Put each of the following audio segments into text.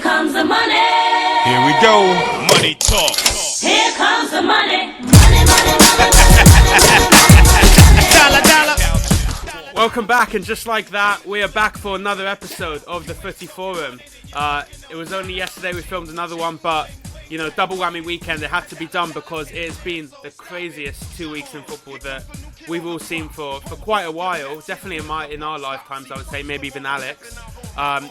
comes the money. Here we go. Money talk. Here comes the money. Money, money, money. Dollar, dollar. Welcome back, and just like that, we are back for another episode of the Footy Forum. It was only yesterday we filmed another one, but you know, double whammy weekend, it had to be done because it has been the craziest 2 weeks in football that we've all seen for quite a while. Definitely in our lifetimes, I would say, maybe even Alex.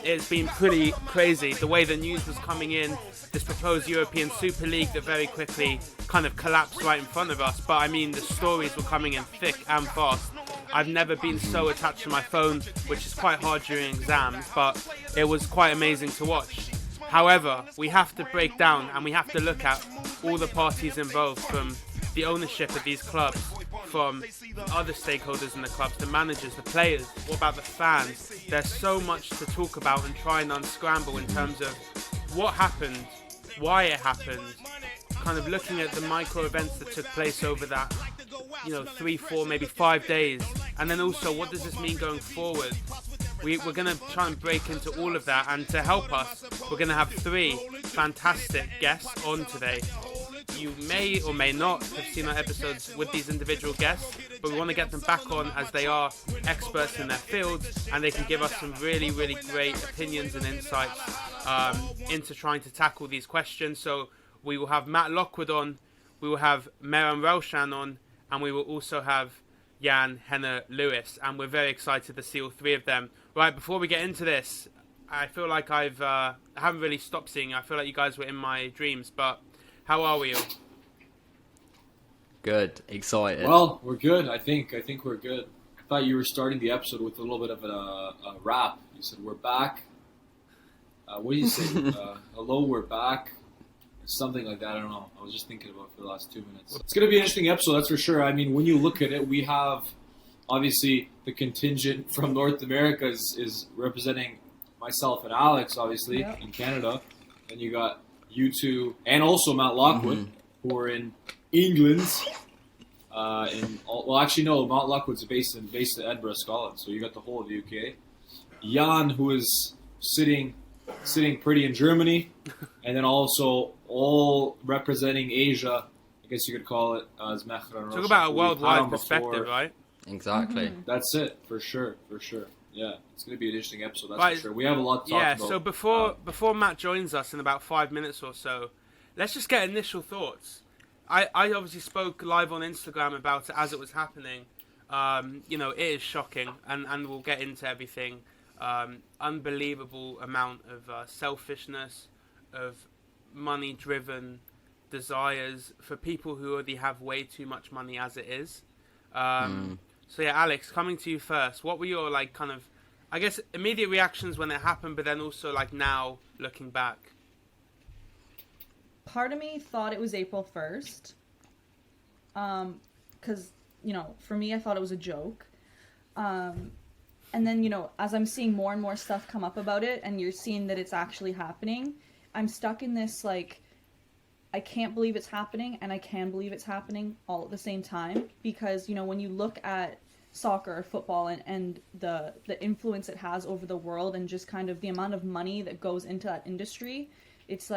It's been pretty crazy the way the news was coming in. This proposed European Super League that very quickly kind of collapsed right in front of us. But I mean, the stories were coming in thick and fast. I've never been so attached to my phone, which is quite hard during exams, but it was quite amazing to watch. However, we have to break down and we have to look at all the parties involved, from the ownership of these clubs, from the other stakeholders in the clubs, the managers, the players, what about the fans? There's so much to talk about and try and unscramble in terms of what happened, why it happened, kind of looking at the micro events that took place over that, 3, 4, maybe 5 days. And then also, what does this mean going forward? We're going to try and break into all of that, and to help us, we're going to have 3 fantastic guests on today. You may or may not have seen our episodes with these individual guests, but we want to get them back on as they are experts in their fields, and they can give us some really, really great opinions and insights into trying to tackle these questions. So we will have Matt Lockwood on, we will have Meran Roshan on, and we will also have Jan Henner Lewis, and we're very excited to see all 3 of them. Right, before we get into this, I feel like I haven't really stopped seeing you. I feel like you guys were in my dreams, but how are we all? Good, excited. Well, we're good. I think we're good. I thought you were starting the episode with a little bit of a rap. You said we're back. What do you say? Hello, we're back. Something like that. I don't know. I was just thinking about it for the last 2 minutes. It's going to be an interesting episode, that's for sure. I mean, when you look at it, we have obviously the contingent from North America is representing myself and Alex, obviously, in Canada. Then you got you two and also Matt Lockwood, who are in England. Actually, no, Matt Lockwood's based in Edinburgh, Scotland. So you got the whole of the UK. Jan, who is sitting pretty in Germany, and then also all representing Asia, I guess you could call it, as Mehran. Talk about a worldwide perspective, right? Exactly. That's it, for sure. Yeah, it's going to be an interesting episode, that's for sure. We have a lot to talk about. Yeah, so before Matt joins us in about 5 minutes or so, let's just get initial thoughts. I obviously spoke live on Instagram about it as it was happening. It is shocking, and we'll get into everything. Unbelievable amount of selfishness, of money-driven desires for people who already have way too much money as it is. So yeah, Alex, coming to you first. What were your immediate reactions when it happened, but then also now looking back? Part of me thought it was April 1st. Because, for me, I thought it was a joke. And then, as I'm seeing more and more stuff come up about it, and you're seeing that it's actually happening, I'm stuck in this, I can't believe it's happening, and I can believe it's happening all at the same time. Because, when you look at soccer or football and the influence it has over the world, and just kind of the amount of money that goes into that industry, it's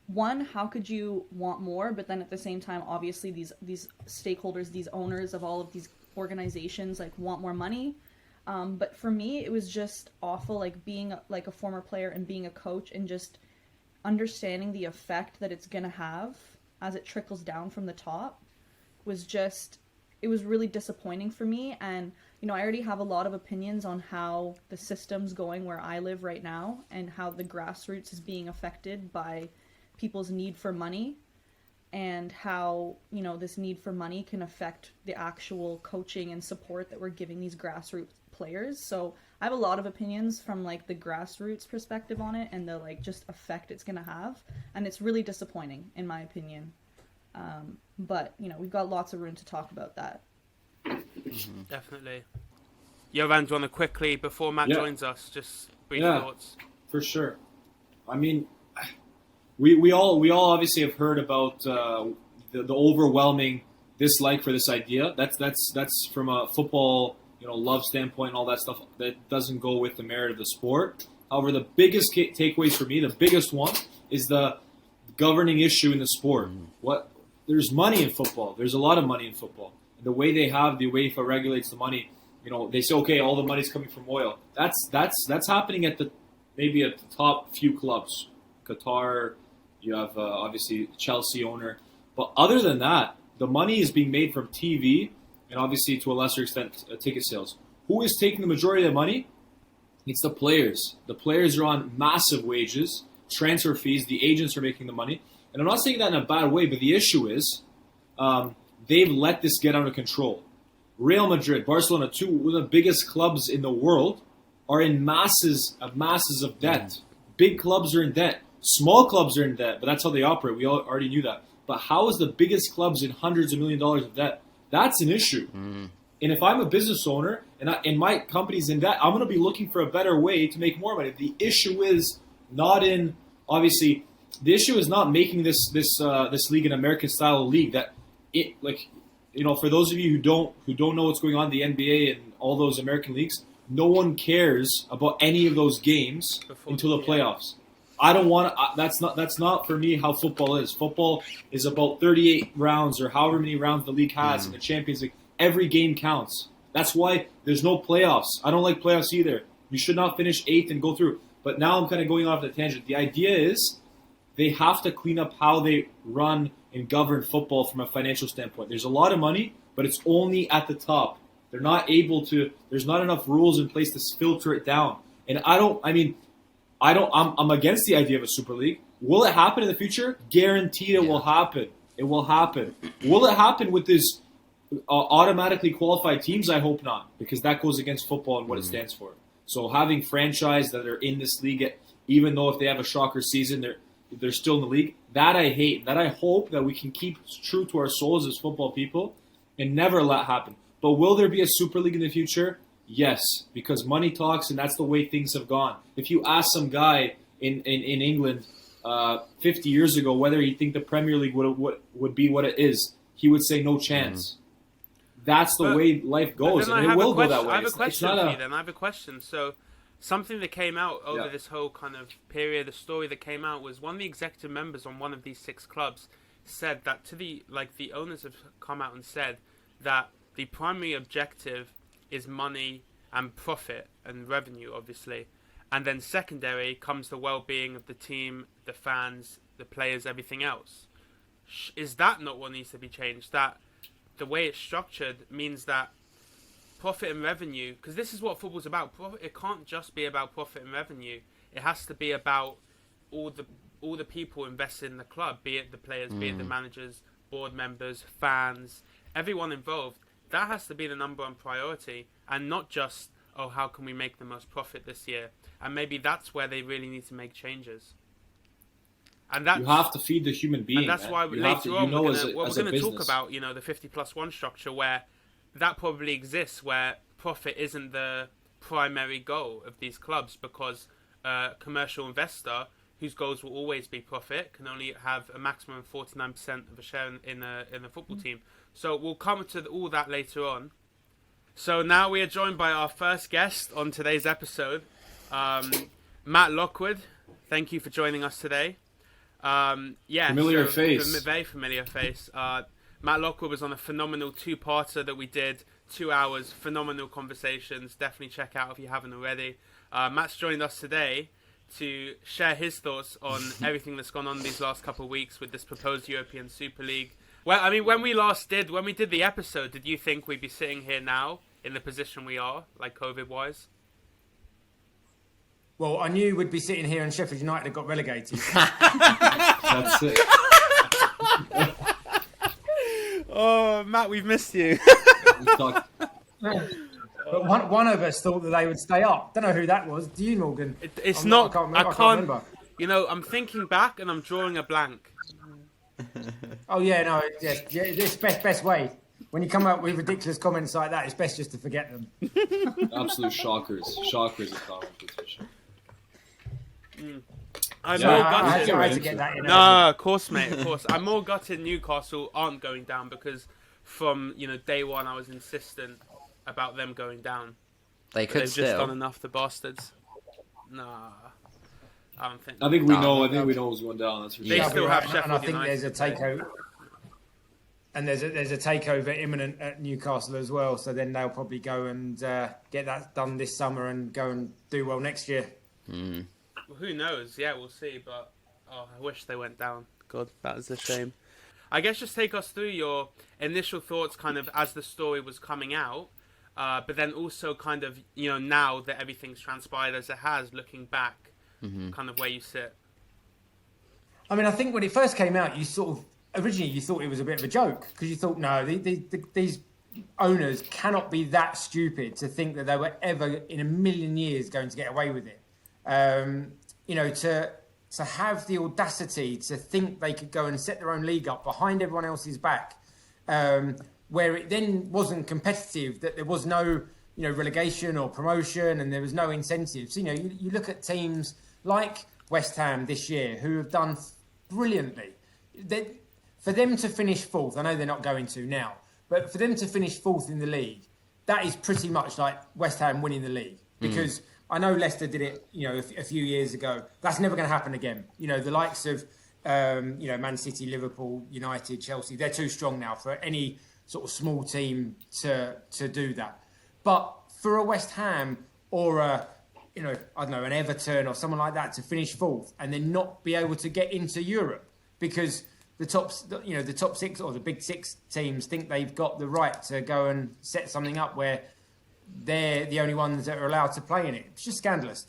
one, how could you want more? But then at the same time, obviously, these stakeholders, these owners of all of these organizations, want more money. But for me, it was just awful, being a former player and being a coach, and just understanding the effect that it's going to have as it trickles down from the top it was really disappointing for me. And, I already have a lot of opinions on how the system's going where I live right now, and how the grassroots is being affected by people's need for money, and how, this need for money can affect the actual coaching and support that we're giving these grassroots players. So I have a lot of opinions from the grassroots perspective on it, and the just effect it's going to have, and it's really disappointing in my opinion. But we've got lots of room to talk about that. Definitely. Jovan, do you want to quickly, before Matt joins us, just brief thoughts? For sure. I mean, we all obviously have heard about the overwhelming dislike for this idea. That's from a football love standpoint and all that stuff that doesn't go with the merit of the sport. However, the biggest takeaways for me, the biggest one, is the governing issue in the sport. There's money in football. There's a lot of money in football. The way the UEFA regulates the money, they say, okay, all the money's coming from oil. That's happening maybe at the top few clubs. Qatar, you have obviously Chelsea owner. But other than that, the money is being made from TV and obviously to a lesser extent ticket sales. Who is taking the majority of the money? It's the players. The players are on massive wages, transfer fees. The agents are making the money. And I'm not saying that in a bad way, but the issue is they've let this get under control. Real Madrid, Barcelona, two of the biggest clubs in the world, are in masses of debt. Big clubs are in debt. Small clubs are in debt, but that's how they operate. We already knew that. But how is the biggest clubs in hundreds of $millions of debt? That's an issue. And if I'm a business owner and my company's in debt, I'm going to be looking for a better way to make more money. The issue is not in, obviously, the issue is not making this league an American style league. That it, like, for those of you who don't know what's going on in the NBA and all those American leagues, no one cares about any of those games until the playoffs. I don't want to. That's not for me how football is. Football is about 38 rounds or however many rounds the league has in the Champions League. Every game counts. That's why there's no playoffs. I don't like playoffs either. You should not finish 8th and go through. But now I'm kind of going off the tangent. The idea is they have to clean up how they run and govern football from a financial standpoint. There's a lot of money, but it's only at the top. They're not able to. There's not enough rules in place to filter it down. And I'm against the idea of a Super League. Will it happen in the future? Guaranteed it will happen. It will happen. Will it happen with this automatically qualified teams? I hope not, because that goes against football and what it stands for. So having franchise that are in this league, even though if they have a shocker season, they're still in the league. That I hate. That I hope that we can keep true to our souls as football people and never let happen. But will there be a Super League in the future? Yes, because money talks, and that's the way things have gone. If you ask some guy in England 50 years ago whether he think the Premier League would be what it is, he would say no chance. That's the way life goes, and it will go that way. I have a question for you then. I have a question. So, something that came out over this whole kind of period, the story that came out was one of the executive members on one of these 6 clubs said that the owners have come out and said that the primary objective is money and profit and revenue, obviously. And then secondary comes the well-being of the team, the fans, the players, everything else. Is that not what needs to be changed? That the way it's structured means that profit and revenue, because this is what football's about. It can't just be about profit and revenue. It has to be about all the people invested in the club, be it the players, be it the managers, board members, fans, everyone involved. That has to be the number one priority, and not just, how can we make the most profit this year? And maybe that's where they really need to make changes. And you have to feed the human being. And that's why later on we're going to talk about, the 50+1 structure, where that probably exists, where profit isn't the primary goal of these clubs, because a commercial investor whose goals will always be profit can only have a maximum of 49% of a share in a football team. So we'll come to all that later on. So now we are joined by our first guest on today's episode, Matt Lockwood. Thank you for joining us today. Familiar face. Very familiar face. Matt Lockwood was on a phenomenal 2-parter that we did, 2 hours, phenomenal conversations. Definitely check out if you haven't already. Matt's joined us today to share his thoughts on everything that's gone on these last couple of weeks with this proposed European Super League. Well, I mean, when we did the episode, did you think we'd be sitting here now in the position we are, like COVID-wise? Well, I knew we'd be sitting here and Sheffield United had got relegated. That's it. Oh, Matt, we've missed you. But one of us thought that they would stay up. Don't know who that was. Do you, Morgan? It's not. I can't remember. I'm thinking back and I'm drawing a blank. Oh yeah, no, this best way. When you come up with ridiculous comments like that, it's best just to forget them. Absolute shockers of competition. I'm more gutted. I had to get that in. No, of course, mate, of course. I'm more gutted Newcastle aren't going down, because from day one I was insistent about them going down. They could They've still. just done enough, the bastards. Nah, I don't think. I think we No, know. I no. think we know who's going down. That's for They sure. still Right, have and I Sheffield think there's a United. takeover, and there's a takeover imminent at Newcastle as well. So then they'll probably go and get that done this summer and go and do well next year. Well, who knows? Yeah, we'll see. But I wish they went down. God, that was a shame. I guess just take us through your initial thoughts, kind of as the story was coming out, but then also kind of now that everything's transpired as it has, looking back, kind of where you sit. I mean, I think when it first came out, you sort of originally you thought it was a bit of a joke because you thought, no, these owners cannot be that stupid to think that they were ever in a million years going to get away with it. To have the audacity to think they could go and set their own league up behind everyone else's back, where it then wasn't competitive, that there was no relegation or promotion and there was no incentives. You look at teams like West Ham this year who have done brilliantly. For them to finish fourth, I know they're not going to now, but for them to finish fourth in the league, that is pretty much like West Ham winning the league because. I know Leicester did it, a few years ago. That's never going to happen again. The likes of, Man City, Liverpool, United, Chelsea, they're too strong now for any sort of small team to do that. But for a West Ham or I don't know, an Everton or someone like that to finish fourth and then not be able to get into Europe because the top six or the big six teams think they've got the right to go and set something up where they're the only ones that are allowed to play in it. It's just scandalous.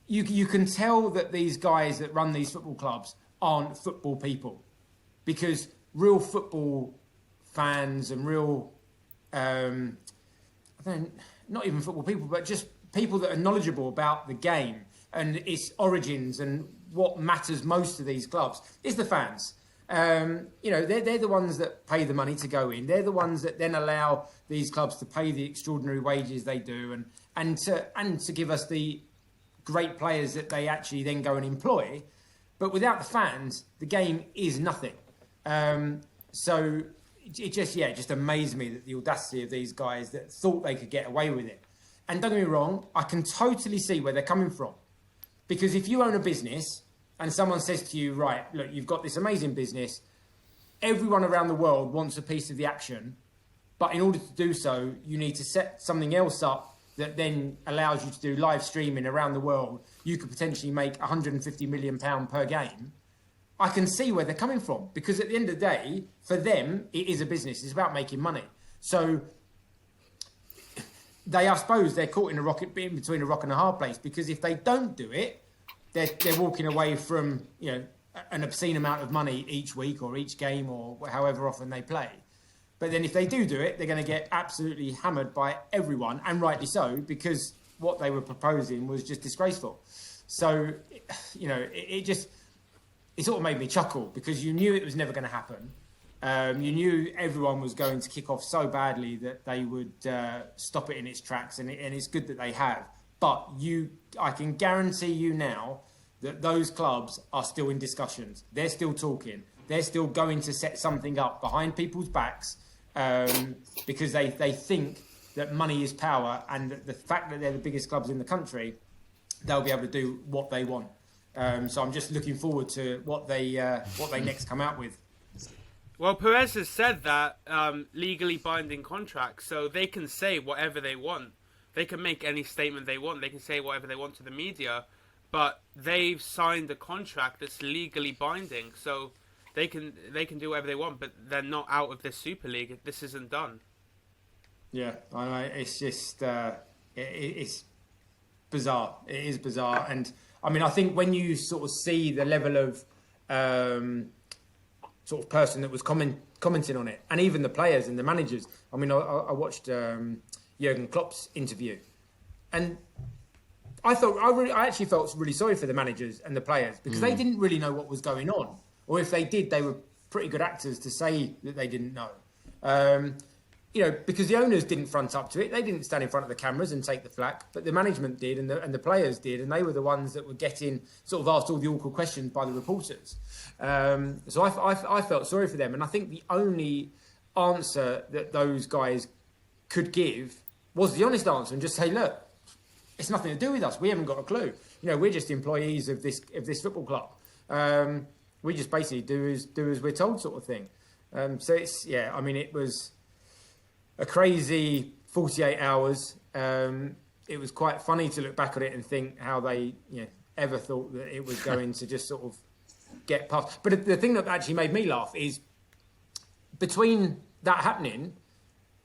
You can tell that these guys that run these football clubs aren't football people because real football fans and real, not even football people, but just people that are knowledgeable about the game and its origins and what matters most to these clubs is the fans. They're the ones that pay the money to go in. They're the ones that then allow these clubs to pay the extraordinary wages they do and to give us the great players that they actually then go and employ. But without the fans, the game is nothing. So it just amazed me that the audacity of these guys that thought they could get away with it. And don't get me wrong, I can totally see where they're coming from. Because if you own a business and someone says to you, right, look, you've got this amazing business. Everyone around the world wants a piece of the action. But in order to do so, you need to set something else up that then allows you to do live streaming around the world. You could potentially make £150 million per game. I can see where they're coming from. Because at the end of the day, for them, it is a business. It's about making money. So I suppose they're caught in between a rock and a hard place. Because if they don't do it, they're walking away from an obscene amount of money each week or each game or however often they play. But then if they do it, they're going to get absolutely hammered by everyone, and rightly so, because what they were proposing was just disgraceful. So, it sort of made me chuckle because you knew it was never going to happen. You knew everyone was going to kick off so badly that they would stop it in its tracks, and it's good that they have. But I can guarantee you now that those clubs are still in discussions. They're still talking. They're still going to set something up behind people's backs because they think that money is power, and the fact that they're the biggest clubs in the country, they'll be able to do what they want. So I'm just looking forward to what they next come out with. Well, Perez has said that legally binding contracts, so they can say whatever they want. They can make any statement they want. They can say whatever they want to the media, but they've signed a contract that's legally binding, so they can do whatever they want. But they're not out of this Super League. This isn't done. Yeah, I know. It's just it's bizarre. It is bizarre, and I mean, I think when you sort of see the level of sort of person that was commenting on it, and even the players and the managers. I mean, I watched Jurgen Klopp's interview, and I actually felt really sorry for the managers and the players because they didn't really know what was going on, or if they did, they were pretty good actors to say that they didn't know. Because the owners didn't front up to it, they didn't stand in front of the cameras and take the flak, but the management did, and the players did, and they were the ones that were getting sort of asked all the awkward questions by the reporters. So I felt sorry for them, and I think the only answer that those guys could give was the honest answer and just say, look, it's nothing to do with us. We haven't got a clue. We're just employees of this football club. We just basically do as we're told, sort of thing. So it was a crazy 48 hours. It was quite funny to look back at it and think how they ever thought that it was going to just sort of get past. But the thing that actually made me laugh is between that happening,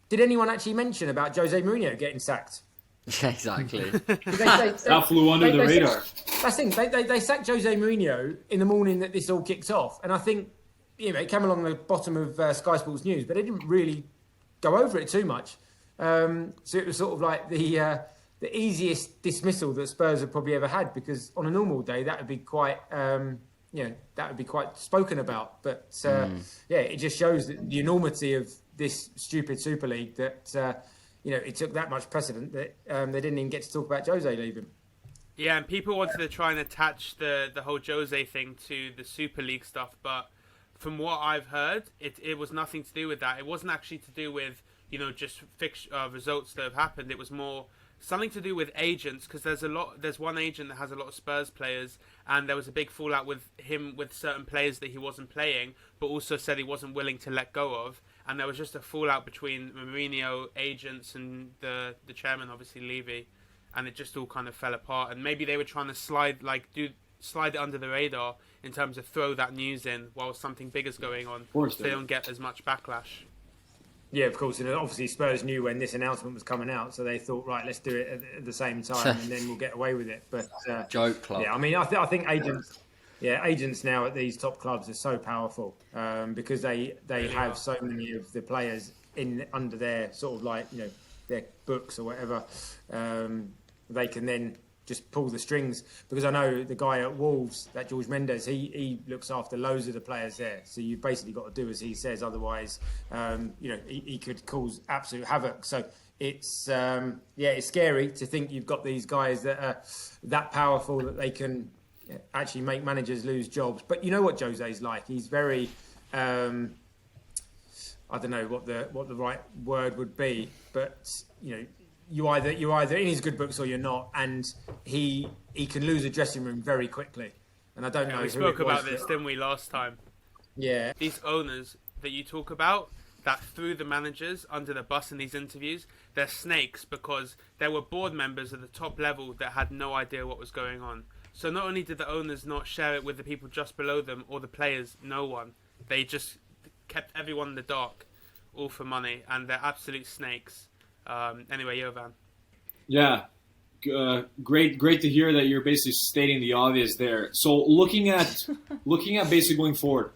did anyone actually mention about Jose Mourinho getting sacked? Yeah, exactly. That flew under the radar. That's the thing. They sacked Jose Mourinho in the morning that this all kicked off. And I think, it came along the bottom of Sky Sports News, but they didn't really go over it too much. So it was sort of like the easiest dismissal that Spurs have probably ever had, because on a normal day that would be quite spoken about. But it just shows that the enormity of this stupid Super League that it took that much precedent that they didn't even get to talk about Jose leaving. Yeah, and people wanted to try and attach the whole Jose thing to the Super League stuff, but from what I've heard, it was nothing to do with that. It wasn't actually to do with just results that have happened. It was more something to do with agents, because there's one agent that has a lot of Spurs players, and there was a big fallout with him with certain players that he wasn't playing, but also said he wasn't willing to let go of, and there was just a fallout between Mourinho, agents, and the chairman, obviously Levy, and it just all kind of fell apart. And maybe they were trying to slide it under the radar in terms of throw that news in while something big is going on, so they don't get as much backlash. Yeah, of course. And obviously Spurs knew when this announcement was coming out, so they thought, right, let's do it at the same time, and then we'll get away with it. But Joke club. Yeah, I mean, I think agents now at these top clubs are so powerful because they have so many of the players under their sort of their books or whatever. They can then just pull the strings, because I know the guy at Wolves, that George Mendes, he looks after loads of the players there. So you've basically got to do as he says, otherwise, he could cause absolute havoc. So it's scary to think you've got these guys that are that powerful that they can actually make managers lose jobs. But you know what Jose's like? He's very, I don't know what the right word would be, but you're either in his good books or you're not, and he can lose a dressing room very quickly. And I don't know. We spoke about this, didn't we, last time? Yeah. These owners that you talk about that threw the managers under the bus in these interviews, they're snakes, because there were board members at the top level that had no idea what was going on. So not only did the owners not share it with the people just below them or the players, no one. They just kept everyone in the dark, all for money, and they're absolute snakes. Anyway, Jovan. Yeah, great to hear that you're basically stating the obvious there. So looking at basically going forward,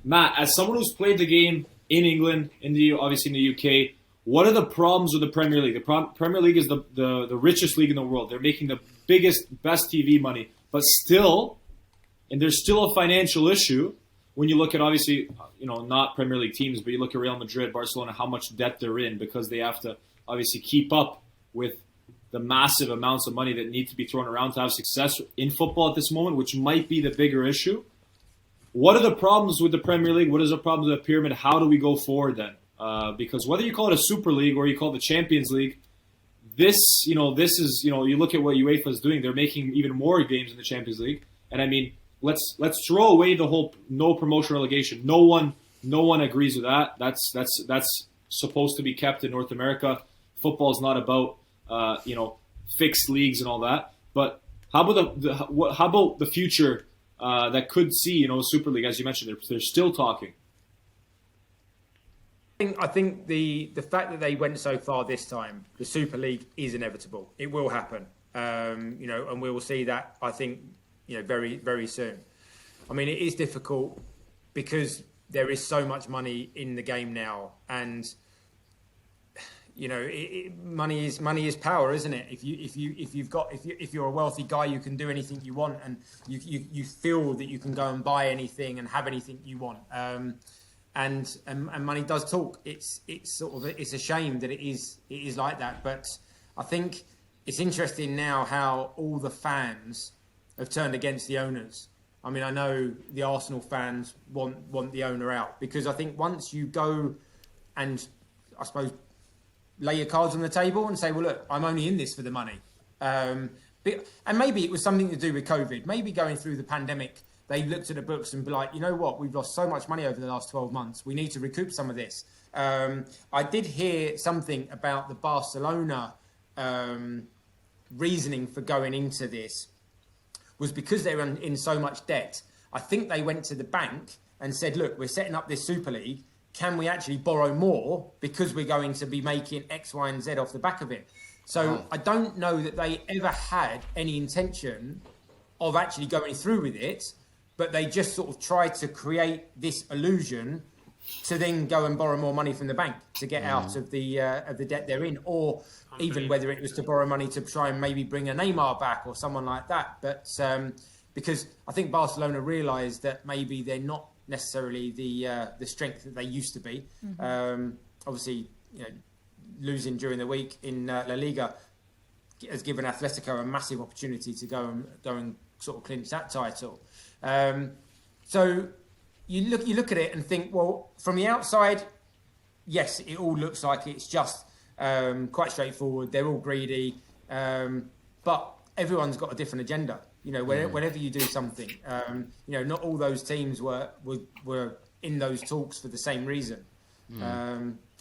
Matt, as someone who's played the game in England, obviously in the UK, what are the problems with the Premier League? The Premier League is the richest league in the world. They're making the best TV money, but still, and there's still a financial issue when you look at, obviously, not Premier League teams, but you look at Real Madrid, Barcelona, how much debt they're in, because they have to obviously keep up with the massive amounts of money that need to be thrown around to have success in football at this moment, which might be the bigger issue. What are the problems with the Premier League? What is the problem with the pyramid? How do we go forward then? Because whether you call it a Super League or you call it the Champions League, this is, you look at what UEFA is doing. They're making even more games in the Champions League. And I mean, let's throw away the whole no promotion relegation. No one agrees with that. That's supposed to be kept in North America. Football is not about fixed leagues and all that. But how about the future that could see Super League, as you mentioned? They're still talking. I think the fact that they went so far this time, the Super League is inevitable. It will happen, and we will see that, I think, very, very soon. I mean, it is difficult because there is so much money in the game now, and money is power, isn't it? If you're a wealthy guy, you can do anything you want, and you feel that you can go and buy anything and have anything you want. And money does talk. It's a shame that it is like that. But I think it's interesting now how all the fans have turned against the owners. I mean, I know the Arsenal fans want the owner out, because I think once you go and, I suppose, lay your cards on the table and say, well, look, I'm only in this for the money. And maybe it was something to do with COVID. Maybe going through the pandemic, they looked at the books and be like, you know what, we've lost so much money over the last 12 months. We need to recoup some of this. I did hear something about the Barcelona reasoning for going into this was because they were in so much debt. I think they went to the bank and said, look, we're setting up this Super League. Can we actually borrow more because we're going to be making X, Y, and Z off the back of it? So I don't know that they ever had any intention of actually going through with it, but they just sort of tried to create this illusion to then go and borrow more money from the bank to get out of the debt they're in, or even whether it was to borrow money to try and maybe bring a Neymar back or someone like that. But because I think Barcelona realised that maybe they're not necessarily the strength that they used to be. Obviously, losing during the week in La Liga has given Atletico a massive opportunity to go and sort of clinch that title. So you look at it and think, well, from the outside, yes, it all looks like it's just quite straightforward. They're all greedy, but everyone's got a different agenda. Whenever you do something, not all those teams were in those talks for the same reason.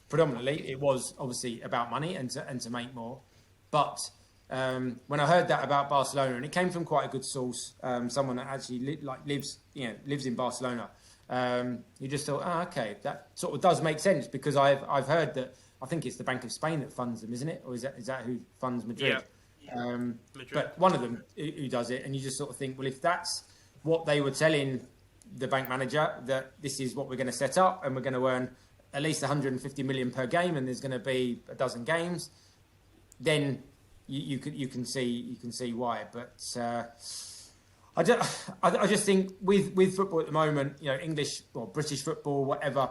Predominantly, it was obviously about money and to make more. But when I heard that about Barcelona, and it came from quite a good source, someone that actually lives in Barcelona, you just thought, okay, that sort of does make sense, because I've heard that I think it's the Bank of Spain that funds them, isn't it, or is that who funds Madrid? Yeah. But one of them who does it, and you just sort of think, well, if that's what they were telling the bank manager, that this is what we're going to set up, and we're going to earn at least 150 million per game, and there's going to be a dozen games, then you can see why. But I just think with football at the moment, English or British football, whatever,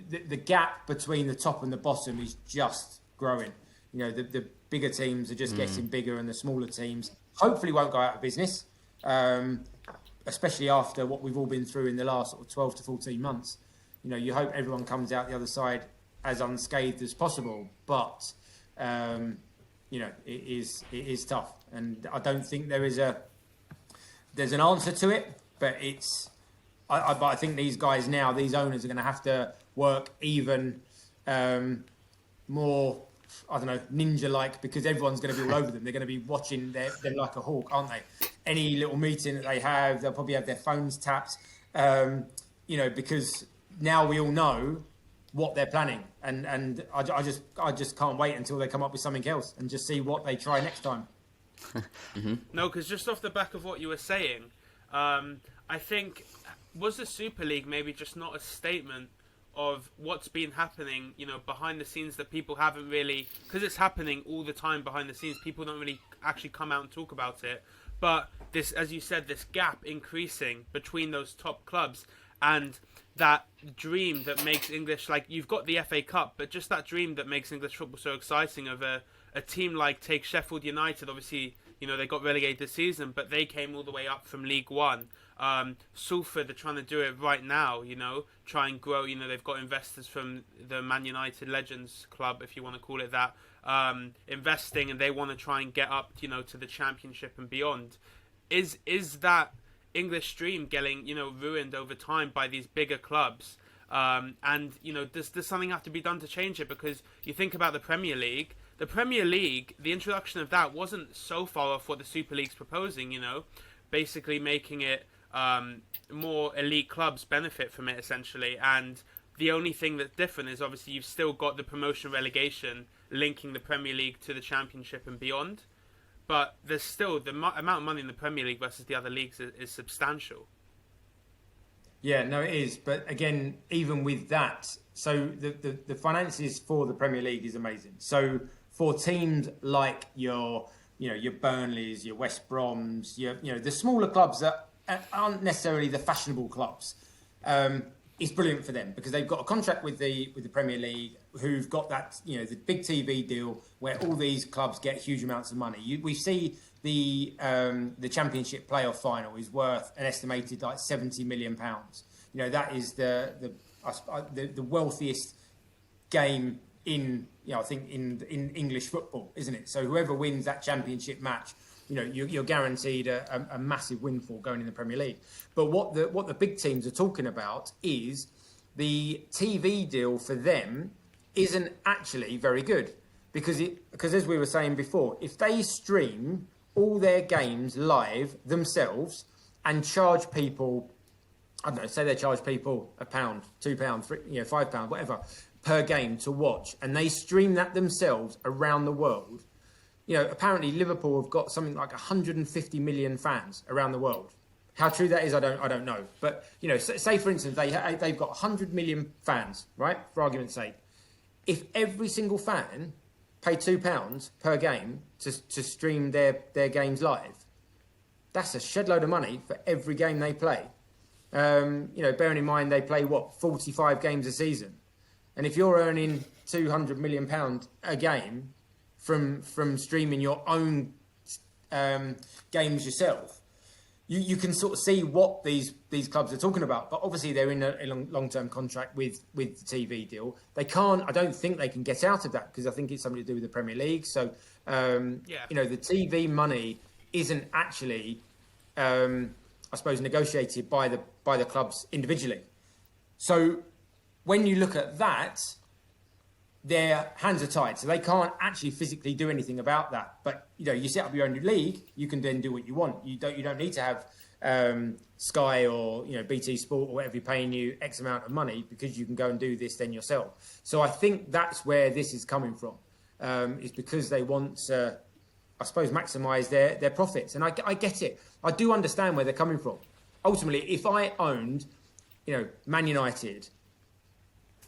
the gap between the top and the bottom is just growing. The bigger teams are just getting bigger, and the smaller teams hopefully won't go out of business, especially after what we've all been through in the last sort of 12 to 14 months. You hope everyone comes out the other side as unscathed as possible, but it is tough, and I don't think there's an answer to it. But but I think these guys now, these owners, are going to have to work even more, I don't know, ninja-like, because everyone's going to be all over them. They're going to be watching them like a hawk, aren't they? Any little meeting that they have, they'll probably have their phones tapped, because now we all know what they're planning, and I just can't wait until they come up with something else and just see what they try next time. No, because just off the back of what you were saying, I think, was the Super League maybe just not a statement of what's been happening, behind the scenes, that people haven't really, because it's happening all the time behind the scenes, people don't really actually come out and talk about it. But this, as you said, this gap increasing between those top clubs, and that dream that makes English, like, you've got the FA Cup, but just that dream that makes English football so exciting, of a team like, take Sheffield United, obviously, they got relegated this season, but they came all the way up from League One. Salford are trying to do it right now, try and grow. They've got investors from the Man United Legends Club, if you want to call it that, investing, and they want to try and get up, to the Championship and beyond. Is that English dream getting, ruined over time by these bigger clubs? And, does something have to be done to change it? Because you think about the Premier League. The Premier League, the introduction of that wasn't so far off what the Super League's proposing, basically making it more elite clubs benefit from it, essentially. And the only thing that's different is, obviously, you've still got the promotion relegation linking the Premier League to the Championship and beyond. But there's still, the amount of money in the Premier League versus the other leagues is substantial. Yeah, no, it is. But again, even with that, so the finances for the Premier League is amazing. So for teams like your Burnleys, your West Broms, the smaller clubs that aren't necessarily the fashionable clubs, it's brilliant for them, because they've got a contract with the Premier League, who've got that, the big TV deal where all these clubs get huge amounts of money. We see the Championship playoff final is worth an estimated like £70 million. That is the wealthiest game I think in English football, isn't it? So whoever wins that championship match, you're guaranteed a massive windfall going in the Premier League. But what the big teams are talking about is the TV deal for them isn't actually very good because as we were saying before, if they stream all their games live themselves and charge people, I don't know, say they charge people £1, £2, £5, whatever, per game to watch, and they stream that themselves around the world. Apparently Liverpool have got something like 150 million fans around the world. How true that is, I don't know. But say for instance they've got 100 million fans, right? For argument's sake, if every single fan paid £2 per game to stream their games live, that's a shed load of money for every game they play. Bearing in mind they play 45 games a season, and if you're earning £200 million a game from streaming your own games yourself, you can sort of see what these clubs are talking about. But obviously they're in a long-term contract with the TV deal. They can't. I don't think they can get out of that because I think it's something to do with the Premier League. So the TV money isn't actually, I suppose, negotiated by the clubs individually. So when you look at that, their hands are tied, so they can't actually physically do anything about that. But you set up your own league, you can then do what you want. You don't need to have Sky or BT Sport or whatever paying you X amount of money because you can go and do this then yourself. So I think that's where this is coming from. Is because they want to, I suppose, maximise their profits, and I get it. I do understand where they're coming from. Ultimately, if I owned, Man United,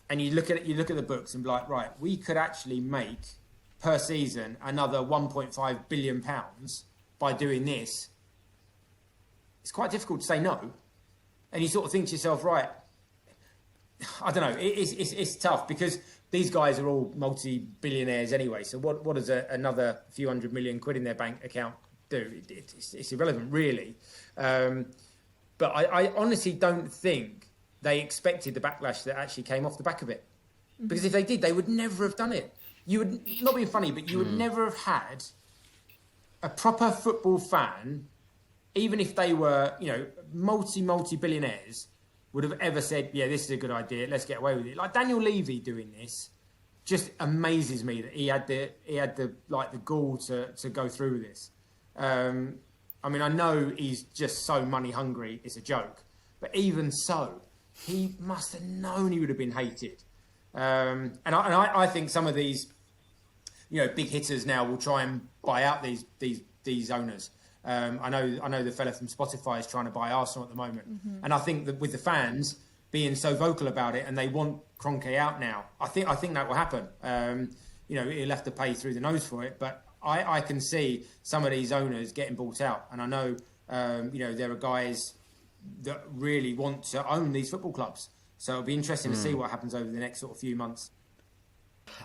and you look at the books and be like, right, we could actually make per season another £1.5 billion by doing this. It's quite difficult to say no, and you sort of think to yourself, right, I don't know, it's tough because these guys are all multi-billionaires anyway. So what does another few £100 million in their bank account do? It's irrelevant, really. But I honestly don't think they expected the backlash that actually came off the back of it. Because if they did, they would never have done it. You would, not being funny, but you would never have had a proper football fan, even if they were, multi-billionaires, would have ever said, yeah, this is a good idea, let's get away with it. Like Daniel Levy doing this just amazes me that he had the gall to go through this. I know he's just so money hungry, it's a joke. But even so, he must have known he would have been hated. And I think some of these, big hitters now will try and buy out these owners. I know the fella from Spotify is trying to buy Arsenal at the moment, and I think that with the fans being so vocal about it and they want Kroenke out now, I think that will happen. He'll have to pay through the nose for it, but I can see some of these owners getting bought out, and I know there are guys that really want to own these football clubs. So it'll be interesting to see what happens over the next sort of few months.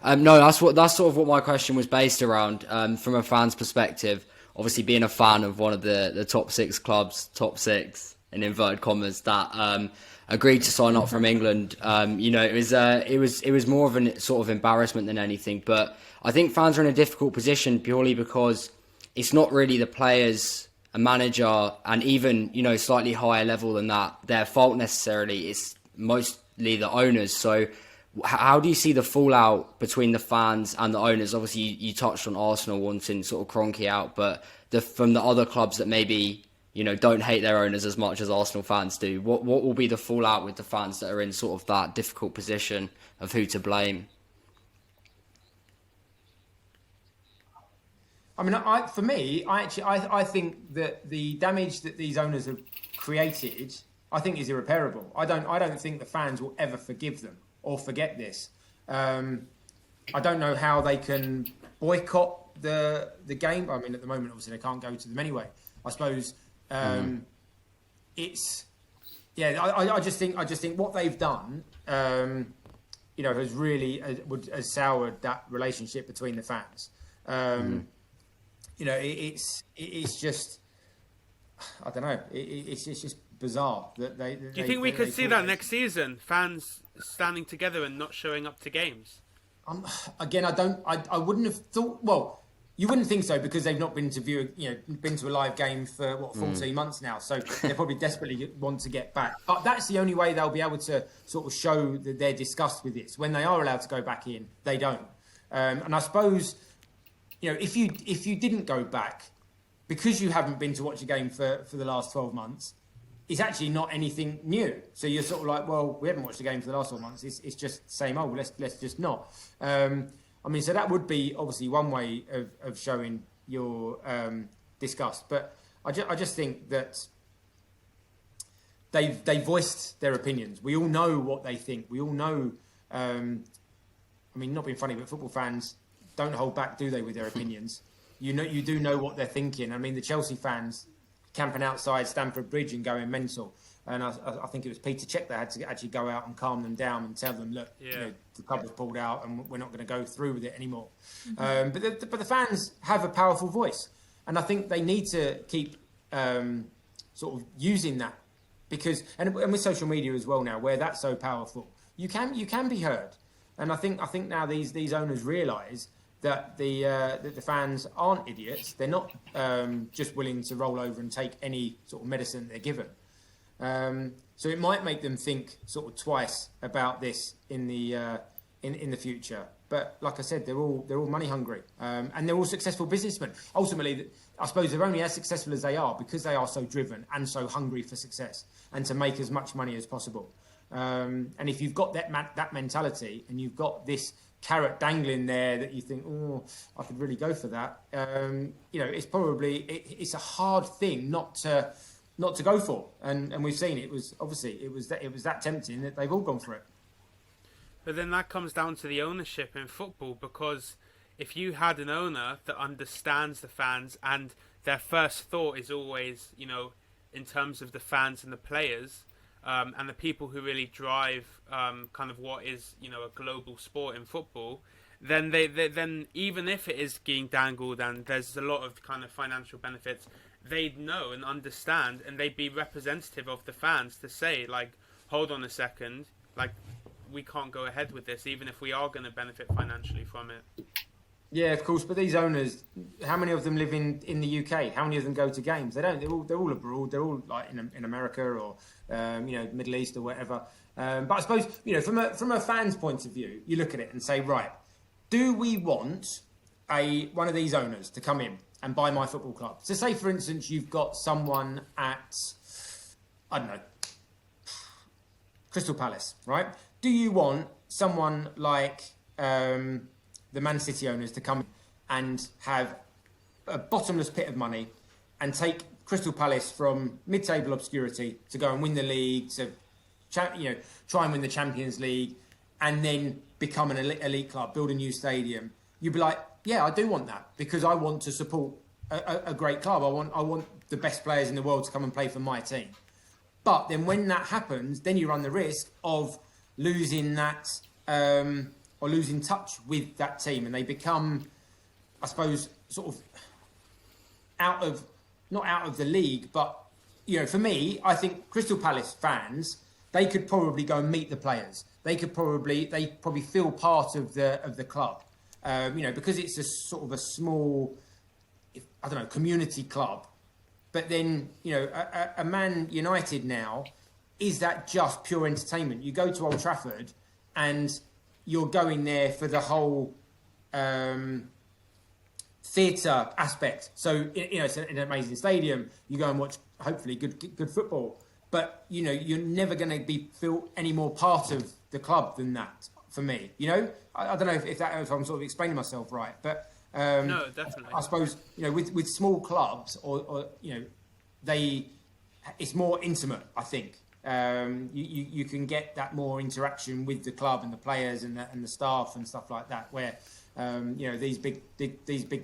No, that's sort of what my question was based around. From a fan's perspective, obviously being a fan of one of the top six clubs, top six in inverted commas, that agreed to sign up from England. It was more of a sort of embarrassment than anything. But I think fans are in a difficult position purely because it's not really the players, a manager, and even slightly higher level than that, their fault necessarily. It's mostly the owners. So how do you see the fallout between the fans and the owners? Obviously you touched on Arsenal wanting sort of Kroenke out, but from the other clubs that maybe don't hate their owners as much as Arsenal fans do, what will be the fallout with the fans that are in sort of that difficult position of who to blame? I think that the damage that these owners have created, I think, is irreparable. I don't think the fans will ever forgive them or forget this. I don't know how they can boycott the game. At the moment, obviously, they can't go to them anyway. I suppose it's. Yeah, I just think what they've done, has really has soured that relationship between the fans. It's just, I don't know. It's just bizarre that they. Do you think we could see that next season? Fans standing together and not showing up to games. again, I wouldn't have thought. Well, you wouldn't think so because they've not been to a live game for 14 months now. So they probably desperately want to get back. But that's the only way they'll be able to sort of show that they're disgust with this. When they are allowed to go back in, they don't. And I suppose, if you didn't go back because you haven't been to watch a game for the last 12 months, it's actually not anything new. So you're sort of like, well, we haven't watched a game for the last 12 months. It's just the same old. Let's just not. So that would be obviously one way of showing your disgust. But I just think that they voiced their opinions. We all know what they think. We all know. Not being funny, but football fans don't hold back, do they, with their opinions? You do know what they're thinking. the Chelsea fans camping outside Stamford Bridge and going mental. And I think it was Peter Cech that had to actually go out and calm them down and tell them, look, the club has pulled out and we're not going to go through with it anymore. But the fans have a powerful voice. And I think they need to keep sort of using that. Because, and with social media as well now, where that's so powerful, you can be heard. And I think now these owners realise that the fans aren't idiots. They're not just willing to roll over and take any sort of medicine they're given. So it might make them think sort of twice about this in the future. But like I said, they're all money hungry, and they're all successful businessmen. Ultimately, I suppose they're only as successful as they are because they are so driven and so hungry for success and to make as much money as possible. And if you've got that mentality and you've got this carrot dangling there that you think, oh, I could really go for that, it's probably it's a hard thing not to go for, and we've seen it was that tempting that they've all gone for it. But then that comes down to the ownership in football, because if you had an owner that understands the fans and their first thought is always, in terms of the fans and the players, and the people who really drive kind of what is, a global sport in football, then then even if it is being dangled and there's a lot of kind of financial benefits, they'd know and understand, and they'd be representative of the fans to say, like, hold on a second, like, we can't go ahead with this, even if we are going to benefit financially from it. Yeah, of course. But these owners, how many of them live in the UK? How many of them go to games? They don't. They're all abroad. They're all like in America or Middle East or whatever. But I suppose from a fan's point of view, you look at it and say, right, do we want one of these owners to come in and buy my football club? So say, for instance, you've got someone at, I don't know, Crystal Palace, right? Do you want someone like the Man City owners to come and have a bottomless pit of money and take Crystal Palace from mid-table obscurity to go and win the league, to try and win the Champions League, and then become an elite club, build a new stadium? You'd be like, yeah, I do want that, because I want to support a great club. I want the best players in the world to come and play for my team. But then when that happens, then you run the risk of losing that or losing touch with that team, and they become, I suppose, sort of not out of the league, but for me, I think Crystal Palace fans, they could probably go and meet the players. They probably feel part of the club, because it's a sort of a small, I don't know, community club. But then, a Man United now, is that just pure entertainment? You go to Old Trafford and you're going there for the whole theatre aspect. So, it's an amazing stadium. You go and watch, hopefully, good football. But, you're never going to feel any more part of the club than that, for me. I don't know if I'm sort of explaining myself right, but... no, definitely. I suppose with small clubs or it's more intimate. I think you can get that more interaction with the club and the players and the staff and stuff like that. Where these big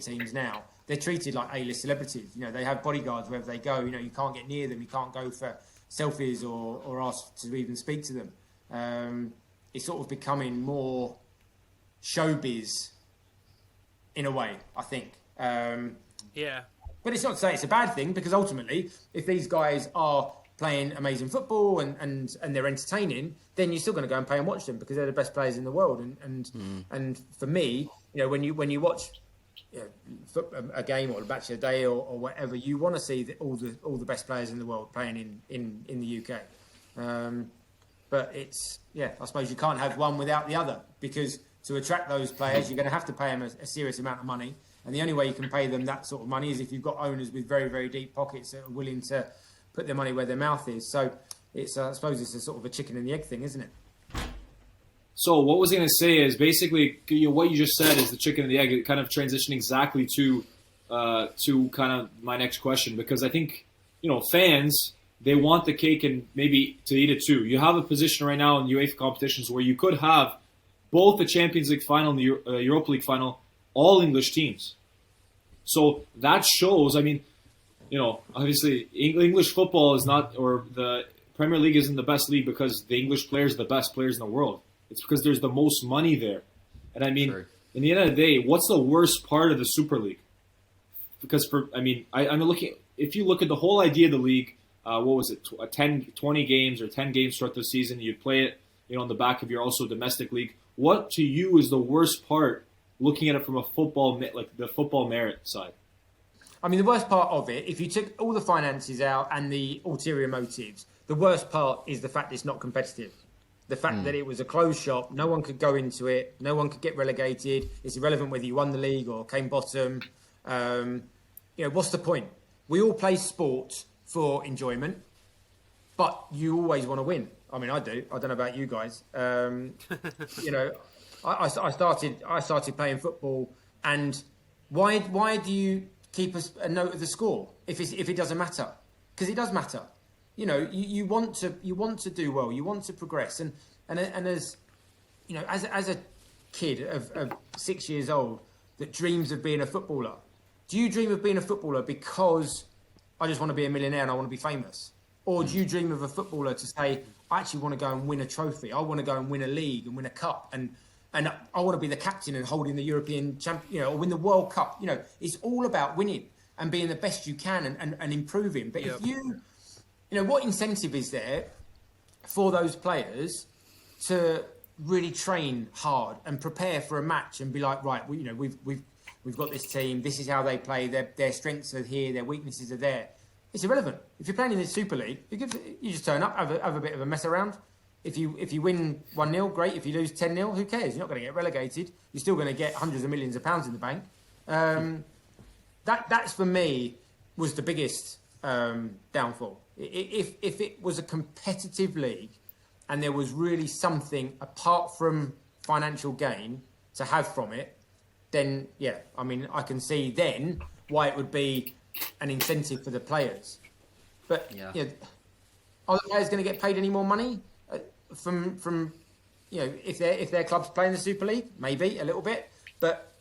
teams now, they're treated like A-list celebrities. They have bodyguards wherever they go. You can't get near them. You can't go for selfies or ask to even speak to them. It's sort of becoming more showbiz. In a way, I think. Yeah. But it's not to say it's a bad thing, because ultimately, if these guys are playing amazing football and they're entertaining, then you're still going to go and pay and watch them because they're the best players in the world. And for me, when you watch a game or a match of the day or whatever, you want to see all the best players in the world playing in the UK. But it's I suppose you can't have one without the other, because to attract those players, you're going to have to pay them a serious amount of money. And the only way you can pay them that sort of money is if you've got owners with very, very deep pockets that are willing to put their money where their mouth is. So it's I suppose it's a sort of a chicken and the egg thing, isn't it? So what was I going to say is basically what you just said is the chicken and the egg. It kind of transitioned exactly to kind of my next question, because I think fans, they want the cake and maybe to eat it too. You have a position right now in UEFA competitions where you could have both the Champions League final and the Europa League final, all English teams. So that shows. I mean, obviously English football is not, or the Premier League isn't the best league because the English players are the best players in the world. It's because there's the most money there. And I mean, in the end of the day, what's the worst part of the Super League? Because I'm looking. If you look at the whole idea of the league, what was it? 20 games or 10 games throughout the season. You play it, on the back of your also domestic league. What to you is the worst part? Looking at it from a football, like the football merit side. I mean, the worst part of it, if you took all the finances out and the ulterior motives, the worst part is the fact it's not competitive. The fact that it was a closed shop, no one could go into it, no one could get relegated. It's irrelevant whether you won the league or came bottom. What's the point? We all play sport for enjoyment, but you always want to win. I mean, I do. I don't know about you guys. I started playing football, and why do you keep a note of the score if it doesn't matter? Because it does matter. You want to do well, you want to progress, and as as a kid of 6 years old that dreams of being a footballer, do you dream of being a footballer because I just want to be a millionaire and I want to be famous? Or do you dream of a footballer to say, I actually want to go and win a trophy, I want to go and win a league and win a cup, and I want to be the captain and holding the European champion, or win the World Cup? It's all about winning and being the best you can and improving. But if you what incentive is there for those players to really train hard and prepare for a match and be like, right, we've got this team, this is how they play, their strengths are here, their weaknesses are there. It's irrelevant. If you're playing in the Super League, you just turn up, have a bit of a mess around. If you win 1-0, great. If you lose 10-0, who cares? You're not going to get relegated. You're still going to get hundreds of millions of pounds in the bank. That's for me was the biggest downfall. If it was a competitive league and there was really something apart from financial gain to have from it, then I can see then why it would be an incentive for the players. But are the players going to get paid any more money from if their club's playing the Super League? Maybe a little bit, but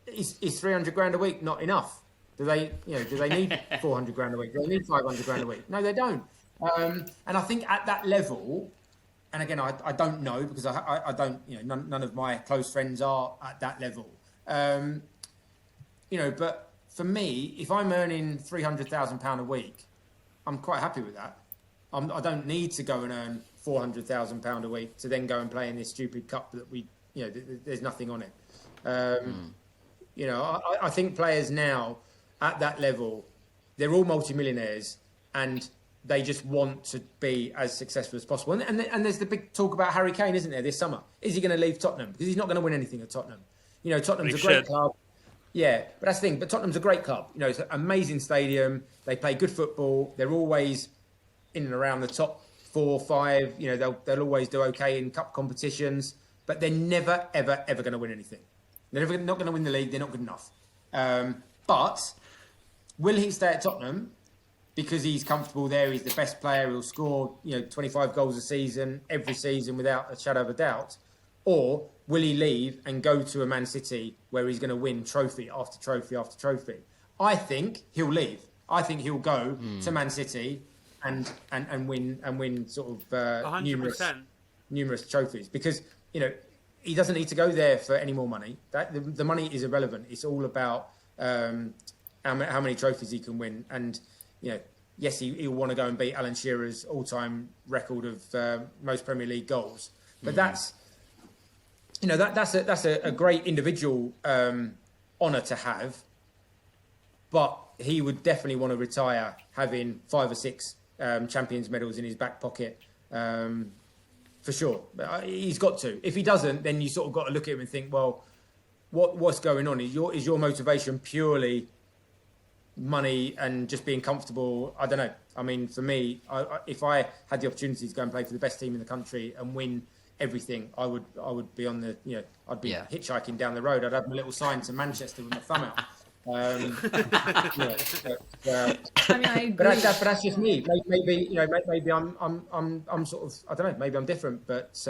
is 300 grand a week not enough? Do they need 400 grand a week? Do they need 500 grand a week? No, they don't. And I think at that level, and again, I don't know because I don't, none of my close friends are at that level. But for me, if I'm earning £300,000 a week, I'm quite happy with that. I don't need to go and earn £400,000 a week to then go and play in this stupid cup that there's nothing on it. I think players now at that level, they're all multimillionaires and they just want to be as successful as possible. And there's the big talk about Harry Kane, isn't there, this summer? Is he going to leave Tottenham? Because he's not going to win anything at Tottenham. Tottenham's a great club. Yeah, but that's the thing. But Tottenham's a great club. It's an amazing stadium. They play good football. They're always in and around the top 4 or 5. They'll always do okay in cup competitions. But they're never, ever, ever going to win anything. They're not going to win the league. They're not good enough. But will he stay at Tottenham because he's comfortable there? He's the best player. He'll score 25 goals a season, every season without a shadow of a doubt. Or will he leave and go to a Man City where he's going to win trophy after trophy after trophy? I think he'll leave. I think he'll go to Man City and win sort of numerous trophies because he doesn't need to go there for any more money. The money is irrelevant. It's all about how many trophies he can win. And yes, he'll want to go and beat Alan Shearer's all-time record of most Premier League goals. But that's a great individual honour to have. But he would definitely want to retire having 5 or 6 Champions medals in his back pocket, for sure. He's got to. If he doesn't, then you sort of got to look at him and think, well, what's going on? Is your motivation purely money and just being comfortable? I don't know. I mean, for me, if I had the opportunity to go and play for the best team in the country and win everything, I would be on the, I'd be hitchhiking down the road. I'd have my little sign to Manchester with my thumb out. I mean, I agree. But that's just me. Maybe I'm sort of, I don't know. Maybe I'm different, but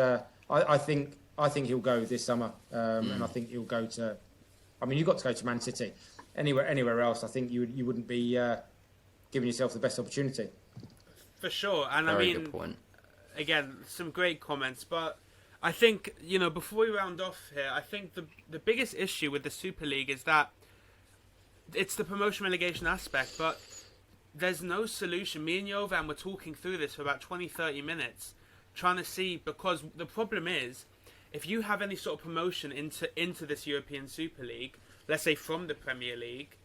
I think he'll go this summer, and I think he'll go to. I mean, you've got to go to Man City. Anywhere else, I think you wouldn't be giving yourself the best opportunity. For sure, and Very I mean, good point. Again, some great comments, but I think before we round off here, I think the biggest issue with the Super League is that it's the promotion relegation aspect, but there's no solution. Me and Jovan were talking through this for about 20-30 minutes, trying to see, because the problem is, if you have any sort of promotion into this European Super League, let's say from the Premier League,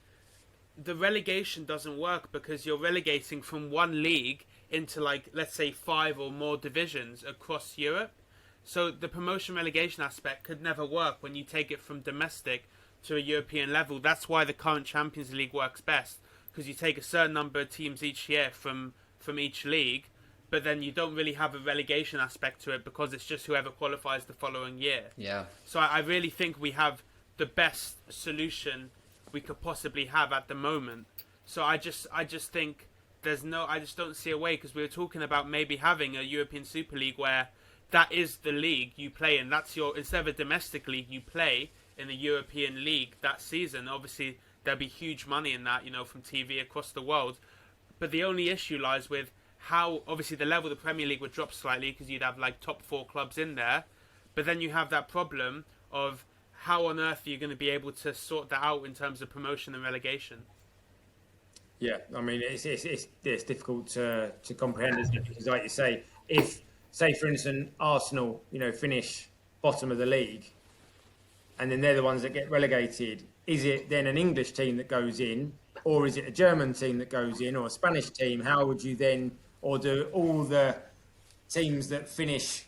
the relegation doesn't work because you're relegating from one league into, like, let's say 5 or more divisions across Europe. So the promotion relegation aspect could never work when you take it from domestic to a European level. That's why the current Champions League works best, because you take a certain number of teams each year from each league, but then you don't really have a relegation aspect to it because it's just whoever qualifies the following year. Yeah. So I really think we have the best solution we could possibly have at the moment. So I just think I just don't see a way, because we were talking about maybe having a European Super League where that is the league you play in. That's instead of a domestic league, you play in the European League that season. Obviously, there'll be huge money in that, from TV across the world. But the only issue lies with how, obviously, the level of the Premier League would drop slightly because you'd have, like, top 4 clubs in there. But then you have that problem of how on earth are you going to be able to sort that out in terms of promotion and relegation? Yeah, I mean, it's difficult to comprehend, isn't it? Because, like you say, if, say, for instance, Arsenal, finish bottom of the league, and then they're the ones that get relegated, is it then an English team that goes in, or is it a German team that goes in, or a Spanish team? How would you then, or do all the teams that finish,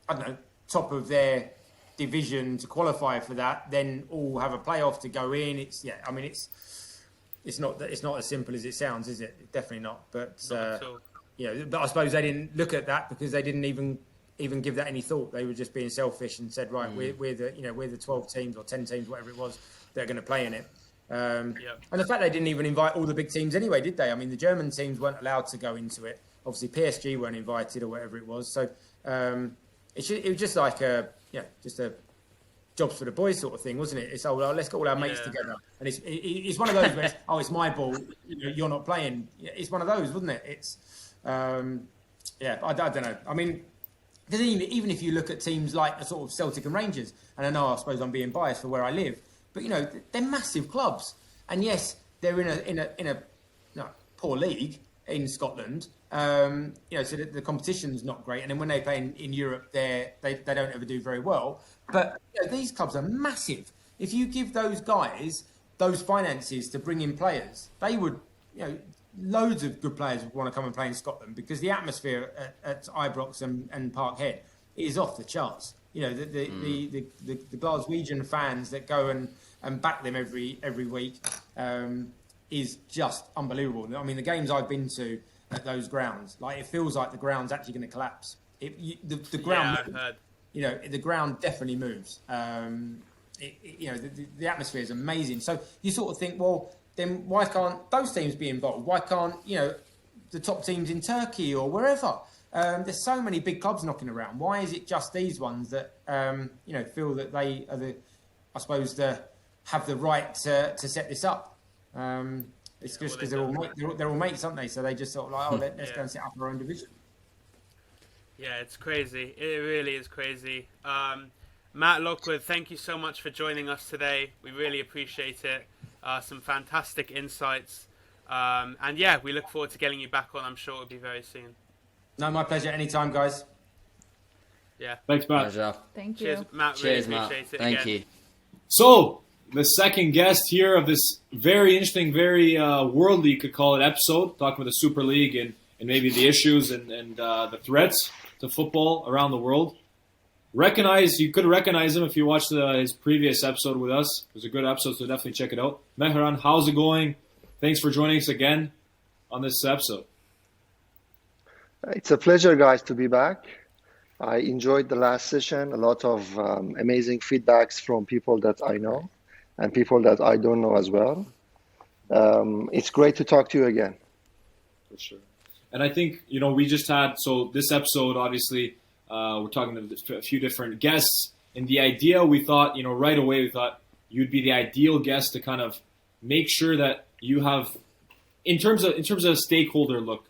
I don't know, top of their division to qualify for that, then all have a playoff to go in? It's not as simple as it sounds, is it? Definitely not. But but I suppose they didn't look at that because they didn't even give that any thought. They were just being selfish and said, right, we're the 12 teams or 10 teams, whatever it was, that are going to play in it. And the fact they didn't even invite all the big teams anyway, did they? I mean, the German teams weren't allowed to go into it. Obviously, PSG weren't invited or whatever it was. So it was just like a jobs for the boys sort of thing, wasn't it? It's let's get all our mates together, and it's one of those where it's my ball, you're not playing. It's one of those, wasn't it? It's I don't know. I mean, because even if you look at teams like a sort of Celtic and Rangers, and I suppose I'm being biased for where I live, but they're massive clubs, and yes, they're in a poor league in Scotland. So the competition's not great, and then when they play in Europe, they don't ever do very well. But these clubs are massive. If you give those guys those finances to bring in players, they would, loads of good players would want to come and play in Scotland, because the atmosphere at Ibrox and Parkhead is off the charts. The Glaswegian fans that go and back them every week is just unbelievable. I mean, the games I've been to at those grounds, like, it feels like the ground's actually going to collapse. The ground, I've heard. the ground definitely moves. The atmosphere is amazing. So you sort of think, well, then why can't those teams be involved? Why can't the top teams in Turkey or wherever? There's so many big clubs knocking around. Why is it just these ones that feel that they are have the right to set this up? It's just because they're all mates, aren't they? So they just sort of like, let's go and set up our own division. Yeah, it's crazy. It really is crazy. Matt Lockwood, thank you so much for joining us today. We really appreciate it. Some fantastic insights. And yeah, we look forward to getting you back on. I'm sure it'll be very soon. No, my pleasure. Anytime, guys. Yeah. Thanks, Matt. Pleasure. Thank you. Cheers, Matt. Cheers, really Matt. appreciate it. Thank again. you. So, the second guest here of this very interesting, very worldly, you could call it, episode, talking about the Super League and maybe the issues and the threats to football around the world. You could recognize him if you watched his previous episode with us. It was a good episode, so definitely check it out. Mehran, how's it going? Thanks for joining us again on this episode. It's a pleasure, guys, to be back. I enjoyed the last session. A lot of amazing feedbacks from people that I know and people that I don't know as well. It's great to talk to you again. For sure. And I think, we just had, so this episode, obviously, we're talking to a few different guests. And the idea, we thought, right away, we thought you'd be the ideal guest to kind of make sure that you have, in terms of a stakeholder look,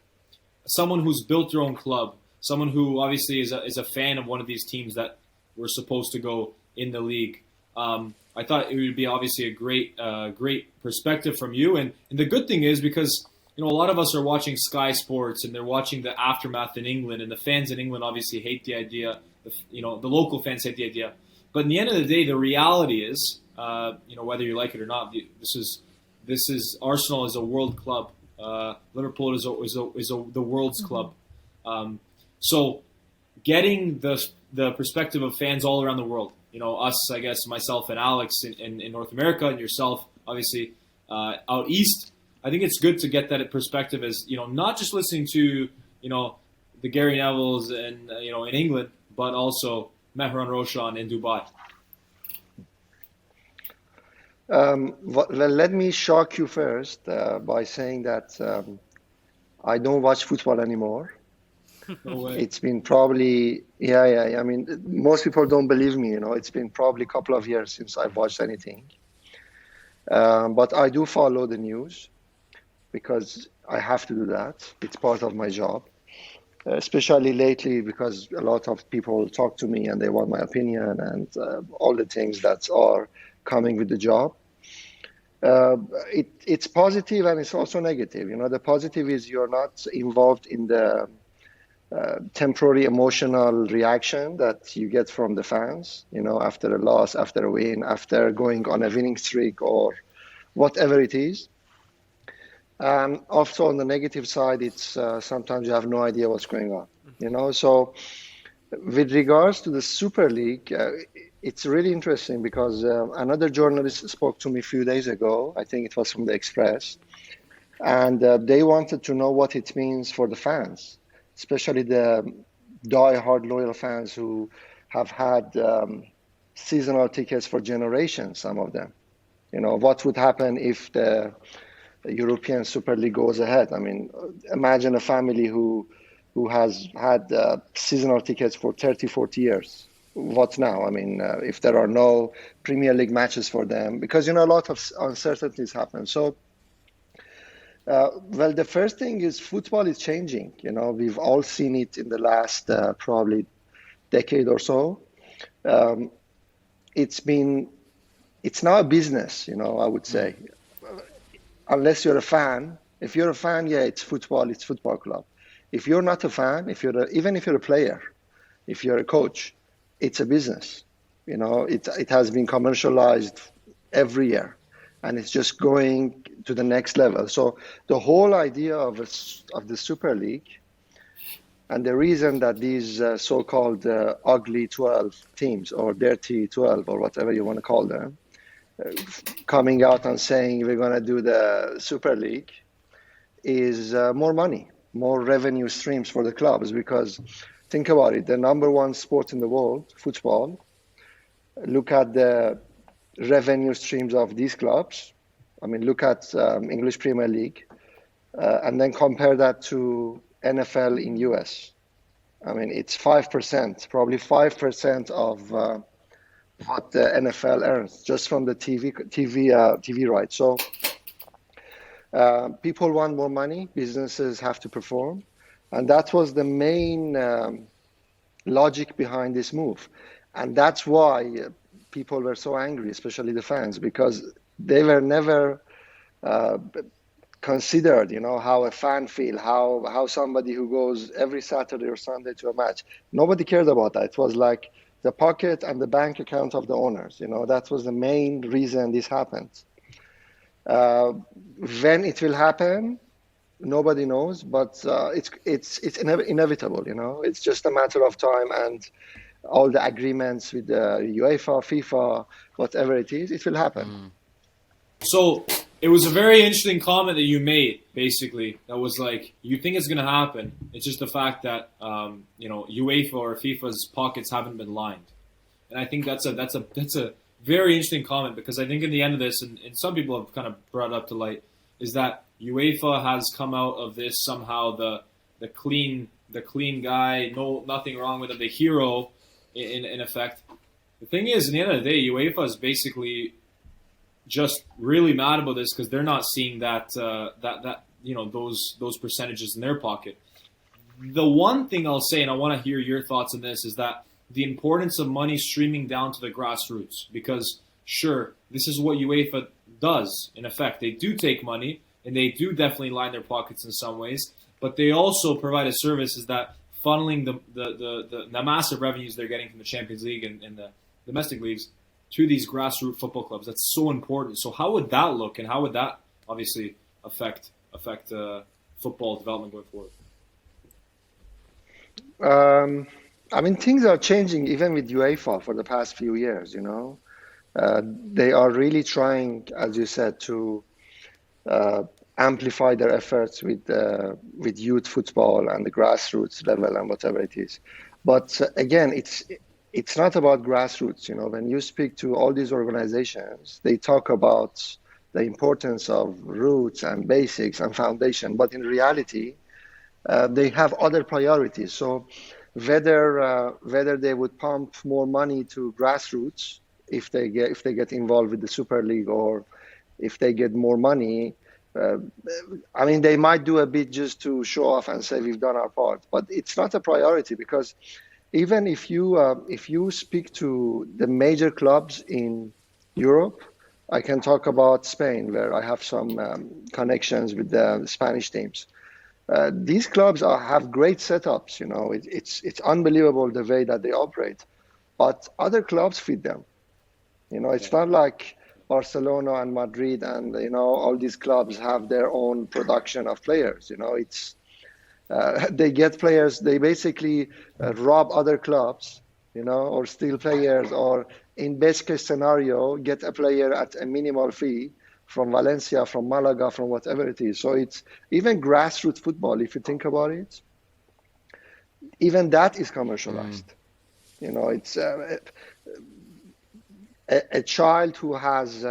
someone who's built their own club, someone who obviously is a fan of one of these teams that were supposed to go in the league. I thought it would be obviously a great perspective from you. And the good thing is because, a lot of us are watching Sky Sports and they're watching the aftermath in England, and the fans in England obviously hate the idea. The local fans hate the idea. But in the end of the day, the reality is, whether you like it or not, this is Arsenal is a world club. Liverpool is the world's club. So getting the perspective of fans all around the world, us, I guess, myself and Alex in North America, and yourself, obviously, out east, I think it's good to get that perspective as, not just listening to, the Gary Nevilles and, in England, but also Mehran Roshan in Dubai. Let me shock you first by saying that I don't watch football anymore. No way. It's been probably, I mean, most people don't believe me, it's been probably a couple of years since I've watched anything. But I do follow the news because I have to do that. It's part of my job, especially lately because a lot of people talk to me and they want my opinion and all the things that are coming with the job. It's positive and it's also negative. The positive is you're not involved in the temporary emotional reaction that you get from the fans, after a loss, after a win, after going on a winning streak or whatever it is. Also on the negative side, it's sometimes you have no idea what's going on, So with regards to the Super League, it's really interesting because another journalist spoke to me a few days ago. I think it was from the Express. And they wanted to know what it means for the fans, especially the die-hard loyal fans who have had seasonal tickets for generations, some of them. What would happen if the European Super League goes ahead? I mean, imagine a family who has had seasonal tickets for 30, 40 years. What now? I mean, if there are no Premier League matches for them, because, a lot of uncertainties happen. So, well, the first thing is football is changing. We've all seen it in the last probably decade or so. It's now a business, I would say. Unless you're a fan. If you're a fan, it's football club. If you're not a fan, even if you're a player, if you're a coach, it's a business. It has been commercialized every year, and it's just going to the next level. So the whole idea of the Super League, and the reason that these so-called ugly 12 teams or dirty 12 or whatever you want to call them, coming out and saying we're going to do the Super League is more money, more revenue streams for the clubs. Because think about it, the number one sport in the world, football, look at the revenue streams of these clubs. I mean, look at English Premier League and then compare that to NFL in US. I mean, it's 5%, probably 5% of what the NFL earns just from the TV rights. So people want more money, businesses have to perform. And that was the main logic behind this move. And that's why people were so angry, especially the fans, because they were never considered, how a fan feel, how somebody who goes every Saturday or Sunday to a match. Nobody cared about that. It was like the pocket and the bank account of the owners. That was the main reason this happened. When it will happen, nobody knows, but it's inevitable. It's just a matter of time, and all the agreements with the UEFA, FIFA, whatever it is, it will happen. So it was a very interesting comment that you made, basically. That was like, you think it's going to happen. It's just the fact that UEFA or FIFA's pockets haven't been lined. And I think that's a very interesting comment, because I think in the end of this, and some people have kind of brought it up to light, is that UEFA has come out of this somehow the clean guy, nothing wrong with him, the hero in effect. The thing is, in the end of the day, UEFA is basically just really mad about this because they're not seeing that those percentages in their pocket. The one thing I'll say, and I want to hear your thoughts on this, is that the importance of money streaming down to the grassroots. Because sure, this is what UEFA does in effect. They do take money, and they do definitely line their pockets in some ways, but they also provide a service that funneling the massive revenues they're getting from the Champions League and the domestic leagues to these grassroots football clubs. That's so important. So how would that look, and how would that obviously affect football development going forward? Things are changing even with UEFA for the past few years. They are really trying, as you said, to amplify their efforts with youth football and the grassroots level and whatever it is. But again, it's not about grassroots. When you speak to all these organizations, they talk about the importance of roots and basics and foundation, but in reality, they have other priorities. So whether they would pump more money to grassroots if they get involved with the Super League, or if they get more money, they might do a bit just to show off and say we've done our part. But it's not a priority, because even if you speak to the major clubs in Europe, I can talk about Spain, where I have some connections with the Spanish teams. These clubs have great setups. It's unbelievable the way that they operate, but other clubs feed them. It's not like Barcelona and Madrid and all these clubs have their own production of players. It's they get players. They basically rob other clubs, or steal players, or in best case scenario get a player at a minimal fee from Valencia, from Malaga, from whatever it is. So it's even grassroots football, if you think about it, even that is commercialized. It's a child who has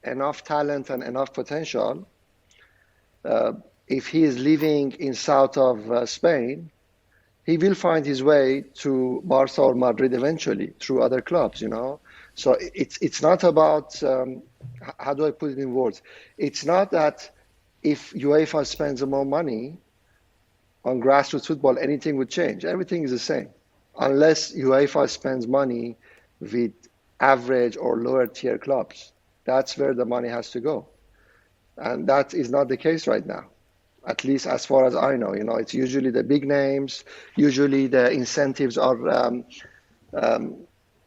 enough talent and enough potential. If he is living in south of Spain, he will find his way to Barca or Madrid eventually through other clubs. So it's not about how do I put it in words? It's not that if UEFA spends more money on grassroots football, anything would change. Everything is the same, unless UEFA spends money with average or lower tier clubs. That's where the money has to go, and that is not the case right now. At least as far as I know, it's usually the big names. Usually the incentives are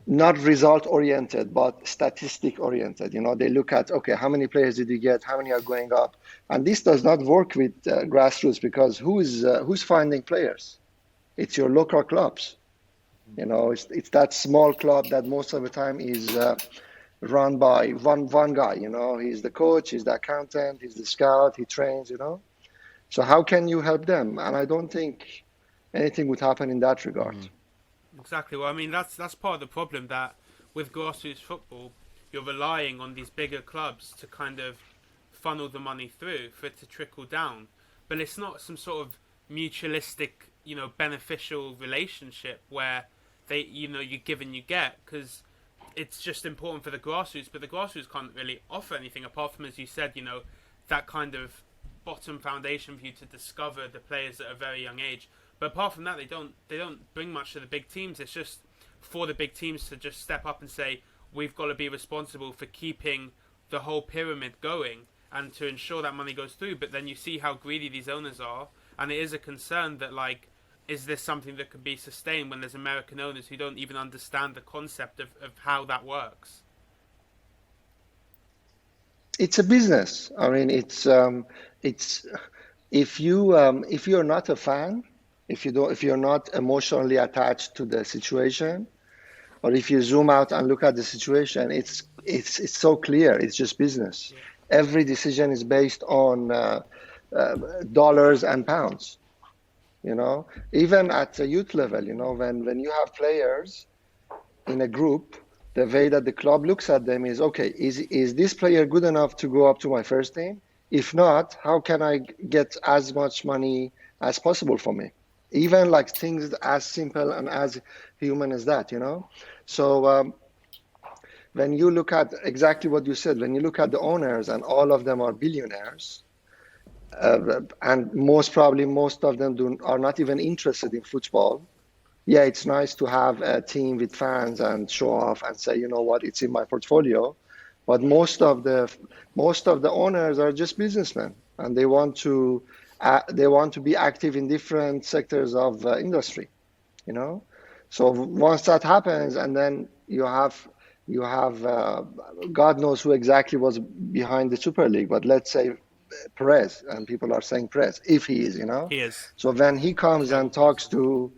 not result oriented, but statistic oriented. They look at, okay, how many players did you get? How many are going up? And this does not work with grassroots, because who's finding players? It's your local clubs. It's that small club that most of the time is run by one guy. He's the coach, he's the accountant, he's the scout, he trains. So how can you help them? And I don't think anything would happen in that regard. Exactly. Well, that's part of the problem, that with grassroots football, you're relying on these bigger clubs to kind of funnel the money through for it to trickle down. But it's not some sort of mutualistic, beneficial relationship where they, you give and you get, because it's just important for the grassroots. But the grassroots can't really offer anything apart from, as you said, that kind of bottom foundation for you to discover the players at a very young age. But apart from that, they don't bring much to the big teams. It's just for the big teams to just step up and say, we've got to be responsible for keeping the whole pyramid going. and to ensure that money goes through. But then you see how greedy these owners are, and it is a concern that, like, is this something that could be sustained when there's American owners who don't even understand the concept of how that works? It's a business. I mean, it's if you're not a fan, if you're not emotionally attached to the situation, or if you zoom out and look at the situation, it's so clear. It's just business. Every decision is based on dollars and pounds. You know, even at the youth level, you know, when you have players in a group, the way that the club looks at them is, okay, is this player good enough to go up to my first team? If not, how can I get as much money as possible for me? Even like things as simple and as human as that, you know? So when you look at exactly what you said, when you look at the owners, and all of them are billionaires, and most of them are not even interested in football. Yeah, it's nice to have a team with fans and show off and say, you know what, it's in my portfolio. But most of the owners are just businessmen, and they want to be active in different sectors of industry, you know. So once that happens, and then you have God knows who exactly was behind the Super League, but let's say Perez, and people are saying Perez, if he is, you know. He is. So when he comes and talks to,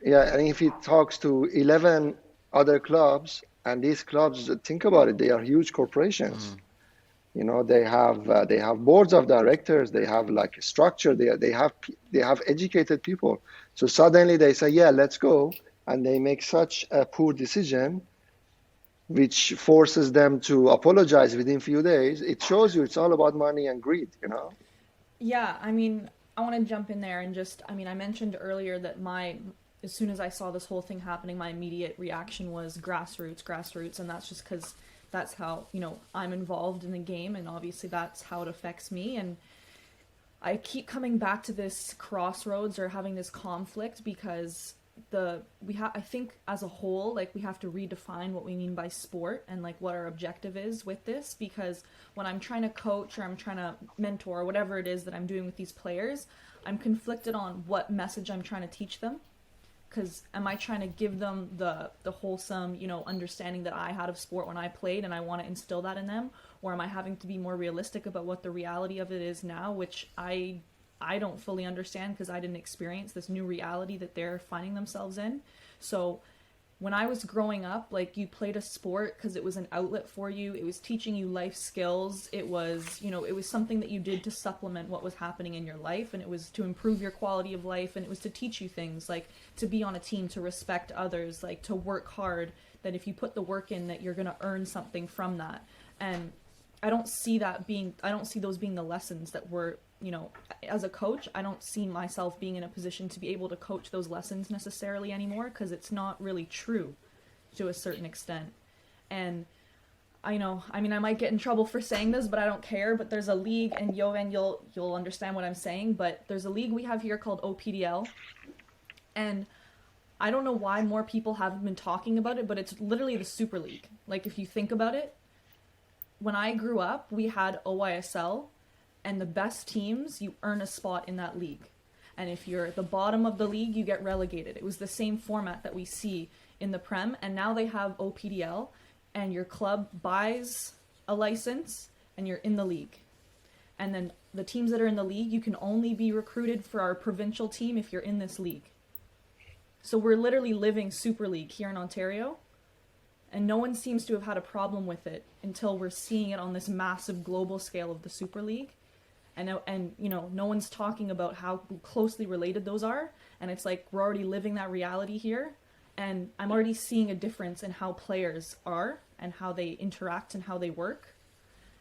and if he talks to 11 other clubs, and these clubs, think about it, they are huge corporations. You know, they have boards of directors, they have like a structure, they have educated people. So suddenly they say, yeah, let's go, and they make such a poor decision, which forces them to apologize within a few days. It shows you it's all about money and greed, you know? Yeah, I mean, I want to jump in there and I mentioned earlier that as soon as I saw this whole thing happening, my immediate reaction was grassroots, and that's just because that's how, you know, I'm involved in the game, and obviously that's how it affects me. And I keep coming back to this crossroads, or having this conflict, because I think as a whole, like, we have to redefine what we mean by sport, and like what our objective is with this. Because when I'm trying to coach, or I'm trying to mentor, or whatever it is that I'm doing with these players, I'm conflicted on what message I'm trying to teach them. Because am I trying to give them the wholesome, you know, understanding that I had of sport when I played, and I want to instill that in them? Or am I having to be more realistic about what the reality of it is now, which I don't fully understand, because I didn't experience this new reality that they're finding themselves in. So when I was growing up, like, you played a sport because it was an outlet for you. It was teaching you life skills. It was, you know, it was something that you did to supplement what was happening in your life, and it was to improve your quality of life, and it was to teach you things like to be on a team, to respect others, like to work hard, that if you put the work in, that you're going to earn something from that. And I don't see those being the lessons that we're, you know, as a coach, I don't see myself being in a position to be able to coach those lessons necessarily anymore, because it's not really true to a certain extent. And I know, I mean, I might get in trouble for saying this, but I don't care. But there's a league, and Jovan, you'll understand what I'm saying, but there's a league we have here called OPDL, and I don't know why more people haven't been talking about it, but it's literally the Super League. Like, if you think about it, when I grew up, we had OYSL, and the best teams, you earn a spot in that league. And if you're at the bottom of the league, you get relegated. It was the same format that we see in the Prem, and now they have OPDL, and your club buys a license, and you're in the league. And then the teams that are in the league, you can only be recruited for our provincial team if you're in this league. So we're literally living Super League here in Ontario, and no one seems to have had a problem with it until we're seeing it on this massive global scale of the Super League. And you know, no one's talking about how closely related those are, and it's like we're already living that reality here, and I'm already seeing a difference in how players are and how they interact and how they work.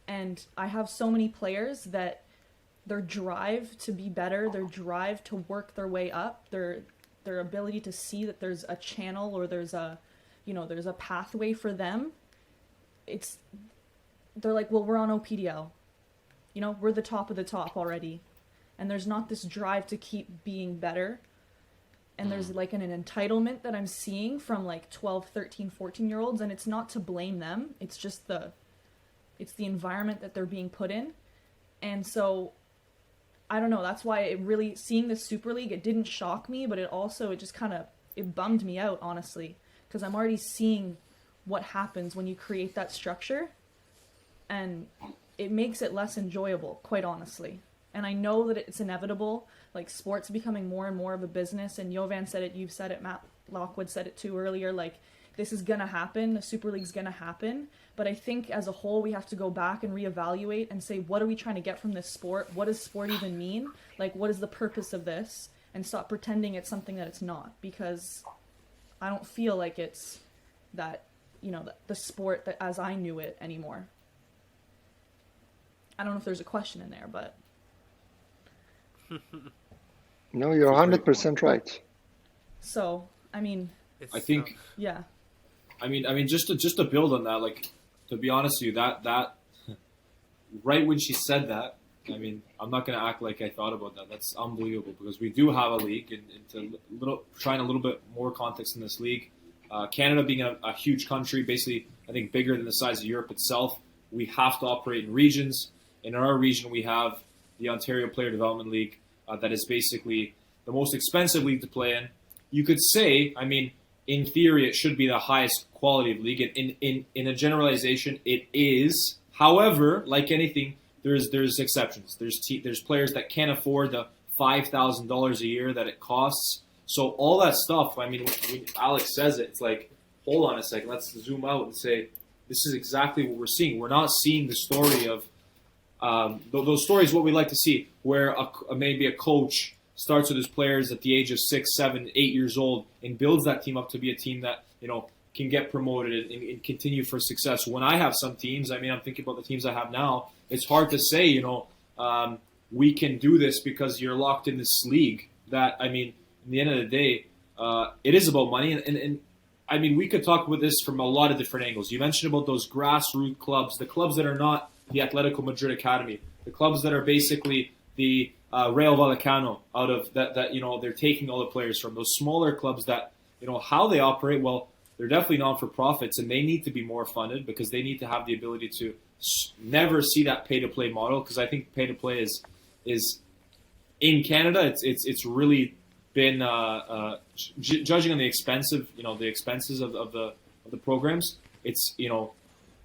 And I have so many players that their drive to be better, their drive to work their way up, their ability to see that there's a channel, or there's a pathway for them. They're like, well, we're on OPDL. You know, we're the top of the top already. And there's not this drive to keep being better. And there's like an entitlement that I'm seeing from like 12, 13, 14-year-olds. And it's not to blame them. It's just It's the environment that they're being put in. And so I don't know, that's why it really, seeing the Super League, it didn't shock me, but it just kind of, it bummed me out, honestly, because I'm already seeing what happens when you create that structure, and it makes it less enjoyable, quite honestly. And I know that it's inevitable, like sports becoming more and more of a business, and Jovan said it, you've said it, Matt Lockwood said it too earlier, like this is gonna happen, the Super League's gonna happen, but I think as a whole we have to go back and reevaluate and say, what are we trying to get from this sport? What does sport even mean? Like, what is the purpose of this? And stop pretending it's something that it's not, because I don't feel like it's that, you know, the sport that as I knew it anymore. I don't know if there's a question in there, but No, you're 100% right. so, I mean, It's I think. yeah. I mean, just to build on that, like, to be honest with you, that right when she said that, I mean, I'm not going to act like I thought about that. That's unbelievable, because we do have a league, and to trying a little bit more context in this league. Canada being a huge country, basically, I think bigger than the size of Europe itself, we have to operate in regions. In our region, we have the Ontario Player Development League, that is basically the most expensive league to play in. You could say, I mean, in theory, it should be the highest quality of league. In a generalization, it is. However, like anything, there's exceptions. There's players that can't afford the $5,000 a year that it costs. So all that stuff, I mean, when Alex says it, it's like, hold on a second, let's zoom out and say, this is exactly what we're seeing. We're not seeing the story of those stories. What we like to see, where maybe a coach starts with his players at the age of 6, 7, 8 years old and builds that team up to be a team that, you know, can get promoted and continue for success. When I have some teams, I mean, I'm thinking about the teams I have now, it's hard to say, you know, we can do this because you're locked in this league that, I mean, in the end of the day, it is about money. And I mean, we could talk about this from a lot of different angles. You mentioned about those grassroots clubs, the clubs that are not the Atletico Madrid Academy, the clubs that are basically the Real Vallecano out of that, you know, they're taking all the players from those smaller clubs that, you know, how they operate. Well, they're definitely non-for-profits, and they need to be more funded because they need to have the ability to never see that pay-to-play model. Because I think pay-to-play is in Canada, it's really been judging on the expenses of the programs. It's, you know,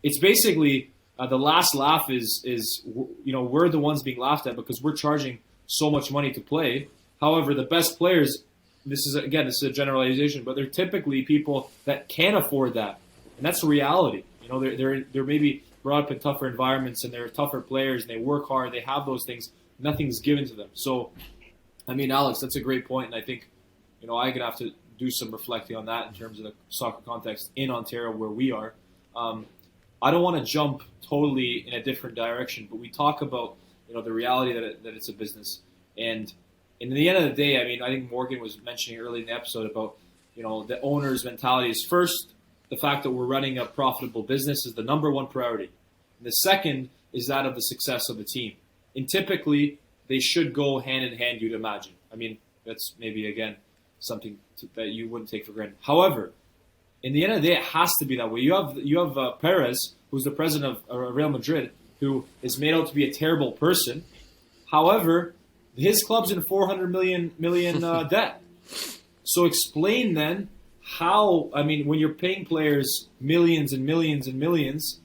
it's basically the last laugh is you know, we're the ones being laughed at because we're charging so much money to play. However, the best players, this is a generalization, but they're typically people that can't afford that, and that's the reality. You know, they're maybe brought up in tougher environments, and they're tougher players, and they work hard. They have those things. Nothing's given to them. So, I mean, Alex, that's a great point, and I think, you know, I'm gonna have to do some reflecting on that in terms of the soccer context in Ontario where we are. I don't want to jump totally in a different direction, but we talk about, you know, the reality that it's a business. And in the end of the day, I mean, I think Morgan was mentioning early in the episode about, you know, the owner's mentality is first, the fact that we're running a profitable business is the number one priority. And the second is that of the success of the team. And typically, they should go hand in hand, you'd imagine. I mean, that's maybe, again, something that you wouldn't take for granted. However, in the end of the day, it has to be that way. You have Perez, who's the president of Real Madrid, who is made out to be a terrible person. However, his club's in 400 million debt. So explain then how, I mean, when you're paying players millions and millions and millions,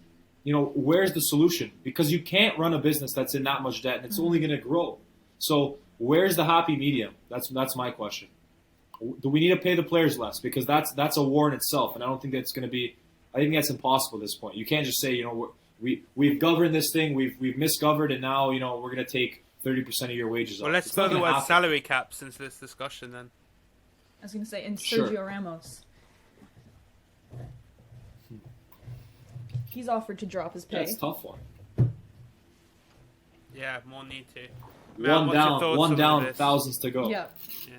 you know, where's the solution? Because you can't run a business that's in that much debt, and it's only going to grow. So where's the happy medium? That's my question. Do we need to pay the players less? Because that's a war in itself, and I don't think that's going to be. I think that's impossible at this point. You can't just say, you know, we've governed this thing, we've misgoverned, and now, you know, we're going to take 30% of your wages off. Well, let's throw the word salary cap since this discussion then. I was going to say, and Sergio Sure. Ramos. He's offered to drop his pay. That's a tough one. Yeah, more need to. Man, One down, thousands to go. Yeah. Yeah.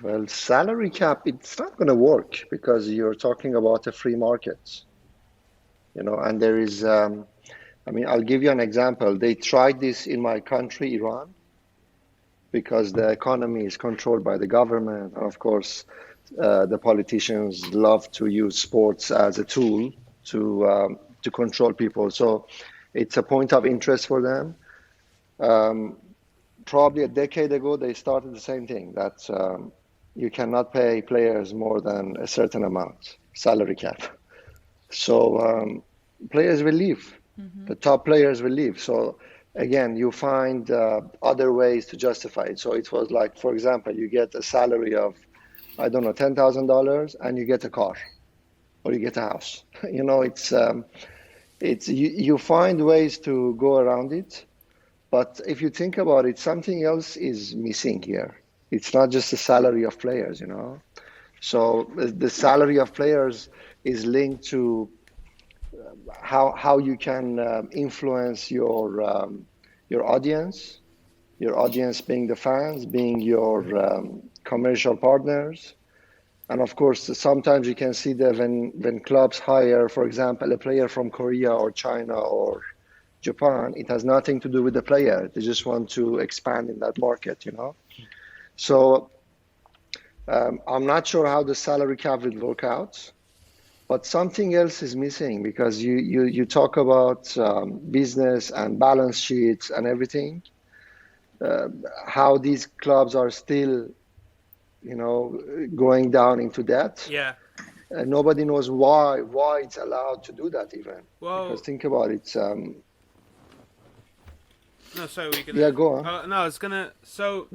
Well, salary cap, it's not going to work because you're talking about a free market, you know, and there is, I mean, I'll give you an example. They tried this in my country, Iran, because the economy is controlled by the government. And of course, the politicians love to use sports as a tool to control people. So it's a point of interest for them. Probably a decade ago, they started the same thing, that you cannot pay players more than a certain amount, salary cap. So players will leave. The top players will leave. So again, you find other ways to justify it. So it was like, for example, you get a salary of, I don't know, $10,000 and you get a car or you get a house. You find ways to go around it. But if you think about it, something else is missing here. It's not just the salary of players, So the salary of players is linked to how you can influence your audience being the fans, being your commercial partners. And of course, sometimes you can see that when clubs hire, for example, a player from Korea or China or Japan, it has nothing to do with the player. They just want to expand in that market, So I'm not sure how the salary cap will work out, but something else is missing, because you talk about business and balance sheets and everything, how these clubs are still, going down into debt. Yeah. Nobody knows why it's allowed to do that even. Well, because think about it. No, sorry, we're gonna. Yeah, go on. No, I was gonna. So,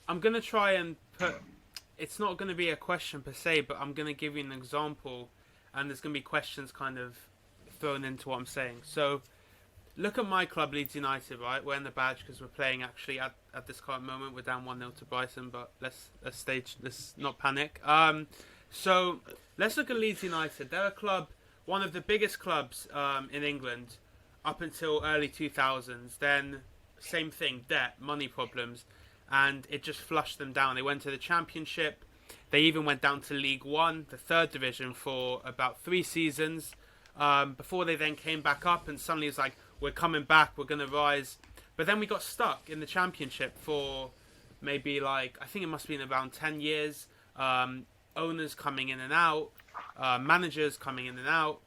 I'm gonna try and put. It's not gonna be a question per se, but I'm gonna give you an example, and there's gonna be questions kind of thrown into what I'm saying. So, look at my club, Leeds United. Right, we're in the badge because we're playing actually at this current moment. We're down 1-0 to Brighton, but let's not panic. So let's look at Leeds United. They're a club, one of the biggest clubs in England, up until early 2000s. Then same thing, debt, money problems, and it just flushed them down. They went to the Championship. They even went down to League One, the third division, for about 3 seasons before they then came back up, and suddenly it's like, we're coming back, we're going to rise. But then we got stuck in the Championship for maybe I think it must have been around 10 years. Owners coming in and out, managers coming in and out.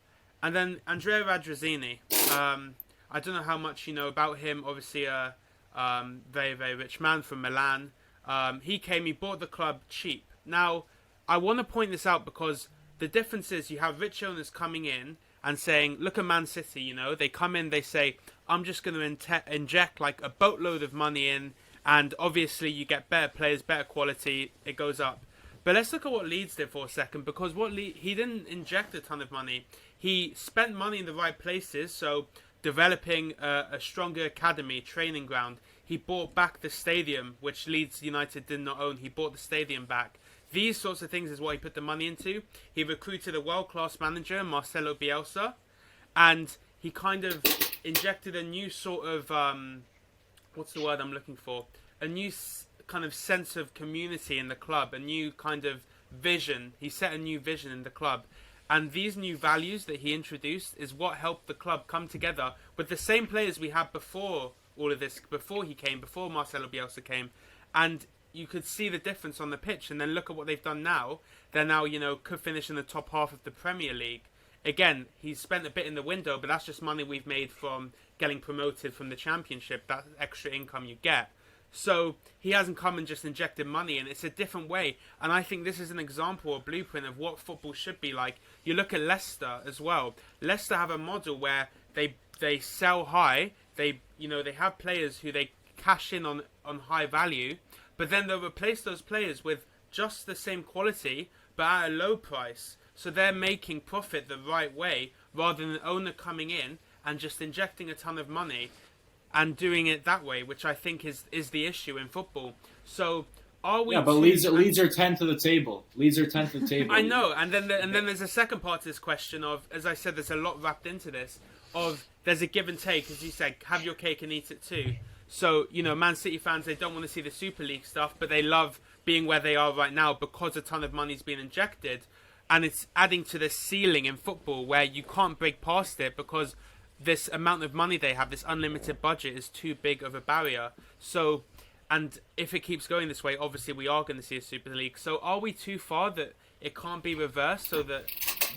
And then Andrea Radrizzini, I don't know how much you know about him, obviously a very, very rich man from Milan. He came, he bought the club cheap. Now, I want to point this out because the difference is you have rich owners coming in and saying, look at Man City, they come in, they say, I'm just going to inject a boatload of money in, and obviously you get better players, better quality, it goes up. But let's look at what Leeds did for a second, because he didn't inject a ton of money. He spent money in the right places, so developing a stronger academy, training ground. He bought back the stadium, which Leeds United did not own. He bought the stadium back. These sorts of things is what he put the money into. He recruited a world-class manager, Marcelo Bielsa, and he kind of injected a new sort of, what's the word I'm looking for? A new kind of sense of community in the club, a new kind of vision. He set a new vision in the club. And these new values that he introduced is what helped the club come together with the same players we had before all of this, before he came, before Marcelo Bielsa came. And you could see the difference on the pitch, and then look at what they've done now. They're now, could finish in the top half of the Premier League. Again, he's spent a bit in the window, but that's just money we've made from getting promoted from the Championship. That extra income you get. So he hasn't come and just injected money, and it's a different way. And I think this is an example, a blueprint of what football should be like. You look at Leicester as well. Leicester have a model where they sell high. They have players who they cash in on high value, but then they'll replace those players with just the same quality but at a low price. So they're making profit the right way, rather than an owner coming in and just injecting a ton of money and doing it that way, which I think is the issue in football. So are we? Yeah, but Leeds are 10 to the table. Leeds are 10 to the table. I know, and then there's a second part to this question of, as I said, there's a lot wrapped into this. Of there's a give and take, as you said, have your cake and eat it too. So Man City fans, they don't want to see the Super League stuff, but they love being where they are right now because a ton of money's been injected, and it's adding to the ceiling in football where you can't break past it because this amount of money they have, this unlimited budget, is too big of a barrier. So, and if it keeps going this way, obviously we are going to see a Super League. So are we too far that it can't be reversed, so that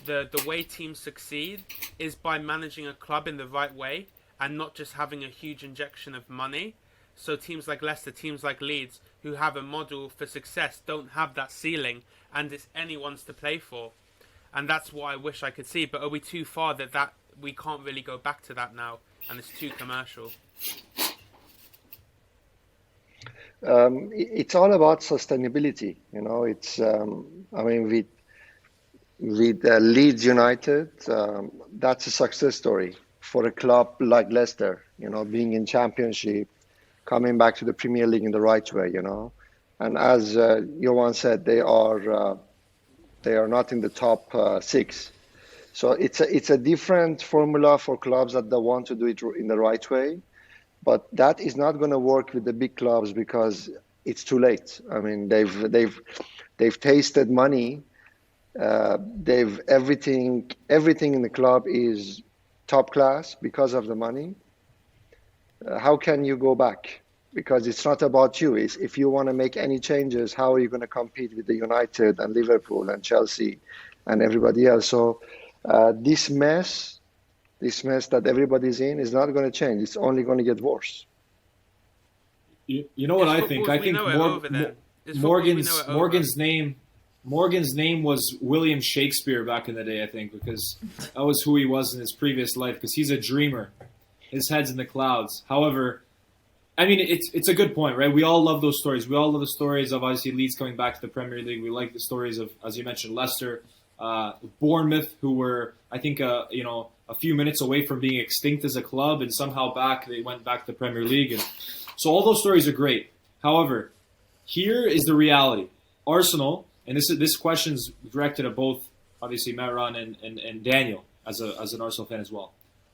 the way teams succeed is by managing a club in the right way and not just having a huge injection of money. So teams like Leicester, teams like Leeds, who have a model for success, don't have that ceiling, and it's anyone's to play for. And that's what I wish I could see. But are we too far that we can't really go back to that now, and it's too commercial? It's all about sustainability. You know, it's I mean, with Leeds United, that's a success story for a club like Leicester. You know, being in Championship, coming back to the Premier League in the right way. You know, and as Johan said, they are not in the top 6. So it's a different formula for clubs that they want to do it in the right way. But that is not going to work with the big clubs because it's too late. I mean, they've tasted money. They've everything in the club is top class because of the money. How can you go back? Because it's not about you. It's if you want to make any changes, how are you going to compete with the United and Liverpool and Chelsea and everybody else? So this mess that everybody's in is not going to change. It's only going to get worse. You know what I think? I think Morgan's name was William Shakespeare back in the day, I think, because that was who he was in his previous life, because he's a dreamer. His head's in the clouds. However, I mean, it's a good point, right? We all love those stories. We all love the stories of, obviously, Leeds coming back to the Premier League. We like the stories of, as you mentioned, Leicester, Bournemouth, who were, I think, a few minutes away from being extinct as a club, and somehow they went back to the Premier League. And so all those stories are great. However, here is the reality. Arsenal, and this question's directed at both, obviously, Mehran and Daniel, as an Arsenal fan as well.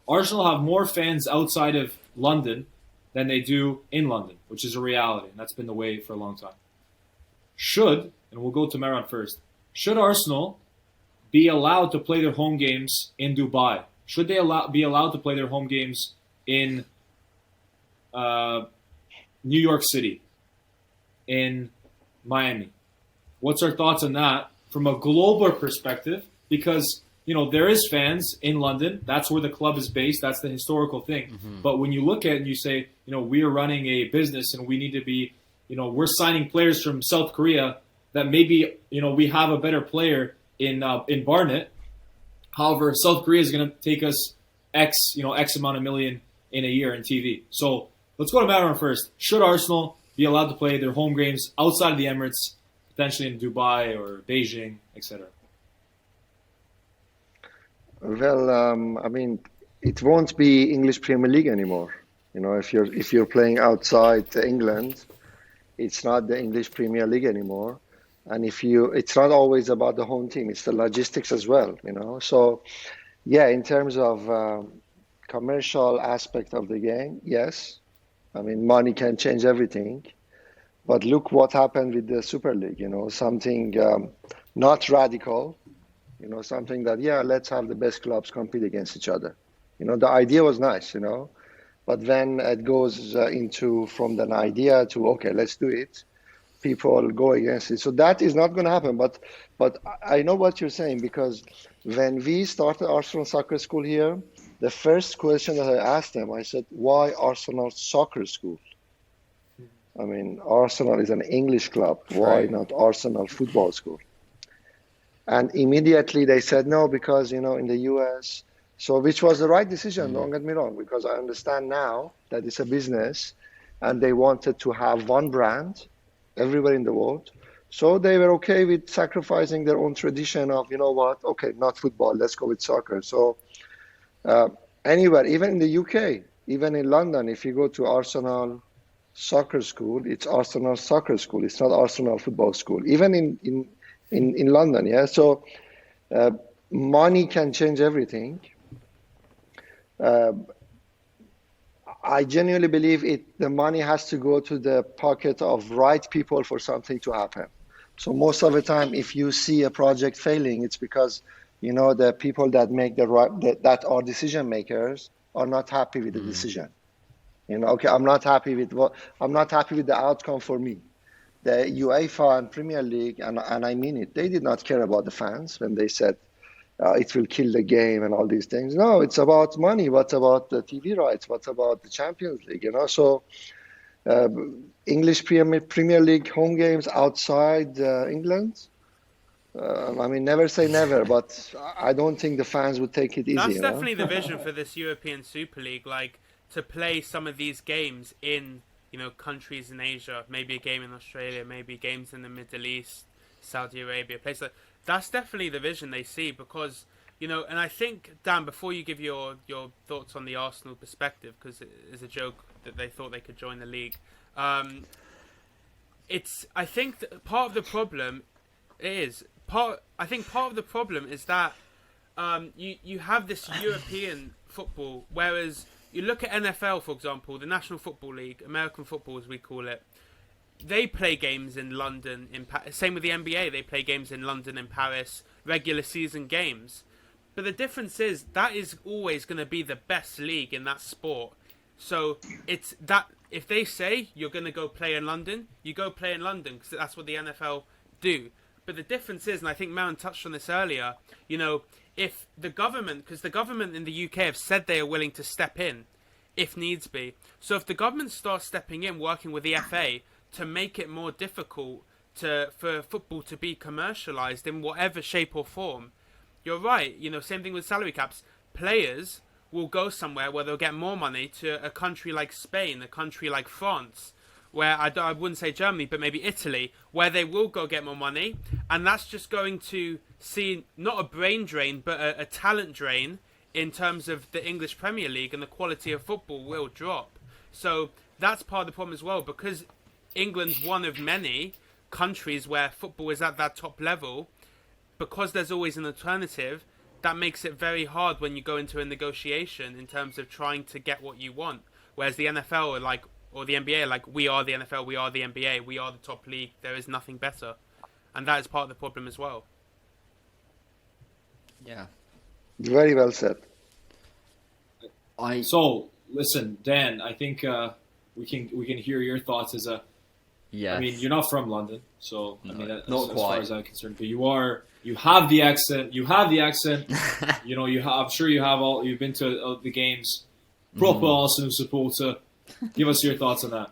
Arsenal have more fans outside of London than they do in London, which is a reality, and that's been the way for a long time. And we'll go to Mehran first, should Arsenal be allowed to play their home games in Dubai? Should they be allowed to play their home games in New York City, in Miami? What's our thoughts on that from a global perspective? Because, there is fans in London. That's where the club is based. That's the historical thing. Mm-hmm. But when you look at it and you say, we are running a business and we need to be, we're signing players from South Korea that maybe, we have a better player in Barnet. However, South Korea is going to take us X amount of million in a year in TV. So let's go to Mehran first. Should Arsenal be allowed to play their home games outside of the Emirates, potentially in Dubai or Beijing, etc.? Well, I mean, it won't be English Premier League anymore. If you're playing outside England, it's not the English Premier League anymore. And it's not always about the home team; it's the logistics as well. So, yeah, in terms of commercial aspect of the game, yes. I mean, money can change everything. But look what happened with the Super League. Something not radical. Something that, let's have the best clubs compete against each other. The idea was nice, but then it goes from an idea to, okay, let's do it. People go against it. So that is not going to happen. But I know what you're saying, because when we started Arsenal Soccer School here, the first question that I asked them, I said, why Arsenal Soccer School? I mean, Arsenal is an English club. Why not Arsenal Football School? And immediately they said no, because, in the US, so which was the right decision, don't get me wrong, because I understand now that it's a business and they wanted to have one brand everywhere in the world. So they were okay with sacrificing their own tradition of, okay, not football, let's go with soccer. So anywhere, even in the UK, even in London, if you go to Arsenal Soccer School, it's Arsenal Soccer School. It's not Arsenal Football School. Even in London, yeah. So money can change everything. I genuinely believe the money has to go to the pocket of right people for something to happen. So most of the time, if you see a project failing, it's because the people that make that are decision makers are not happy with the decision. Okay, I'm not happy with the outcome for me. the UEFA and Premier League, and I mean it, they did not care about the fans when they said it will kill the game and all these things. No, it's about money. What about the TV rights? What about the Champions League? So English Premier League home games outside England. I mean, never say never, but I don't think the fans would take it easy. That's definitely the vision for this European Super League, like to play some of these games in, countries in Asia, maybe a game in Australia, maybe games in the Middle East, Saudi Arabia, places like that's definitely the vision they see because, and I think, Dan, before you give your thoughts on the Arsenal perspective, because it is a joke that they thought they could join the league, I think that part of the problem is that you have this European football, whereas you look at NFL, for example, the National Football League, American football as we call it, they play games in London. Same with the NBA, they play games in London and Paris, regular season games. But the difference is that is always going to be the best league in that sport. So it's that if they say you're going to go play in London, you go play in London because that's what the NFL do. But the difference is, and I think Marin touched on this earlier, if the government, because the government in the UK have said they are willing to step in if needs be. So if the government starts stepping in, working with the FA to make it more difficult for football to be commercialised in whatever shape or form, you're right. Same thing with salary caps. Players will go somewhere where they'll get more money to a country like Spain, a country like France, where I wouldn't say Germany, but maybe Italy, where they will go get more money. And that's just going to see not a brain drain, but a talent drain in terms of the English Premier League, and the quality of football will drop. So that's part of the problem as well, because England's one of many countries where football is at that top level. Because there's always an alternative, that makes it very hard when you go into a negotiation in terms of trying to get what you want. Whereas the NFL or the NBA are like, we are the NFL, we are the NBA, we are the top league, there is nothing better. And that is part of the problem as well. Yeah. Very well said. So, listen, Dan, I think we can hear your thoughts as a... Yeah. I mean, you're not from London, so No, I mean, not as quite. far as I'm concerned, but you have the accent. I'm sure you've been to the games. Proper Arsenal supporter. Give us your thoughts on that.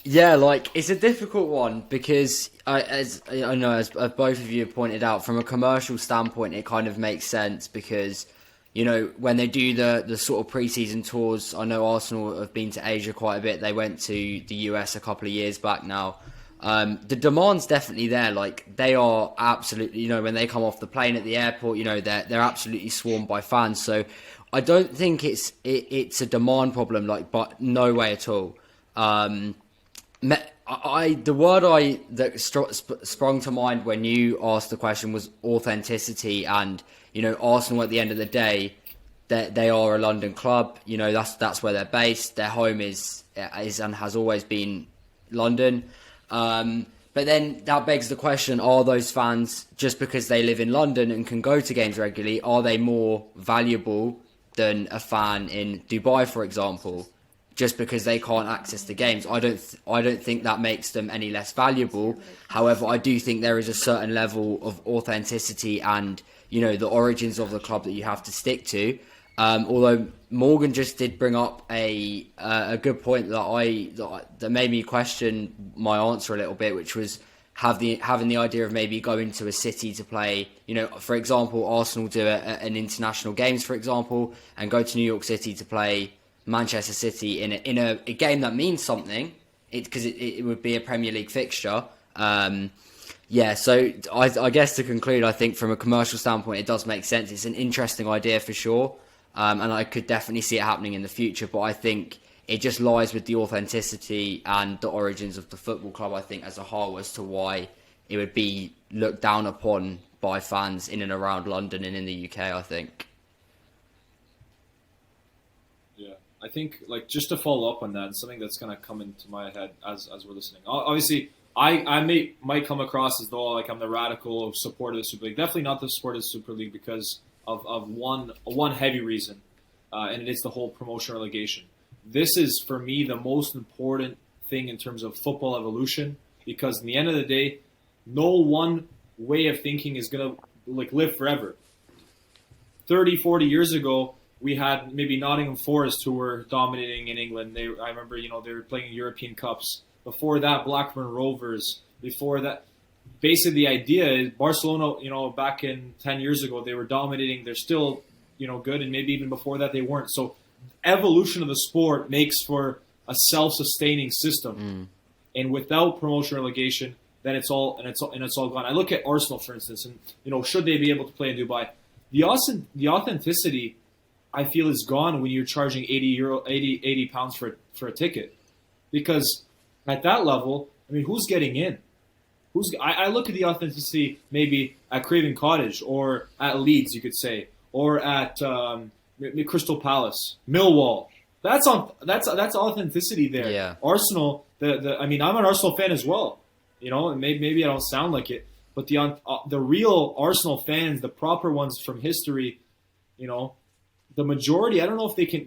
Yeah, it's a difficult one because as both of you have pointed out, from a commercial standpoint, it kind of makes sense because, when they do the sort of pre-season tours, I know Arsenal have been to Asia quite a bit. They went to the US a couple of years back now. The demand's definitely there. They are absolutely, when they come off the plane at the airport, they're absolutely swarmed by fans. So I don't think it's a demand problem, but no way at all. The word that sprung to mind when you asked the question was authenticity, and Arsenal at the end of the day, they are a London club. That's where they're based. Their home is and has always been London. But then that begs the question: are those fans, just because they live in London and can go to games regularly, are they more valuable than a fan in Dubai, for example? Just because they can't access the games, I don't think that makes them any less valuable. However, I do think there is a certain level of authenticity and the origins of the club that you have to stick to. Although Morgan just did bring up a good point that made me question my answer a little bit, which was having the idea of maybe going to a city to play. For example, Arsenal do an international games, for example, and go to New York City to play Manchester City in a game that means something, because it would be a Premier League fixture. So I guess to conclude, I think from a commercial standpoint, it does make sense. It's an interesting idea for sure, and I could definitely see it happening in the future. But I think it just lies with the authenticity and the origins of the football club, I think, as a whole, as to why it would be looked down upon by fans in and around London and in the UK, I think. I think, just to follow up on that, something that's going to come into my head as we're listening. Obviously, I might come across as though I'm the radical supporter of the Super League. Definitely not the supporter of the Super League because of one heavy reason, and it is the whole promotion relegation. This is, for me, the most important thing in terms of football evolution, because in the end of the day, no one way of thinking is gonna like live forever. 30, 40 years ago, we had maybe Nottingham Forest who were dominating in England. I remember, they were playing European Cups. Before that, Blackburn Rovers. Before that, basically the idea is Barcelona, back in 10 years ago, they were dominating. They're still, good, and maybe even before that they weren't. So evolution of the sport makes for a self-sustaining system. And without promotion relegation, then it's all gone. I look at Arsenal, for instance, and should they be able to play in Dubai? The authenticity, I feel, is gone when you're charging £80 for a ticket, because at that level, I mean, who's getting in? I look at the authenticity maybe at Craven Cottage or at Leeds, you could say, or at Crystal Palace, Millwall. That's authenticity there. Yeah. Arsenal, I mean, I'm an Arsenal fan as well. And maybe I don't sound like it, but the real Arsenal fans, the proper ones from history, the majority, I don't know if they can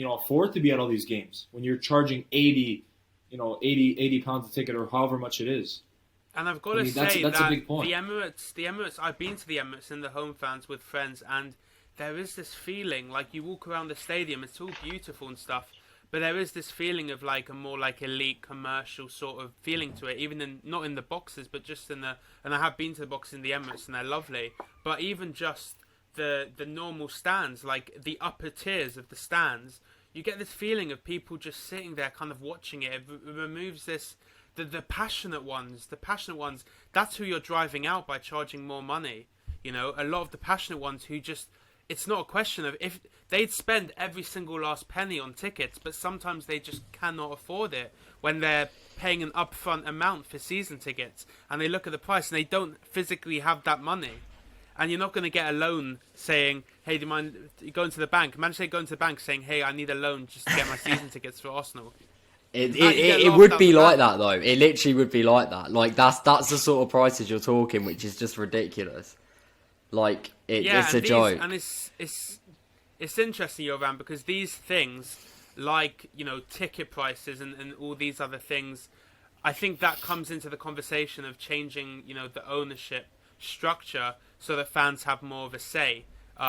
afford to be at all these games when you're charging 80 pounds a ticket or however much it is. And I've got to say that's that a big point. the Emirates, I've been to the Emirates and the home fans with friends, and there is this feeling, like you walk around the stadium, it's all beautiful and stuff, but there is this feeling of like a more like elite commercial sort of feeling to it, even not in the boxes, but just and I have been to the boxes in the Emirates and they're lovely, but even just the normal stands, like the upper tiers of the stands, you get this feeling of people just sitting there kind of watching it. It removes this, the passionate ones, that's who you're driving out by charging more money. A lot of the passionate ones who just, it's not a question of if they'd spend every single last penny on tickets, but sometimes they just cannot afford it when they're paying an upfront amount for season tickets, and they look at the price and they don't physically have that money. And you're not going to get a loan saying, hey, do you mind going to the bank? Imagine going to the bank saying, hey, I need a loan just to get my season tickets for Arsenal. It would be like that, though. It literally would be like that. Like, that's the sort of prices you're talking, which is just ridiculous. Like, it's a joke. And it's interesting, Jovan, because these things, like, ticket prices and all these other things, I think that comes into the conversation of changing, the ownership structure so that fans have more of a say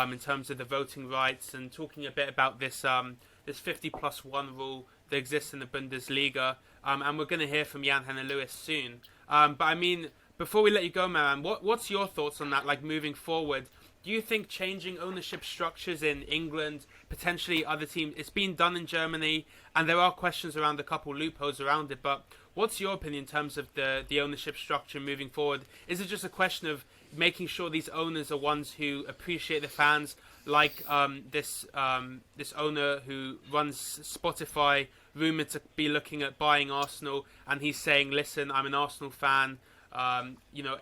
in terms of the voting rights, and talking a bit about this 50+1 rule that exists in the Bundesliga. And we're going to hear from Jan-Henner Lewis soon. But I mean, before we let you go, Maran, what's your thoughts on that, like moving forward? Do you think changing ownership structures in England, potentially other teams, it's been done in Germany, and there are questions around a couple loopholes around it, but what's your opinion in terms of the ownership structure moving forward? Is it just a question of making sure these owners are ones who appreciate the fans, like this owner who runs Spotify, rumoured to be looking at buying Arsenal, and he's saying, listen, I'm an Arsenal fan,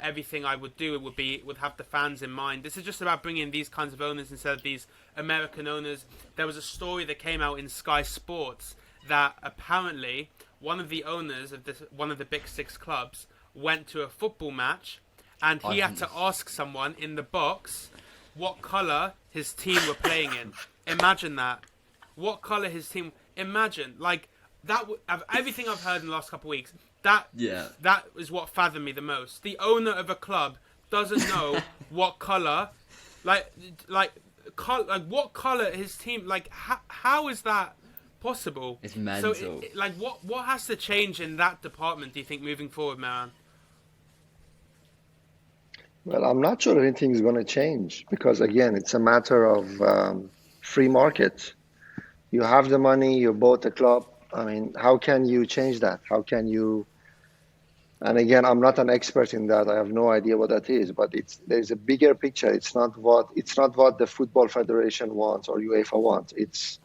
everything I would do would have the fans in mind. This is just about bringing these kinds of owners instead of these American owners. There was a story that came out in Sky Sports that apparently one of the owners of one of the big six clubs went to a football match, and he had to ask someone in the box what colour his team were playing in. Imagine that. What colour his team... Imagine, like, that. Of everything I've heard in the last couple of weeks, that is what fathomed me the most. The owner of a club doesn't know what colour... what colour his team... Like, how is that possible? It's mental. So, what has to change in that department, do you think, moving forward, Maran? Well, I'm not sure anything is going to change because, again, it's a matter of free market. You have the money, you bought the club. I mean, how can you change that? How can you... And again, I'm not an expert in that. I have no idea what that is, but there's a bigger picture. It's not what the Football Federation wants or UEFA wants. It's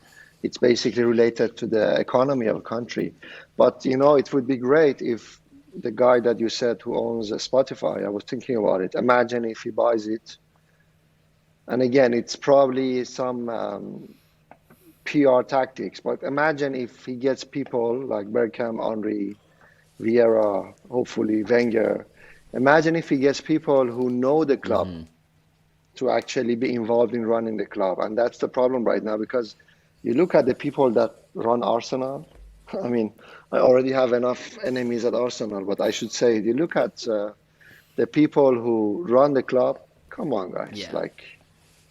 basically related to the economy of a country. But, it would be great if the guy that you said who owns Spotify, I was thinking about it. Imagine if he buys it. And again, it's probably some PR tactics, but imagine if he gets people like Bergkamp, Henry, Vieira, hopefully Wenger. Imagine if he gets people who know the club to actually be involved in running the club. And that's the problem right now, because you look at the people that run Arsenal, I mean, I already have enough enemies at Arsenal, but I should say, you look at the people who run the club. Come on, guys! Yeah. Like,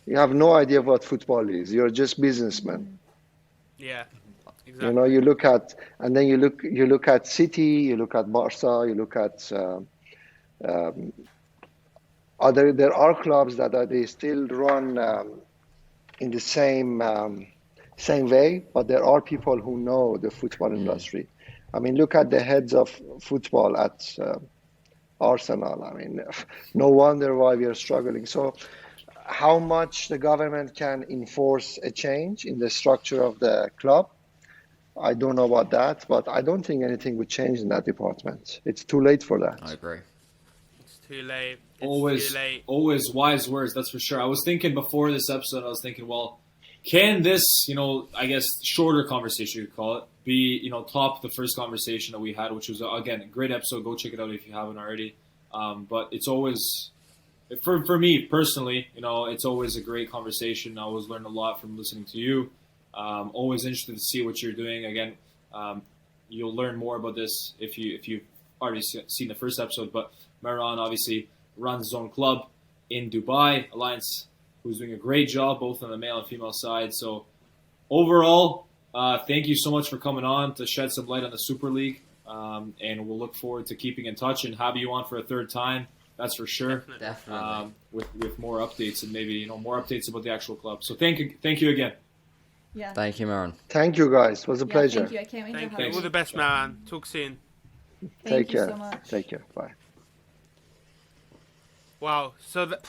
you have no idea what football is. You're just businessmen. Yeah, You know, exactly. you look at, and then you look at City, you look at Barca, you look at other. There are clubs that they still run in the same way, but there are people who know the football industry. I mean, look at the heads of football at Arsenal. I mean, no wonder why we are struggling. So, how much the government can enforce a change in the structure of the club, I don't know about that, but I don't think anything would change in that department. It's too late for I that. agree. It's too late. It's too Always, late. always wise words. That's for sure. I was thinking before this episode. I was thinking, well, can this, I guess shorter conversation you could call it, be, top the first conversation that we had, which was again a great episode. Go check it out if you haven't already. But it's always, for me personally, it's always a great conversation. I always learn a lot from listening to you. Always interested to see what you're doing. Again, you'll learn more about this if you've already seen the first episode. But Maran obviously runs his own club in Dubai Alliance, who's doing a great job both on the male and female side. So overall, thank you so much for coming on to shed some light on the Super League. And we'll look forward to keeping in touch and have you on for a third time. That's for sure. Definitely. With more updates and maybe more updates about the actual club. So thank you again. Yeah. Thank you, Maron. Thank you, guys. It was a Yeah, pleasure. thank you. I can't wait Thank to you. have All the best, man. Talk soon. Take you care. so much. Take care. Bye. Wow. So that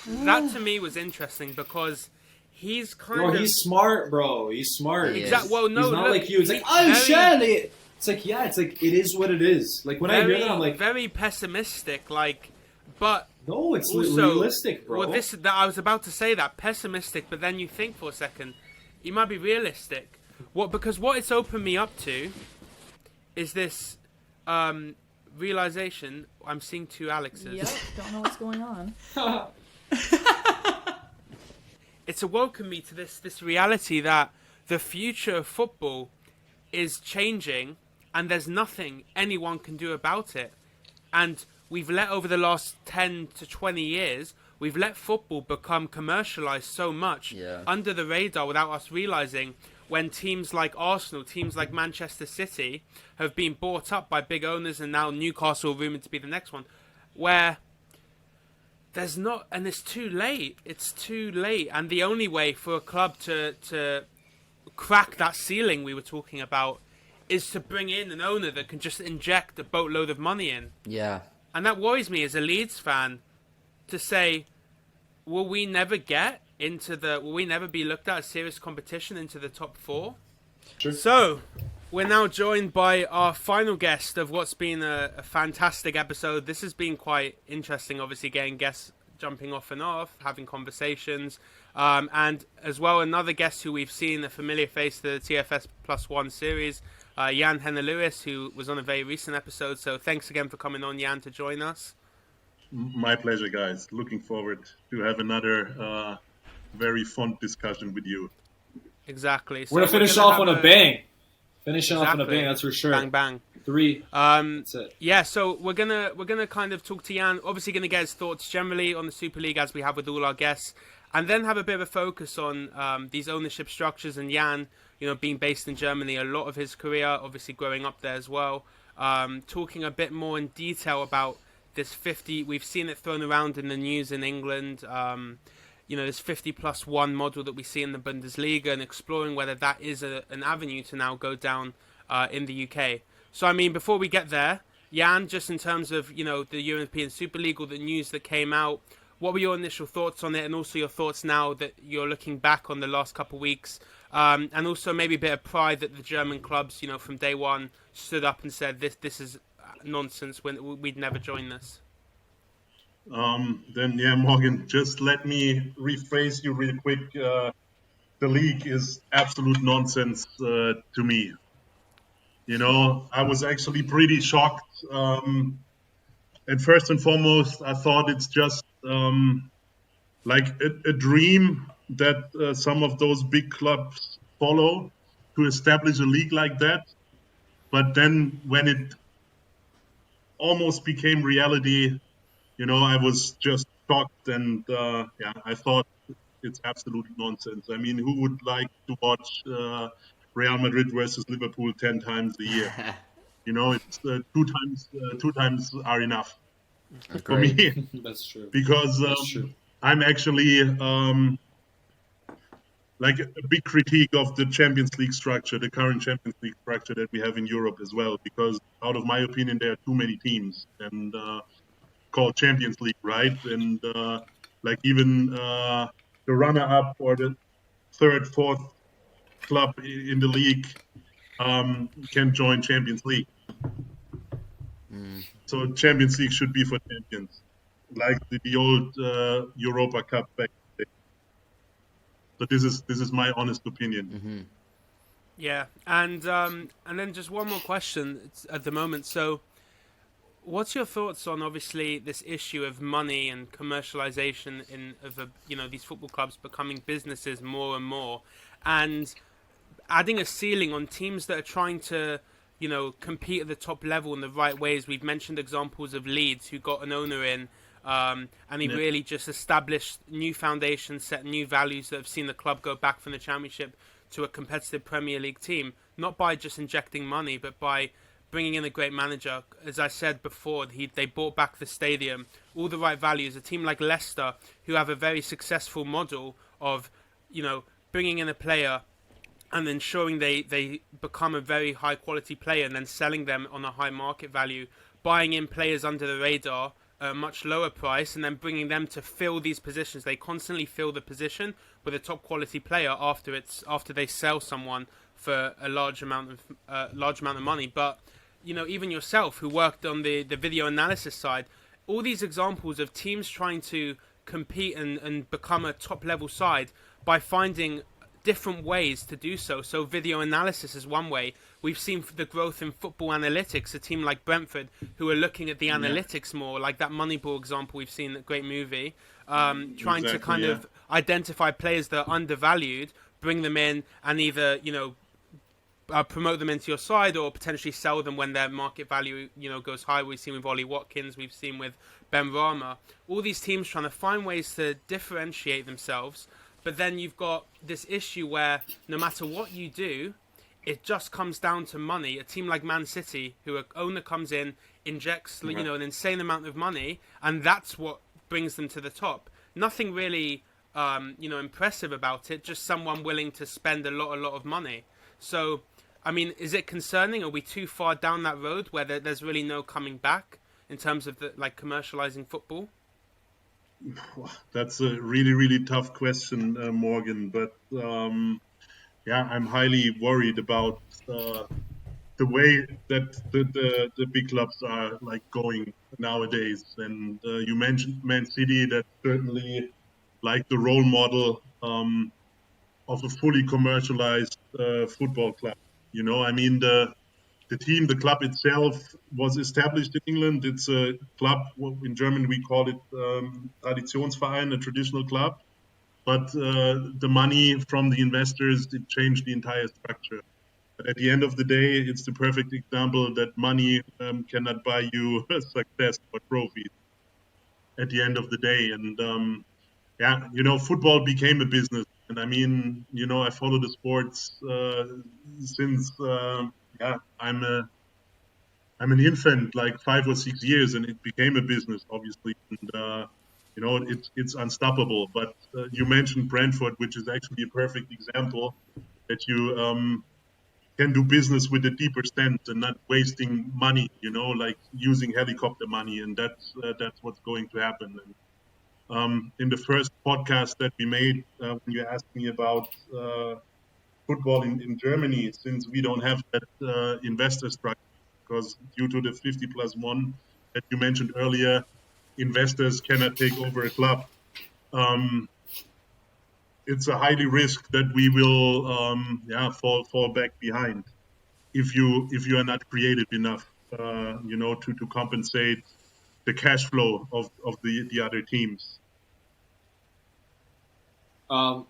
to me was interesting because he's kind Bro, of. he's smart, bro. He's smart. He is. Exactly. Well, no, he's not look, like you. It's like, he- oh, very- Shirley. It's like, yeah, it's like, it is what it is. Like, when I hear very, that, I'm like, very pessimistic. Like, but no, it's also realistic, bro. Well, that I was about to say that pessimistic, but then you think for a second, you might be realistic. Because what it's opened me up to is this realization. I'm seeing two Alexes. Yep. Don't know what's going on. It's awoken me to this reality that the future of football is changing, and there's nothing anyone can do about it. And we've let over the last 10 to 20 years, we've let football become commercialized so much under the radar without us realizing, when teams like Arsenal, teams like Manchester City have been bought up by big owners, and now Newcastle rumored to be the next one, where there's not, and it's too late. It's too late. And the only way for a club to crack that ceiling we were talking about is to bring in an owner that can just inject a boatload of money in. Yeah. And that worries me as a Leeds fan, to say, will we never be looked at as serious competition into the top four? Sure. So, we're now joined by our final guest of what's been a fantastic episode. This has been quite interesting, obviously, getting guests jumping off and off, having conversations. And as well, another guest who we've seen, a familiar face to the TFS Plus One series, Jan Henner-Lewis, who was on a very recent episode. So thanks again for coming on, Jan, to join us. My pleasure, guys. Looking forward to have another very fun discussion with you. Exactly. So We're going to finish off on a bang. Finishing off on a Exactly. bang, that's for sure. Bang, bang. 3. That's it. Yeah, so we're gonna kind of talk to Jan. Obviously, gonna get his thoughts generally on the Super League, as we have with all our guests, and then have a bit of a focus on these ownership structures. And Jan, being based in Germany, a lot of his career, obviously growing up there as well. Talking a bit more in detail about this 50. We've seen it thrown around in the news in England. This 50+1 model that we see in the Bundesliga, and exploring whether that is an avenue to now go down in the UK. So, I mean, before we get there, Jan, just in terms of, the European Super League or the news that came out, what were your initial thoughts on it, and also your thoughts now that you're looking back on the last couple of weeks, and also maybe a bit of pride that the German clubs, from day one, stood up and said, this is nonsense, when we'd never join this? Morgan, just let me rephrase you real quick. The league is absolute nonsense to me. I was actually pretty shocked. And first and foremost, I thought it's just like a dream that some of those big clubs follow, to establish a league like that. But then when it almost became reality, I was just shocked, and I thought it's absolute nonsense. I mean, who would like to watch Real Madrid versus Liverpool 10 times a year? It's two times are enough for Agreed. me That's true. because That's true. I'm actually like a big critique of the Champions League structure, the current Champions League structure that we have in Europe as well, because out of my opinion, there are too many teams and called Champions League, right? And like even the runner-up or the third, fourth club in the league can join Champions League. So Champions League should be for champions, like the old Europa Cup back then. So this is my honest opinion. Yeah, and then just one more question at the moment. So, what's your thoughts on obviously this issue of money and commercialization these football clubs becoming businesses more and more, and adding a ceiling on teams that are trying to compete at the top level in the right ways? We've mentioned examples of Leeds, who got an owner in, and he really just established new foundations, set new values that have seen the club go back from the Championship to a competitive Premier League team, not by just injecting money, but by bringing in a great manager. As I said before, they bought back the stadium, all the right values. A team like Leicester, who have a very successful model of, bringing in a player and then showing they become a very high quality player and then selling them on a high market value, buying in players under the radar at a much lower price and then bringing them to fill these positions. They constantly fill the position with a top quality player after they sell someone for a large amount of money. But even yourself, who worked on the video analysis side, all these examples of teams trying to compete and become a top level side by finding different ways to do so. So video analysis is one way. We've seen the growth in football analytics, a team like Brentford who are looking at the analytics more, like that Moneyball example we've seen, that great movie, trying to kind of identify players that are undervalued, bring them in and either, promote them into your side or potentially sell them when their market value, goes high. We've seen with Ollie Watkins, we've seen with Ben Rama. All these teams trying to find ways to differentiate themselves. But then you've got this issue where no matter what you do, it just comes down to money. A team like Man City, who an owner comes in, injects an insane amount of money, and that's what brings them to the top. Nothing really, impressive about it. Just someone willing to spend a lot of money. So, I mean, is it concerning? Are we too far down that road where there's really no coming back in terms of commercializing football? That's a really, really tough question, Morgan. But I'm highly worried about the way that the big clubs are going nowadays. And you mentioned Man City. That's certainly the role model of a fully commercialized football club. I mean, the club itself was established in England. It's a club, in German we call it Traditionsverein, a traditional club. But the money from the investors, it changed the entire structure. But at the end of the day, it's the perfect example that money cannot buy you success or trophies at the end of the day. And football became a business. And I mean, I follow the sports since I'm an infant, 5 or 6 years, and it became a business, obviously. And it's unstoppable. But you mentioned Brentford, which is actually a perfect example that you can do business with a deeper sense and not wasting money. Using helicopter money, and that's what's going to happen. And in the first podcast that we made, when you asked me about football in Germany, since we don't have that investor structure, because due to the 50+1 that you mentioned earlier, investors cannot take over a club. It's a highly risk that we will fall back behind if you are not creative enough to compensate the cash flow of the other teams.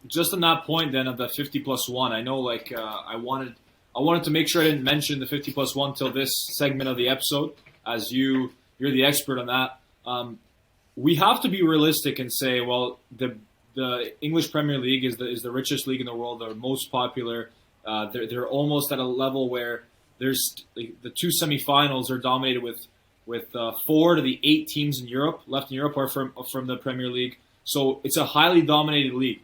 Just on that point then of the 50+1, I know I wanted I wanted to make sure I didn't mention the 50+1 till this segment of the episode, as you're the expert on that. We have to be realistic and say, well, the English Premier League is the richest league in the world. They're most popular. They're almost at a level where there's the two semifinals are dominated with 4 to the 8 teams in Europe are from the Premier League. So it's a highly dominated league.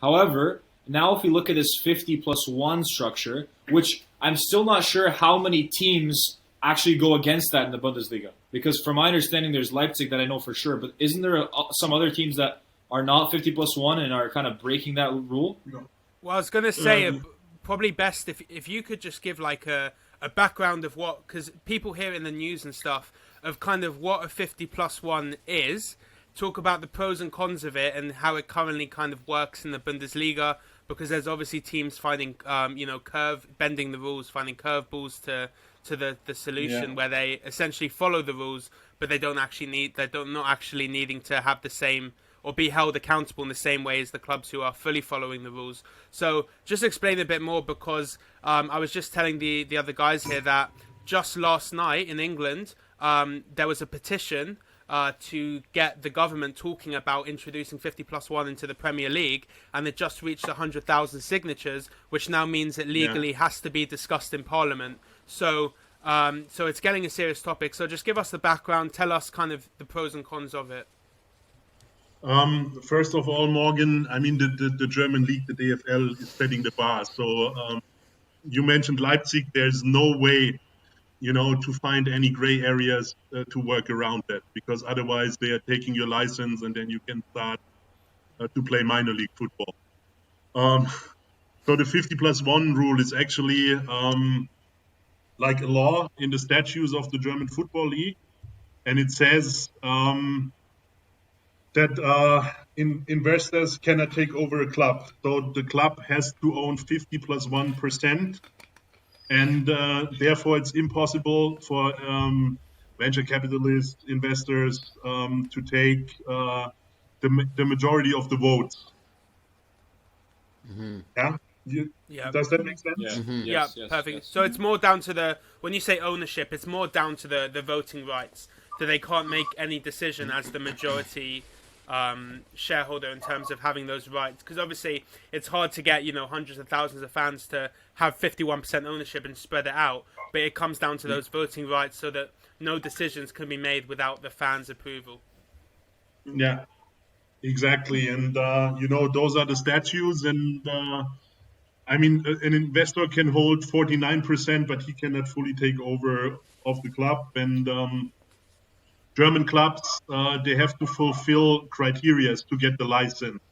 However, now if we look at this 50+1 structure, which I'm still not sure how many teams actually go against that in the Bundesliga, because from my understanding, there's Leipzig that I know for sure, but isn't there some other teams that are not 50+1 and are kind of breaking that rule? Well, I was going to say probably best if you could just give like a background of what, because people hear in the news and stuff of kind of what a 50+1 is. Talk about the pros and cons of it and how it currently kind of works in the Bundesliga, because there's obviously teams finding, bending the rules, finding curveballs to the solution where they essentially follow the rules, but they're not actually needing to have the same or be held accountable in the same way as the clubs who are fully following the rules. So just explain a bit more, because I was just telling the other guys here that just last night in England, there was a petition to get the government talking about introducing 50+1 into the Premier League, and it just reached 100,000 signatures, which now means it legally has to be discussed in Parliament. So it's getting a serious topic. So just give us the background, tell us kind of the pros and cons of it. First of all, Morgan, I mean, the German league, the DFL, is setting the bar. So you mentioned Leipzig. There's no way, to find any gray areas to work around that, because otherwise they are taking your license and then you can start to play minor league football. So the 50+1 rule is actually like a law in the statutes of the German Football League, and it says that investors cannot take over a club. So the club has to own 50+1%, and therefore it's impossible for venture capitalist investors to take the majority of the votes. Mm-hmm. Yeah. Does that make sense? Yeah. Mm-hmm. Yes, Perfect. yes. So it's more down to when you say ownership, it's more down to the voting rights. So they can't make any decision as the majority shareholder in terms of having those rights, because obviously it's hard to get hundreds of thousands of fans to have 51% ownership and spread it out, but it comes down to those voting rights so that no decisions can be made without the fans' approval. Yeah, exactly. And those are the statutes, and I mean, an investor can hold 49%, but he cannot fully take over of the club. And German clubs, they have to fulfill criteria to get the license.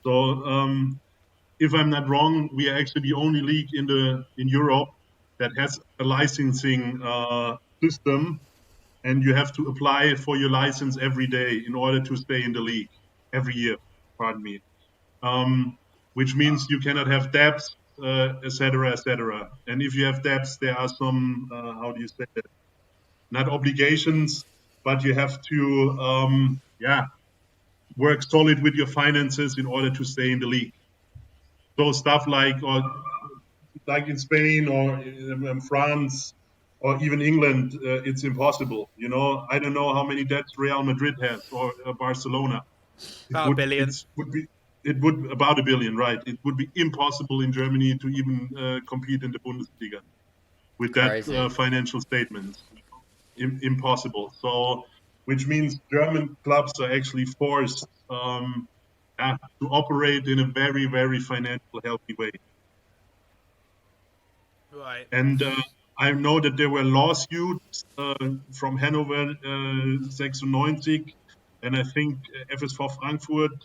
So if I'm not wrong, we are actually the only league in Europe that has a licensing system, and you have to apply for your license every day in order to stay in the league every year. Pardon me. Which means you cannot have debts, etc., etc. And if you have debts, there are some how do you say it? Not obligations, but you have to work solid with your finances in order to stay in the league. So stuff like in Spain or in France or even England, it's impossible. I don't know how many debts Real Madrid has or Barcelona. About $1 billion. It would about $1 billion, right? It would be impossible in Germany to even compete in the Bundesliga with that financial statement. Impossible. So, which means German clubs are actually forced to operate in a very, very financial healthy way. Right. And I know that there were lawsuits from Hannover 96, and I think FSV Frankfurt,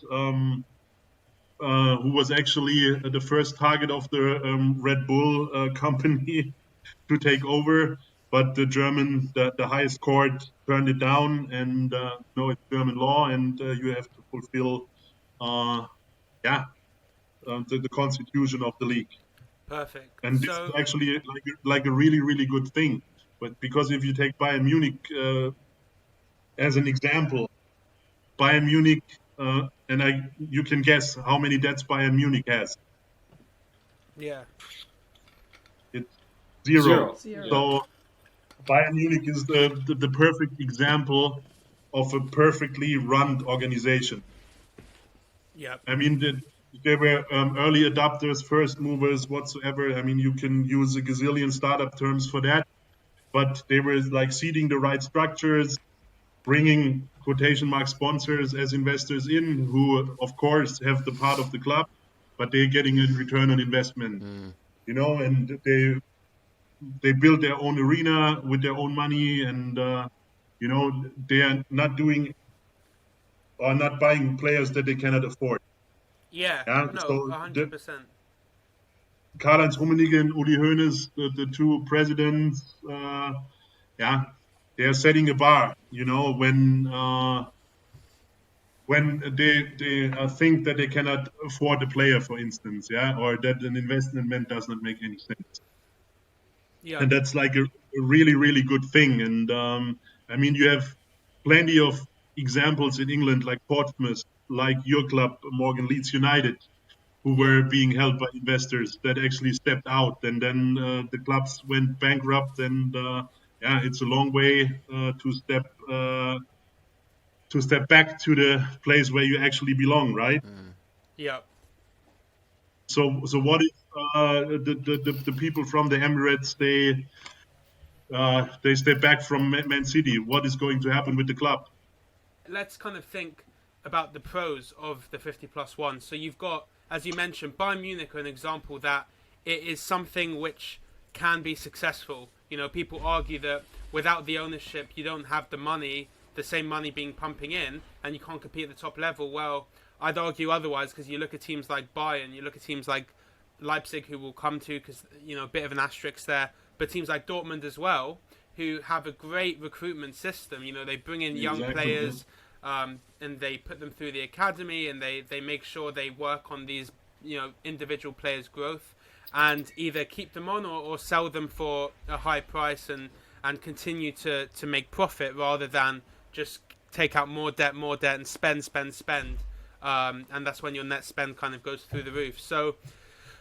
who was actually the first target of the Red Bull company to take over. But the highest court turned it down, and it's German law, and you have to fulfill, the constitution of the league. Perfect. And this is actually like a really, really good thing. But because if you take Bayern Munich as an example, Bayern Munich, you can guess how many debts Bayern Munich has. Yeah. Zero. Zero. So Bayern Munich is the perfect example of a perfectly run organization. Yeah. I mean, they were early adopters, first movers, whatsoever. I mean, you can use a gazillion startup terms for that, but they were like seeding the right structures, bringing quotation mark sponsors as investors in, who of course have the part of the club, but they're getting a return on investment, and they build their own arena with their own money, and they are not doing or not buying players that they cannot afford. Yeah. Yeah, No, so 100%. Karl-Heinz Rummenigge and Uli Hoeneß, the two presidents, yeah, they are setting a bar. When they think that they cannot afford a player, for instance, yeah, or that an investment does not make any sense, Yeah. and that's like a really really good thing. And I mean, you have plenty of examples in England, like Portsmouth, like your club, Morgan Leeds United, who Yeah. were being held by investors that actually stepped out, and then the clubs went bankrupt. And yeah, it's a long way to step back to the place where you actually belong, right? Yeah. So what if the people from the Emirates they step back from Man City? What is going to happen with the club? Let's kind of think about the pros of the 50+1. So you've got, as you mentioned, Bayern Munich are an example that it is something which can be successful. People argue that without the ownership, you don't have the same money being pumping in, and you can't compete at the top level. Well, I'd argue otherwise, because you look at teams like Bayern, you look at teams like Leipzig, who we'll come to, because a bit of an asterisk there, but teams like Dortmund as well, who have a great recruitment system. They bring in young players, and they put them through the academy, and they make sure they work on these individual players' growth, and either keep them on or sell them for a high price and continue to make profit, rather than just take out more debt and spend. And that's when your net spend kind of goes through the roof. So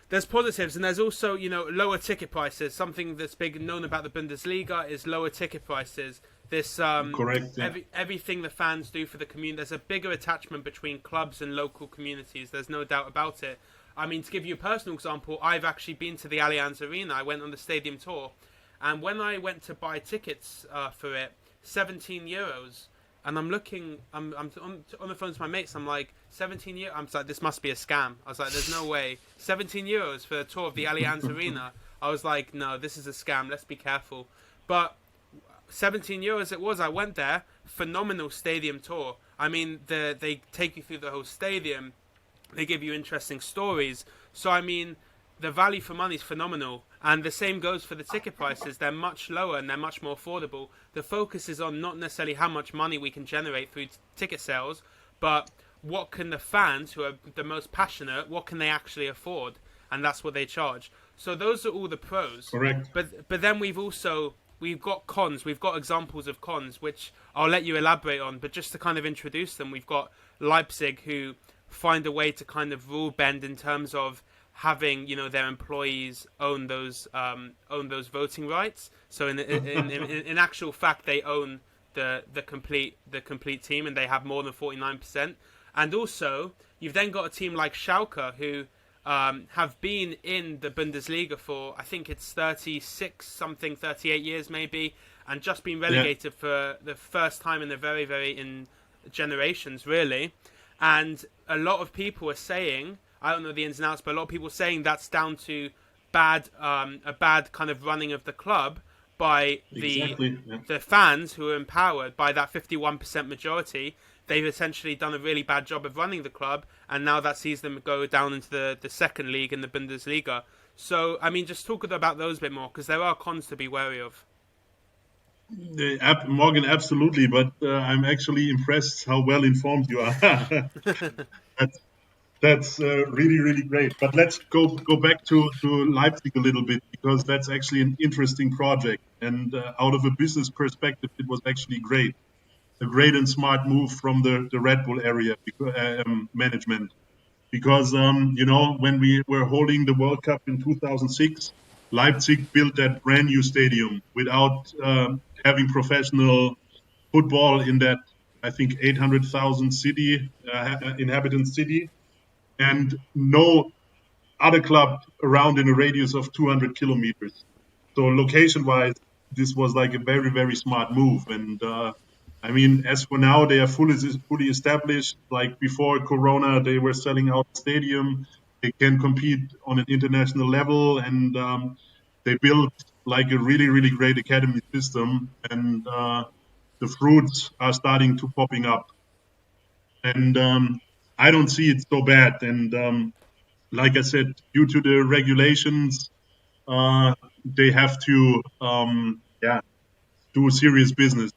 there's positives, and there's also lower ticket prices. Something that's big known about the Bundesliga is lower ticket prices. This Correct. Yeah. everything the fans do for the community. There's a bigger attachment between clubs and local communities. There's no doubt about it. I mean, to give you a personal example, I've actually been to the Allianz Arena. I went on the stadium tour, and when I went to buy tickets for it, 17 euros. And I'm looking, I'm on the phone to my mates. I'm like, 17 euros. I'm like, this must be a scam. I was like, there's no way. 17 euros for a tour of the Allianz Arena. I was like, no, this is a scam. Let's be careful. But 17 euros it was. I went there. Phenomenal stadium tour. I mean, they take you through the whole stadium. They give you interesting stories. So, I mean, the value for money is phenomenal. And the same goes for the ticket prices. They're much lower and they're much more affordable. The focus is on not necessarily how much money we can generate through ticket sales, but what can the fans, who are the most passionate, what can they actually afford? And that's what they charge. So those are all the pros. Correct. But then we've got cons. We've got examples of cons, which I'll let you elaborate on. But just to kind of introduce them, we've got Leipzig, who find a way to kind of rule bend in terms of having their employees own those voting rights. So in actual fact, they own the complete team, and they have more than 49%. And also, you've then got a team like Schalke, who have been in the Bundesliga for, I think it's 38 years maybe, and just been relegated for the first time in in generations, really. And a lot of people are saying, I don't know the ins and outs, but a lot of people are saying that's down to a bad kind of running of the club by the fans who are empowered by that 51% majority. They've essentially done a really bad job of running the club, and now that sees them go down into the second league in the Bundesliga. So, I mean, just talk about those a bit more, because there are cons to be wary of. Morgan, absolutely, but I'm actually impressed how well informed you are. That's really, really great. But let's go back to Leipzig a little bit, because that's actually an interesting project. And out of a business perspective, it was actually great. A great and smart move from the Red Bull area management. Because, when we were holding the World Cup in 2006, Leipzig built that brand new stadium without having professional football in that, I think, 800,000 city, inhabitant city, and no other club around in a radius of 200 kilometers. So location-wise, this was like a very, very smart move. And I mean, as for now, they are fully established. Like before Corona, they were selling out the stadium. They can compete on an international level, and they built like a really, really great academy system. And the fruits are starting to popping up. And I don't see it so bad. And like I said, due to the regulations, they have to, do serious business,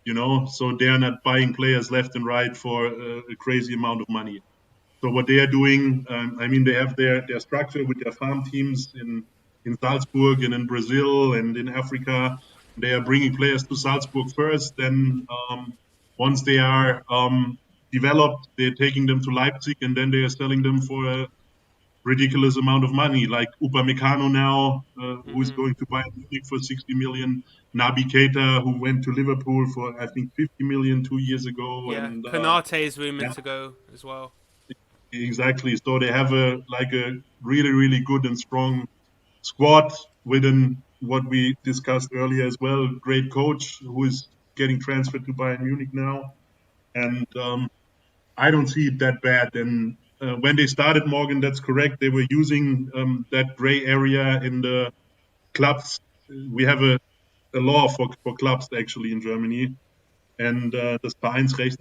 So they are not buying players left and right for a crazy amount of money. So what they are doing, I mean, they have their structure with their farm teams in Salzburg and in Brazil and in Africa. They are bringing players to Salzburg first. Then once they are developed, they're taking them to Leipzig, and then they are selling them for a ridiculous amount of money, like Upamecano now, who's going to Bayern Munich for 60 million. Naby Keita, who went to Liverpool for, I think, 50 million 2 years ago. Yeah, And Konate is rumored to go as well. exactly. So they have a really, really good and strong squad within what we discussed earlier as well. Great coach who is getting transferred to Bayern Munich now. And I don't see it that bad. And when they started, Morgan, that's correct. They were using that gray area in the clubs. We have a law for clubs actually in Germany, and das Vereinsrecht.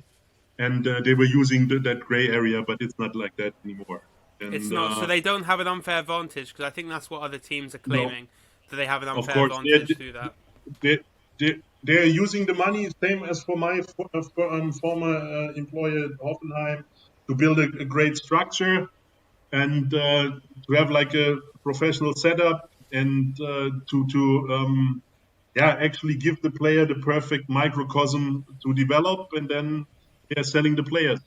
And they were using that gray area, but it's not like that anymore. And, It's not, so they don't have an unfair advantage, because I think that's what other teams are no, claiming, that they have an of unfair course, advantage through that. they're using the money, same as for my former employer Hoffenheim, to build a great structure and to have like a professional setup and to actually give the player the perfect microcosm to develop, and then they're selling the players.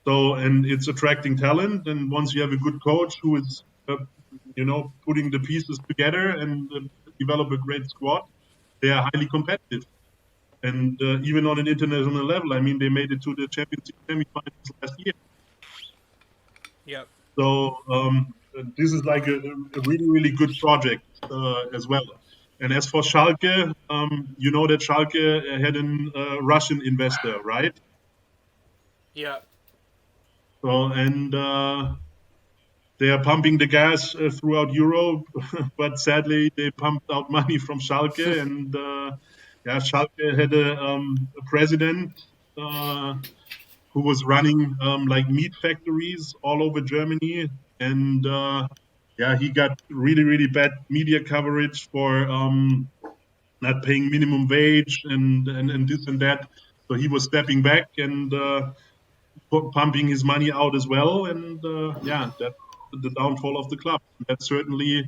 So, and it's attracting talent, and once you have a good coach who is putting the pieces together and develop a great squad, they are highly competitive. And even on an international level, I mean, they made it to the Champions League semifinals last year. Yep. So this is like a really, really good project as well. And as for Schalke, you know that Schalke had a Russian investor, right? Yep. So, and they are pumping the gas throughout Europe, but sadly they pumped out money from Schalke, and Schalke had a president who was running like meat factories all over Germany, and he got really, really bad media coverage for not paying minimum wage and this and that. So he was stepping back and pumping his money out as well, and that's the downfall of the club. That's certainly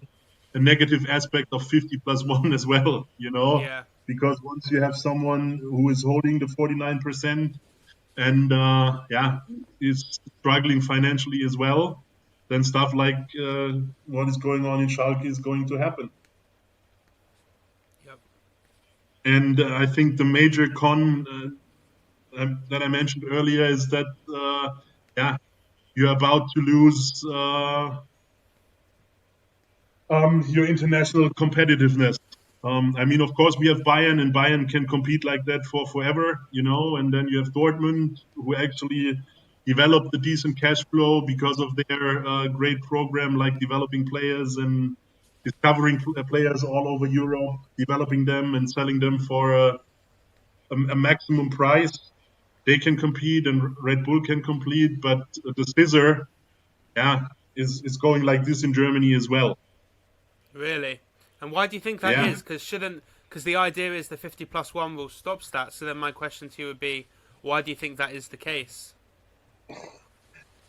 a negative aspect of 50+1 as well, Yeah. because once you have someone who is holding the 49% and is struggling financially as well, then stuff like what is going on in Schalke is going to happen. Yep. And I think the major con that I mentioned earlier is that you're about to lose your international competitiveness. I mean, of course, we have Bayern, and Bayern can compete like that for forever, and then you have Dortmund, who actually developed a decent cash flow because of their great program, like developing players and discovering players all over Europe, developing them and selling them for a maximum price. They can compete, and Red Bull can compete, but the scissor, is going like this in Germany as well. Really? And why do you think that is? Because the idea is the 50+1 rule stops that. So then my question to you would be, why do you think that is the case?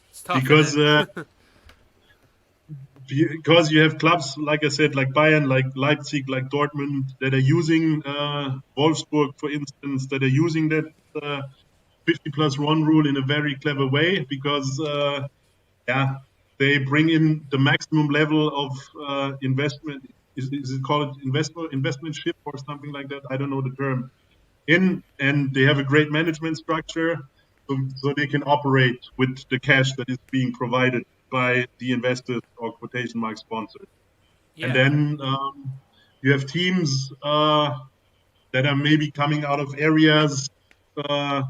It's tough, Because isn't it? because you have clubs, like I said, like Bayern, like Leipzig, like Dortmund, that are using Wolfsburg, for instance, that are using that 50+1 rule in a very clever way, because they bring in the maximum level of investment is it called investment ship or something like that? I don't know the term. In and they have a great management structure, so they can operate with the cash that is being provided by the investors or quotation mark sponsors. And Yeah. then you have teams that are maybe coming out of areas uh,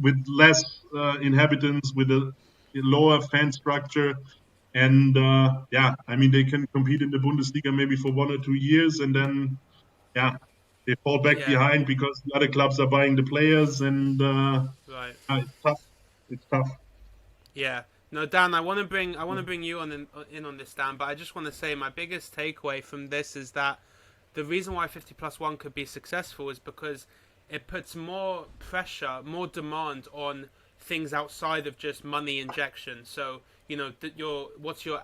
with less inhabitants, with a lower fan structure. And yeah, I mean, they can compete in the Bundesliga maybe for 1 or 2 years, and then yeah, they fall back Yeah. behind because the other clubs are buying the players, and Right. it's tough. It's tough. Yeah. No, Dan, I want to bring you in on this, Dan. But I just want to say my biggest takeaway from this is that the reason why 50+1 could be successful is because it puts more pressure, more demand on things outside of just money injection. So what's your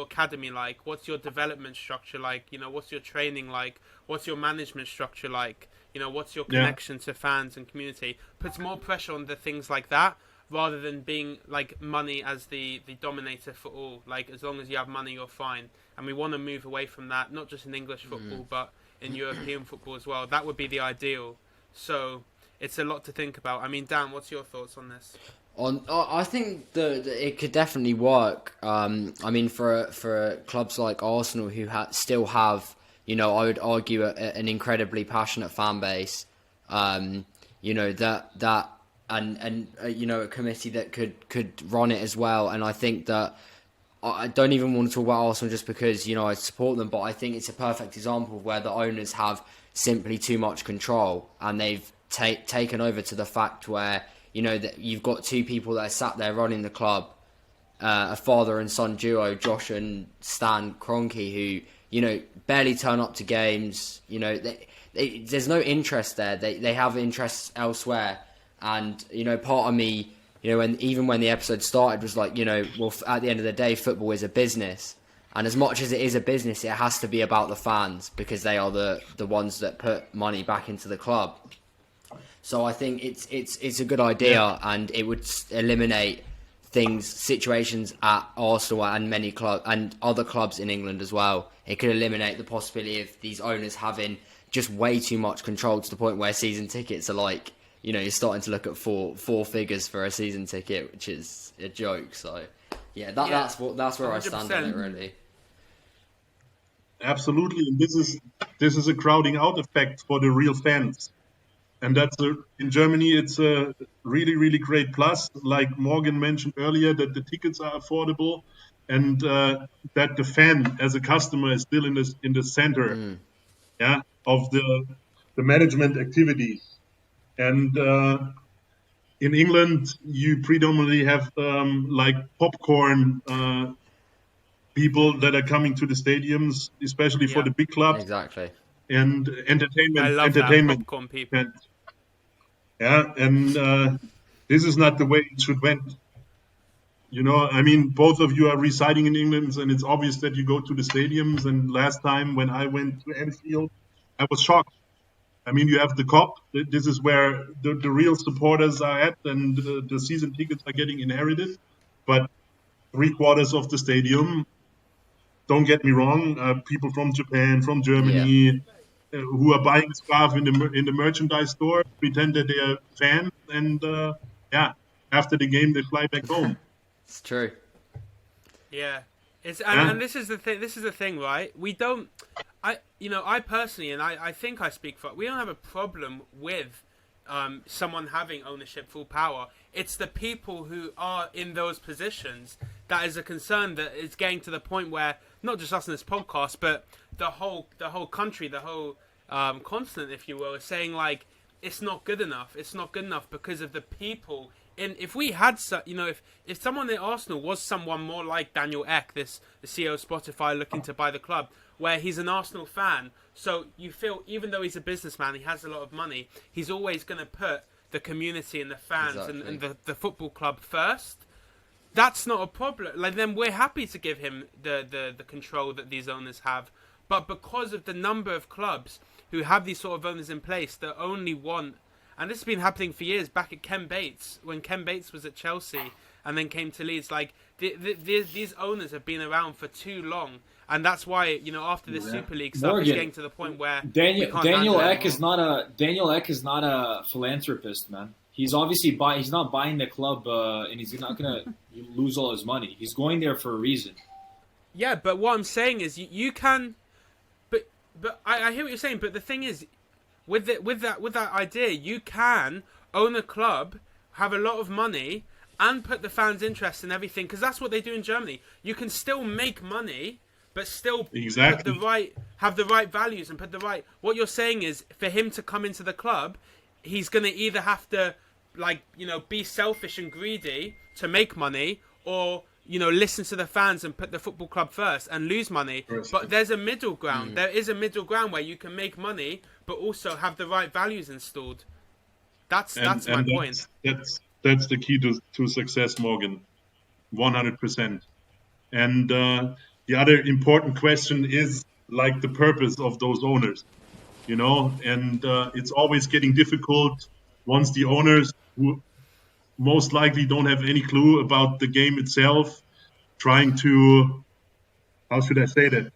academy like? What's your development structure like? What's your training like? What's your management structure like? What's your Yeah. connection to fans and community? Puts more pressure on the things like that rather than being like money as the dominator for all. Like, as long as you have money, you're fine. And we want to move away from that, not just in English football, but in European football as well. That would be the ideal. So it's a lot to think about. I mean, Dan, what's your thoughts on this? I think that it could definitely work. I mean, for clubs like Arsenal who still have, I would argue an incredibly passionate fan base. That and a committee that could run it as well. And I think that I don't even want to talk about Arsenal just because I support them, but I think it's a perfect example of where the owners have simply too much control, and they've taken over to the fact where that you've got two people that are sat there running the club, a father and son duo, Josh and Stan Kroenke, who barely turn up to games. There's no interest there. They have interests elsewhere. And, part of me, when the episode started was like, well, at the end of the day, football is a business. And as much as it is a business, it has to be about the fans because they are the ones that put money back into the club. So I think it's a good idea, and it would eliminate situations at Arsenal and many clubs and other clubs in England as well. It could eliminate the possibility of these owners having just way too much control to the point where season tickets are like, you're starting to look at four figures for a season ticket, which is a joke. So, that's where 100%. I stand on it, really. Absolutely, and this is a crowding out effect for the real fans, and in Germany it's a really, really great plus. Like Morgan mentioned earlier, that the tickets are affordable, and that the fan as a customer is still in the center, of the management activities. And in England, you predominantly have like popcorn people that are coming to the stadiums, especially for the big clubs. Exactly. And entertainment. I love that, popcorn people. And this is not the way it should went. I mean, both of you are residing in England, and it's obvious that you go to the stadiums. And last time when I went to Anfield, I was shocked. I mean, you have the COP. This is where the real supporters are at, and the season tickets are getting inherited. But 3/4 of the stadium, don't get me wrong, people from Japan, from Germany, who are buying scarf in the merchandise store, pretend that they are fans, and after the game they fly back home. It's true. Yeah, and this is the thing. This is the thing, right? We don't. I personally, and I think I speak for, we don't have a problem with someone having ownership, full power. It's the people who are in those positions that is a concern, that is getting to the point where not just us in this podcast, but the whole country, the whole continent, if you will, is saying like it's not good enough. It's not good enough because of the people. If we had, if someone at Arsenal was someone more like Daniel Ek, the CEO of Spotify, looking to buy the club, where he's an Arsenal fan, so you feel even though he's a businessman, he has a lot of money, he's always going to put the community and the fans and the football club first. That's not a problem. Like, then we're happy to give him the control that these owners have. But because of the number of clubs who have these sort of owners in place that only want, and this has been happening for years, back at Ken Bates, when Ken Bates was at Chelsea and then came to Leeds, like these owners have been around for too long, And that's why, you know, after the Super League stuff, it's Morgan, getting to the point where Daniel we can't Daniel handle it Ek is anymore. Daniel Ek is not a philanthropist, man. He's obviously he's not buying the club, and he's not gonna lose all his money. He's going there for a reason. Yeah, but what I'm saying is you can, but I hear what you're saying. But the thing is, with that idea, you can own a club, have a lot of money, and put the fans' interest in everything, because that's what they do in Germany. You can still make money, but still Exactly. have the right values and put the right. What you're saying is, for him to come into the club, he's gonna either have to, like, you know, be selfish and greedy to make money, or, you know, listen to the fans and put the football club first and lose money. But there's a middle ground. There is a middle ground where you can make money but also have the right values installed. That's my point. That's the key to success, Morgan. 100%. And the other important question is, like, the purpose of those owners, you know, and it's always getting difficult once the owners, who most likely don't have any clue about the game itself, trying to, how should I say that?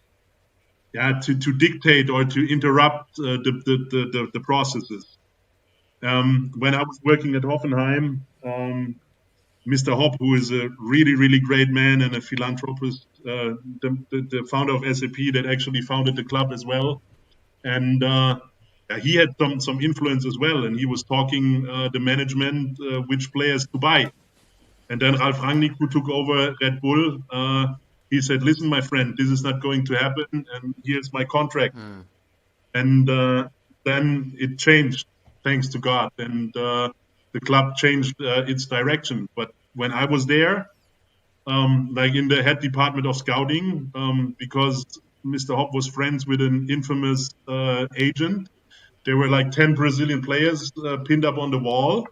Yeah, to dictate or to interrupt the processes. When I was working at Hoffenheim, Mr. Hopp, who is a really, really great man and a philanthropist, the founder of SAP that actually founded the club as well. And he had some influence as well. And he was talking the management, which players to buy. And then Ralf Rangnick, who took over Red Bull, he said, listen, my friend, this is not going to happen. And here's my contract. And then it changed, thanks to God. And the club changed its direction. But when I was there, like in the head department of scouting, because Mr. Hopp was friends with an infamous agent, there were like 10 Brazilian players pinned up on the wall.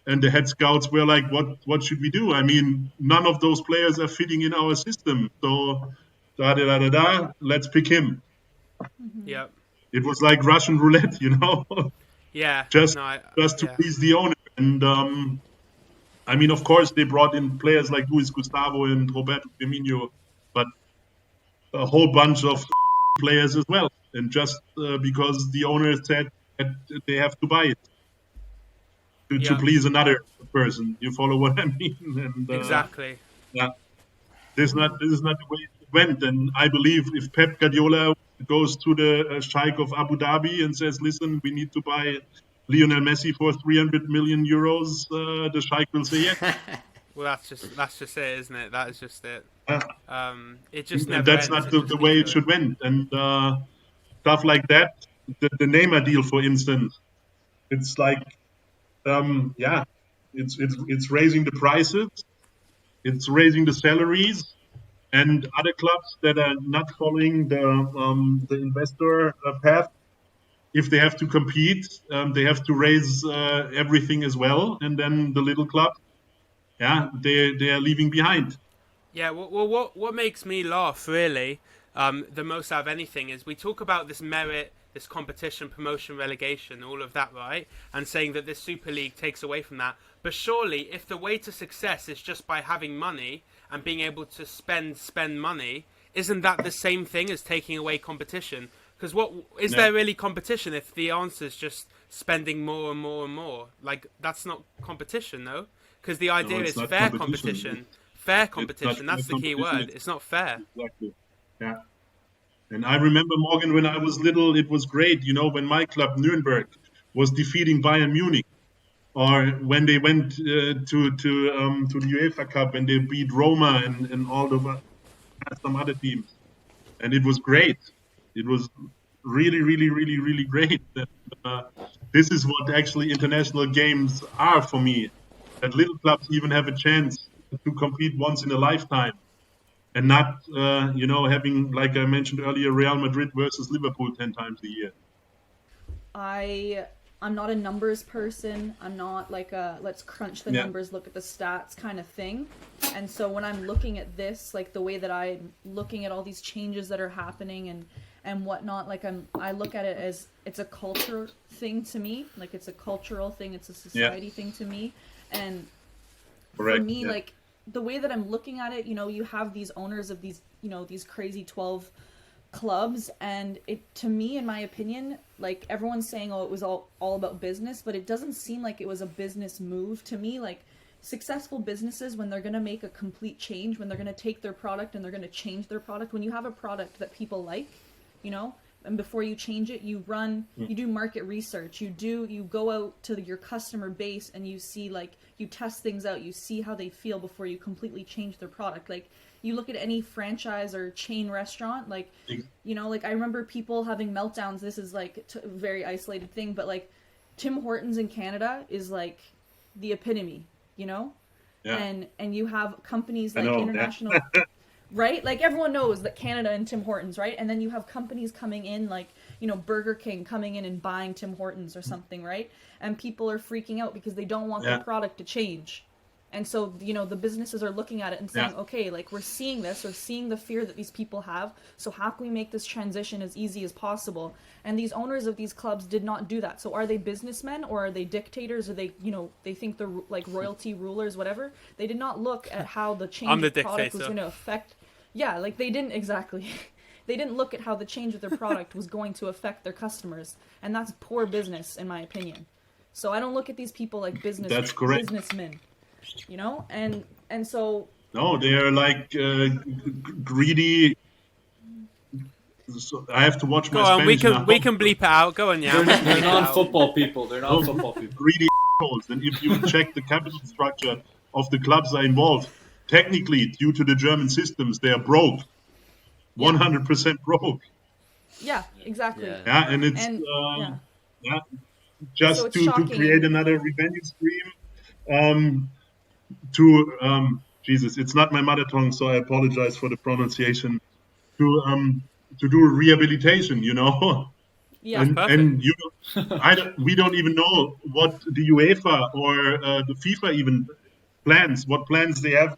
And the head scouts were like, what should we do? I mean, none of those players are fitting in our system. So, let's pick him. Yeah. It was like Russian roulette, you know? Yeah. just No, to please the owner. And I mean, of course, they brought in players like Luis Gustavo and Roberto Firmino, but a whole bunch of players as well. And just because the owner said that they have to buy it to please another person. You follow what I mean? And, exactly. Yeah. This is not the way it went. And I believe if Pep Guardiola goes to the Sheikh of Abu Dhabi and says, listen, we need to buy Lionel Messi for 300 million euros, the Sheikh will say yes. Well, that's just it, isn't it? That is just it. It just And never that's ends. not the way it should went. And stuff like that. The Neymar deal, for instance, it's like, it's raising the prices, it's raising the salaries, and other clubs that are not following the investor path, if they have to compete, they have to raise everything as well, and then the little club, they are leaving behind. Yeah, well, what makes me laugh, really, the most out of anything, is we talk about this merit, this competition, promotion, relegation, all of that, right? And saying that this Super League takes away from that. But surely, if the way to success is just by having money and being able to spend money, isn't that the same thing as taking away competition? Because what is there really competition if the answer is just spending more and more and more? Like, that's not competition, no? Because the idea is fair competition. Fair competition, that's the key word. It's not fair. Exactly. Yeah. And I remember, Morgan, when I was little, it was great, you know, when my club, Nuremberg, was defeating Bayern Munich. Or when they went to the UEFA Cup and they beat Roma and all the some other teams. And it was great. It was really, really, really, really great. This is what actually international games are for me. That little clubs even have a chance to compete once in a lifetime. And not, having, like I mentioned earlier, Real Madrid versus Liverpool 10 times a year. I'm not a numbers person. I'm not like a let's crunch the numbers, look at the stats kind of thing. And so when I'm looking at this, like the way that I'm looking at all these changes that are happening and whatnot, like I look at it as it's a culture thing to me. Like it's a cultural thing. It's a society thing to me. And for me, like the way that I'm looking at it, you have these owners of these, these crazy 12 clubs, and it, to me, in my opinion, like everyone's saying, oh, it was all about business, but it doesn't seem like it was a business move to me. Like successful businesses, when they're going to make a complete change, when they're going to take their product and they're going to change their product, when you have a product that people like, and before you change it, you do market research, you go out to your customer base and you see, like, you test things out, you see how they feel before you completely change their product. Like, you look at any franchise or chain restaurant, like, like I remember people having meltdowns. This is like a very isolated thing, but like Tim Hortons in Canada is like the epitome, Yeah. And you have companies like international, right? Like everyone knows that Canada and Tim Hortons, right? And then you have companies coming in like, Burger King coming in and buying Tim Hortons or something, right? And people are freaking out because they don't want their product to change. And so, the businesses are looking at it and saying, okay, like we're seeing this, we're seeing the fear that these people have. So how can we make this transition as easy as possible? And these owners of these clubs did not do that. So are they businessmen or are they dictators? Or they, they think they're like royalty rulers, whatever. They did not look at how the change of product was going to affect. Yeah, like they didn't exactly. They didn't look at how the change of their product was going to affect their customers. And that's poor business, in my opinion. So I don't look at these people like businessmen. And so no, they are like greedy. So I have to watch my Spanish now. We can bleep it out. Go on, yeah. They're non-football people. They're not football people. Greedy assholes. And if you check the capital structure of the clubs that are involved, technically, due to the German systems, they are broke. 100% broke. Yeah, exactly. Yeah, and it's just so to create another revenue stream. Jesus, it's not my mother tongue, so I apologize for the pronunciation. To do rehabilitation, Yeah, and we don't even know what the UEFA or the FIFA even plans. What plans they have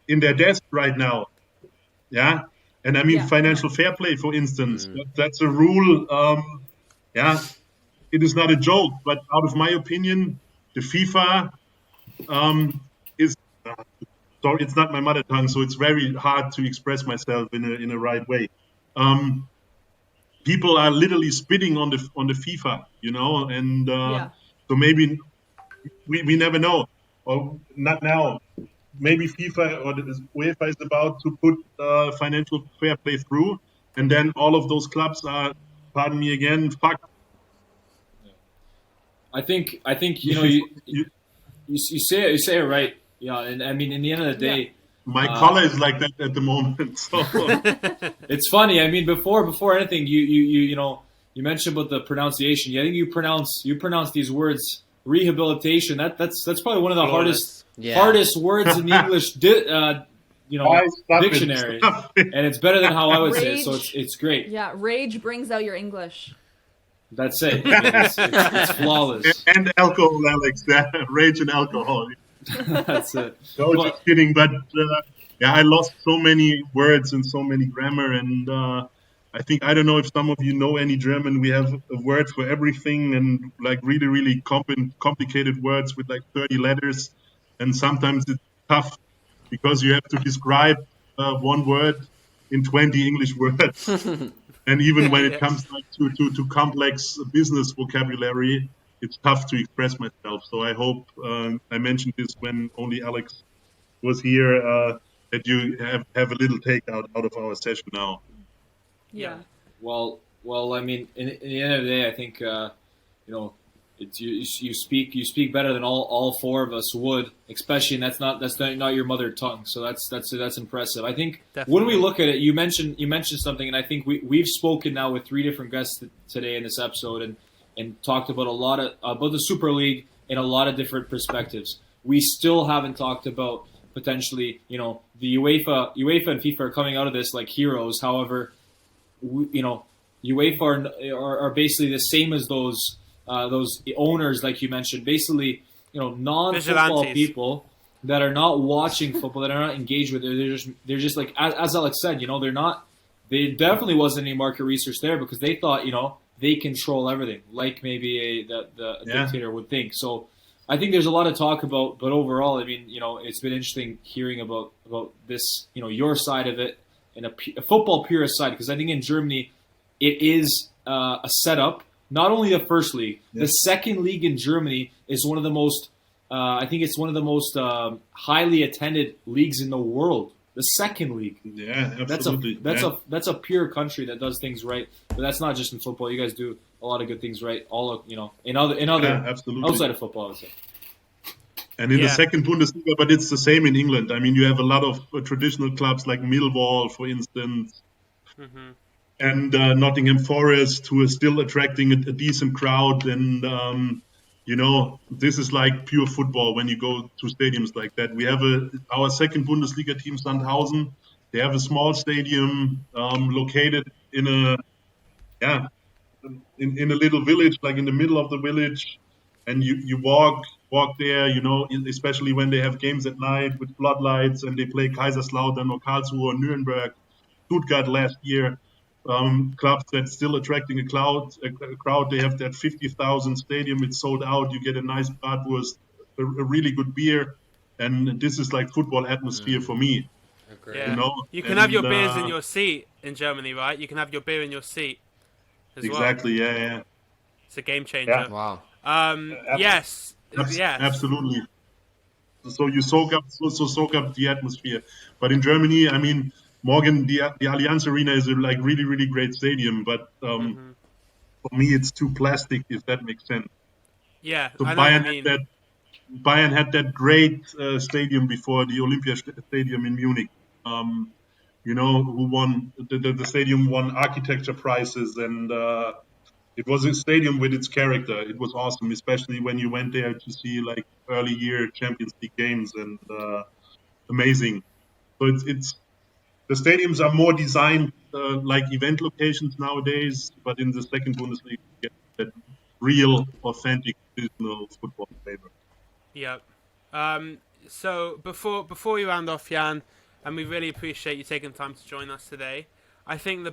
in their desk right now? Yeah, and I mean financial fair play, for instance. That's a rule. It is not a joke, but out of my opinion, the FIFA is. Sorry, it's not my mother tongue, so it's very hard to express myself in a right way. People are literally spitting on the FIFA, and so maybe we never know, or not now. Maybe FIFA or the UEFA is about to put financial fair play through, and then all of those clubs are, pardon me again, fucked. I think you say it right. Yeah, and I mean, in the end of the day, my collar is like that at the moment. So it's funny. I mean, before anything, you mentioned about the pronunciation. I think you pronounce these words rehabilitation. That's probably one of the hardest words in the English dictionary, and it's better than how I would say it. So it's great. Yeah, rage brings out your English. That's it. I mean, it's flawless. And alcohol, Alex. Rage and alcohol. That's it. No, just kidding. But I lost so many words and so many grammar, and I don't know if some of you know any German. We have a word for everything, and like really, really complicated words with like 30 letters, and sometimes it's tough because you have to describe one word in 20 English words. And even when it comes like to complex business vocabulary, it's tough to express myself. So I hope I mentioned this when only Alex was here, that you have a little take out of our session now. Yeah. Well. I mean, in the end of the day, I think it's you speak better than all four of us would, especially, and that's not your mother tongue. So that's impressive. I think when we look at it, you mentioned something, and I think we've spoken now with 3 different guests today in this episode, and talked about about the Super League in a lot of different perspectives. We still haven't talked about potentially, the UEFA and FIFA are coming out of this like heroes. However, UEFA are basically the same as those owners, like you mentioned, basically, non-football people that are not watching football, that are not engaged with it. They're just like, as Alex said, there definitely wasn't any market research there because they thought, they control everything, like maybe the dictator would think. So I think there's a lot of talk about, but overall, I mean, it's been interesting hearing about this, your side of it and a football purist side, because I think in Germany it is a setup. Not only the first league, the second league in Germany is one of the most. I think it's one of the most highly attended leagues in the world. The second league. Yeah, absolutely. That's a pure country that does things right. But that's not just in football. You guys do a lot of good things right. In other absolutely. outside of football, I would say. And in the second Bundesliga, but it's the same in England. I mean, you have a lot of traditional clubs like Millwall, for instance, and Nottingham Forest, who are still attracting a decent crowd. And this is like pure football when you go to stadiums like that. We have our second Bundesliga team, Sandhausen. They have a small stadium located in a little village, like in the middle of the village, and you walk there, especially when they have games at night with floodlights and they play Kaiserslautern or Karlsruhe or Nuremberg, Stuttgart last year. Clubs that's still attracting a crowd. They have that 50,000 stadium. It's sold out. You get a nice bratwurst, a really good beer, and this is like football atmosphere for me. Yeah. You can have your beers in your seat in Germany, right? You can have your beer in your seat as well. Exactly. Yeah. It's a game changer. Yeah. Wow. Yes. Absolutely. So you soak up the atmosphere. But in Germany, I mean, Morgan, the Allianz Arena is a really, really great stadium, but for me, it's too plastic, if that makes sense. Yeah, so I know what you mean. Bayern had that great stadium before, the Olympia Stadium in Munich. Who won the stadium won architecture prizes, and it was a stadium with its character. It was awesome, especially when you went there to see like early year Champions League games, and amazing. So it's the stadiums are more designed like event locations nowadays, but in the second Bundesliga, you get that real, authentic, traditional football flavor. Yeah. So before we round off, Jan, and we really appreciate you taking time to join us today. I think the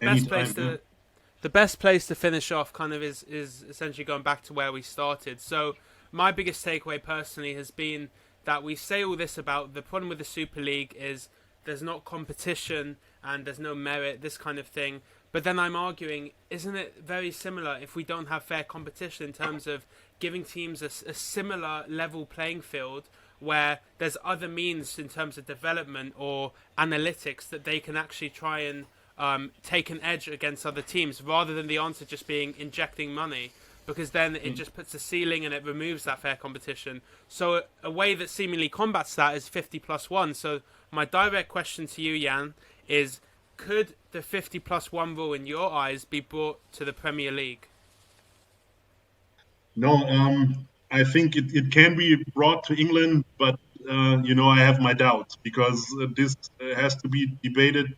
best place to finish off kind of is essentially going back to where we started. So my biggest takeaway personally has been that we say all this about the problem with the Super League is there's not competition and there's no merit, this kind of thing. But then I'm arguing, isn't it very similar if we don't have fair competition in terms of giving teams a similar level playing field where there's other means in terms of development or analytics that they can actually try and take an edge against other teams, rather than the answer just being injecting money, because then it just puts a ceiling and it removes that fair competition. So a way that seemingly combats that is 50+1. So my direct question to you, Jan, is could the 50+1 rule in your eyes be brought to the Premier League? No, I think it can be brought to England, but I have my doubts, because this has to be debated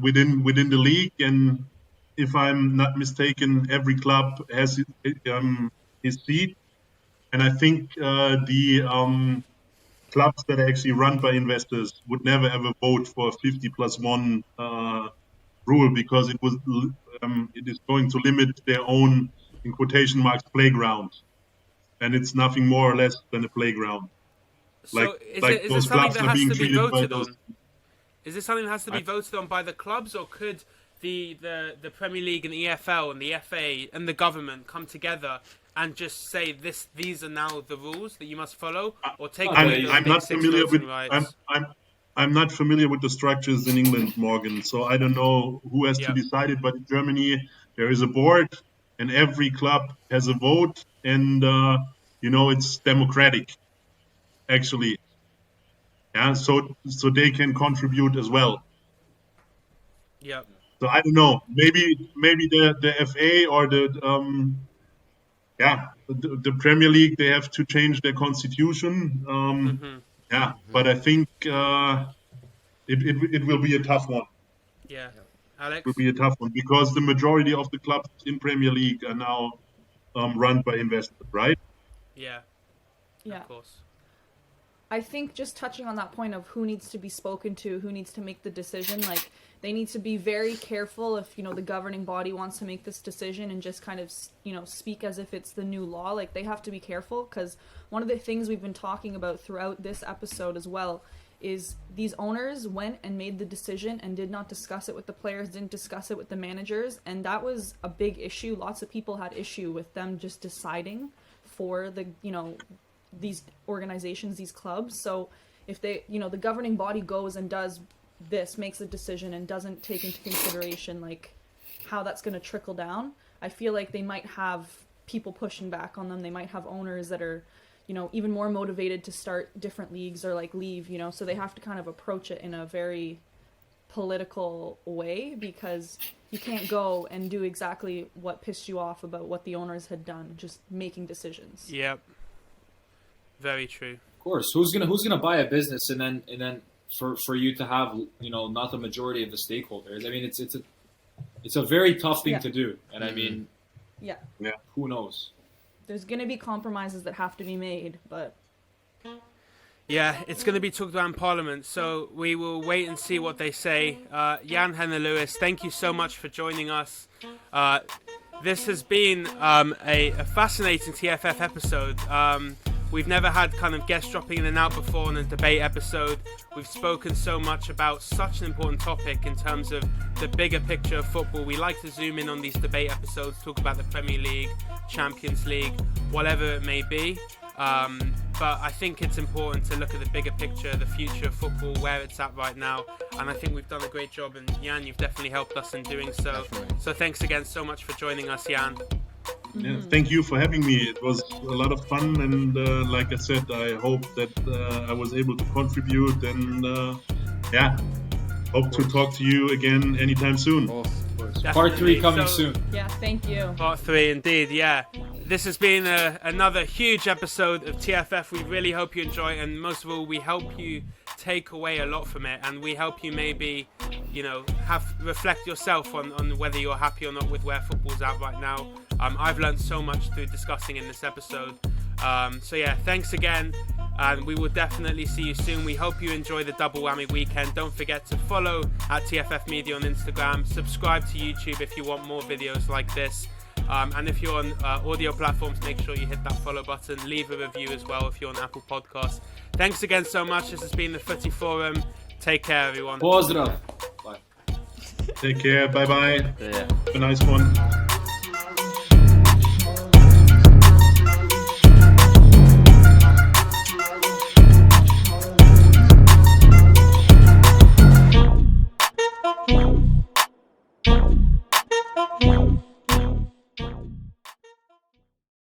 within the league. And if I'm not mistaken, every club has his seat, and I think the clubs that are actually run by investors would never ever vote for a 50+1 rule, because it is going to limit their own, in quotation marks, playground, and it's nothing more or less than a playground. So is it something that has to be voted on? Is this something that has to be voted on by the clubs, or could the Premier League and the EFL and the FA and the government come together and just say these are now the rules that you must follow, or take away those big six voting rights? I'm not familiar with the structures in England, Morgan, so I don't know who has to decide it. But in Germany, there is a board, and every club has a vote, and it's democratic, actually. Yeah, so they can contribute as well. Yeah. So I don't know. Maybe the FA or the Premier League, they have to change their constitution. But I think it will be a tough one. Yeah, Alex. It will be a tough one, because the majority of the clubs in Premier League are now run by investors, right? Yeah. Yeah. Of course. I think just touching on that point of who needs to be spoken to, who needs to make the decision, like they need to be very careful if, you know, the governing body wants to make this decision and just kind of, you know, speak as if it's the new law. Like they have to be careful, because one of the things we've been talking about throughout this episode as well is these owners went and made the decision and did not discuss it with the players, didn't discuss it with the managers, and that was a big issue. Lots of people had issue with them just deciding for the, you know, these organizations, these clubs. So if they, you know, the governing body goes and does this, makes a decision and doesn't take into consideration like how that's going to trickle down, I feel like they might have people pushing back on them. They might have owners that are, you know, even more motivated to start different leagues or like leave, you know, so they have to kind of approach it in a very political way, because you can't go and do exactly what pissed you off about what the owners had done, just making decisions. Yep. Very true. Of course, who's gonna buy a business and then for you to have, you know, not the majority of the stakeholders? I mean, it's a very tough thing to do, and I mean, yeah, who knows? There's gonna be compromises that have to be made, but yeah, it's going to be talked about in Parliament, so we will wait and see what they say. Jan Henner-Lewis, thank you so much for joining us. This has been a fascinating TFF episode. We've never had kind of guest dropping in and out before on a debate episode. We've spoken so much about such an important topic in terms of the bigger picture of football. We like to zoom in on these debate episodes, talk about the Premier League, Champions League, whatever it may be. But I think it's important to look at the bigger picture, the future of football, where it's at right now. And I think we've done a great job. And Jan, you've definitely helped us in doing so. Definitely. So thanks again so much for joining us, Jan. Yeah, thank you for having me. It was a lot of fun, and like I said, I hope that I was able to contribute. And hope to talk to you again anytime soon. Part 3 coming So- soon. yeah, thank you. Part 3, indeed, yeah. This has been another huge episode of TFF. We really hope you enjoy it, and most of all, we help you take away a lot from it, and we help you maybe, you know, reflect yourself on whether you're happy or not with where football's at right now. I've learned so much through discussing in this episode. So yeah, thanks again, and we will definitely see you soon. We hope you enjoy the double whammy weekend. Don't forget to follow at TFF Media on Instagram. Subscribe to YouTube if you want more videos like this. And if you're on audio platforms, make sure you hit that follow button. Leave a review as well if you're on Apple Podcasts. Thanks again so much. This has been the Footy Forum. Take care, everyone. Pozdrav. Bye. Take care. Bye bye. Yeah. Have a nice one.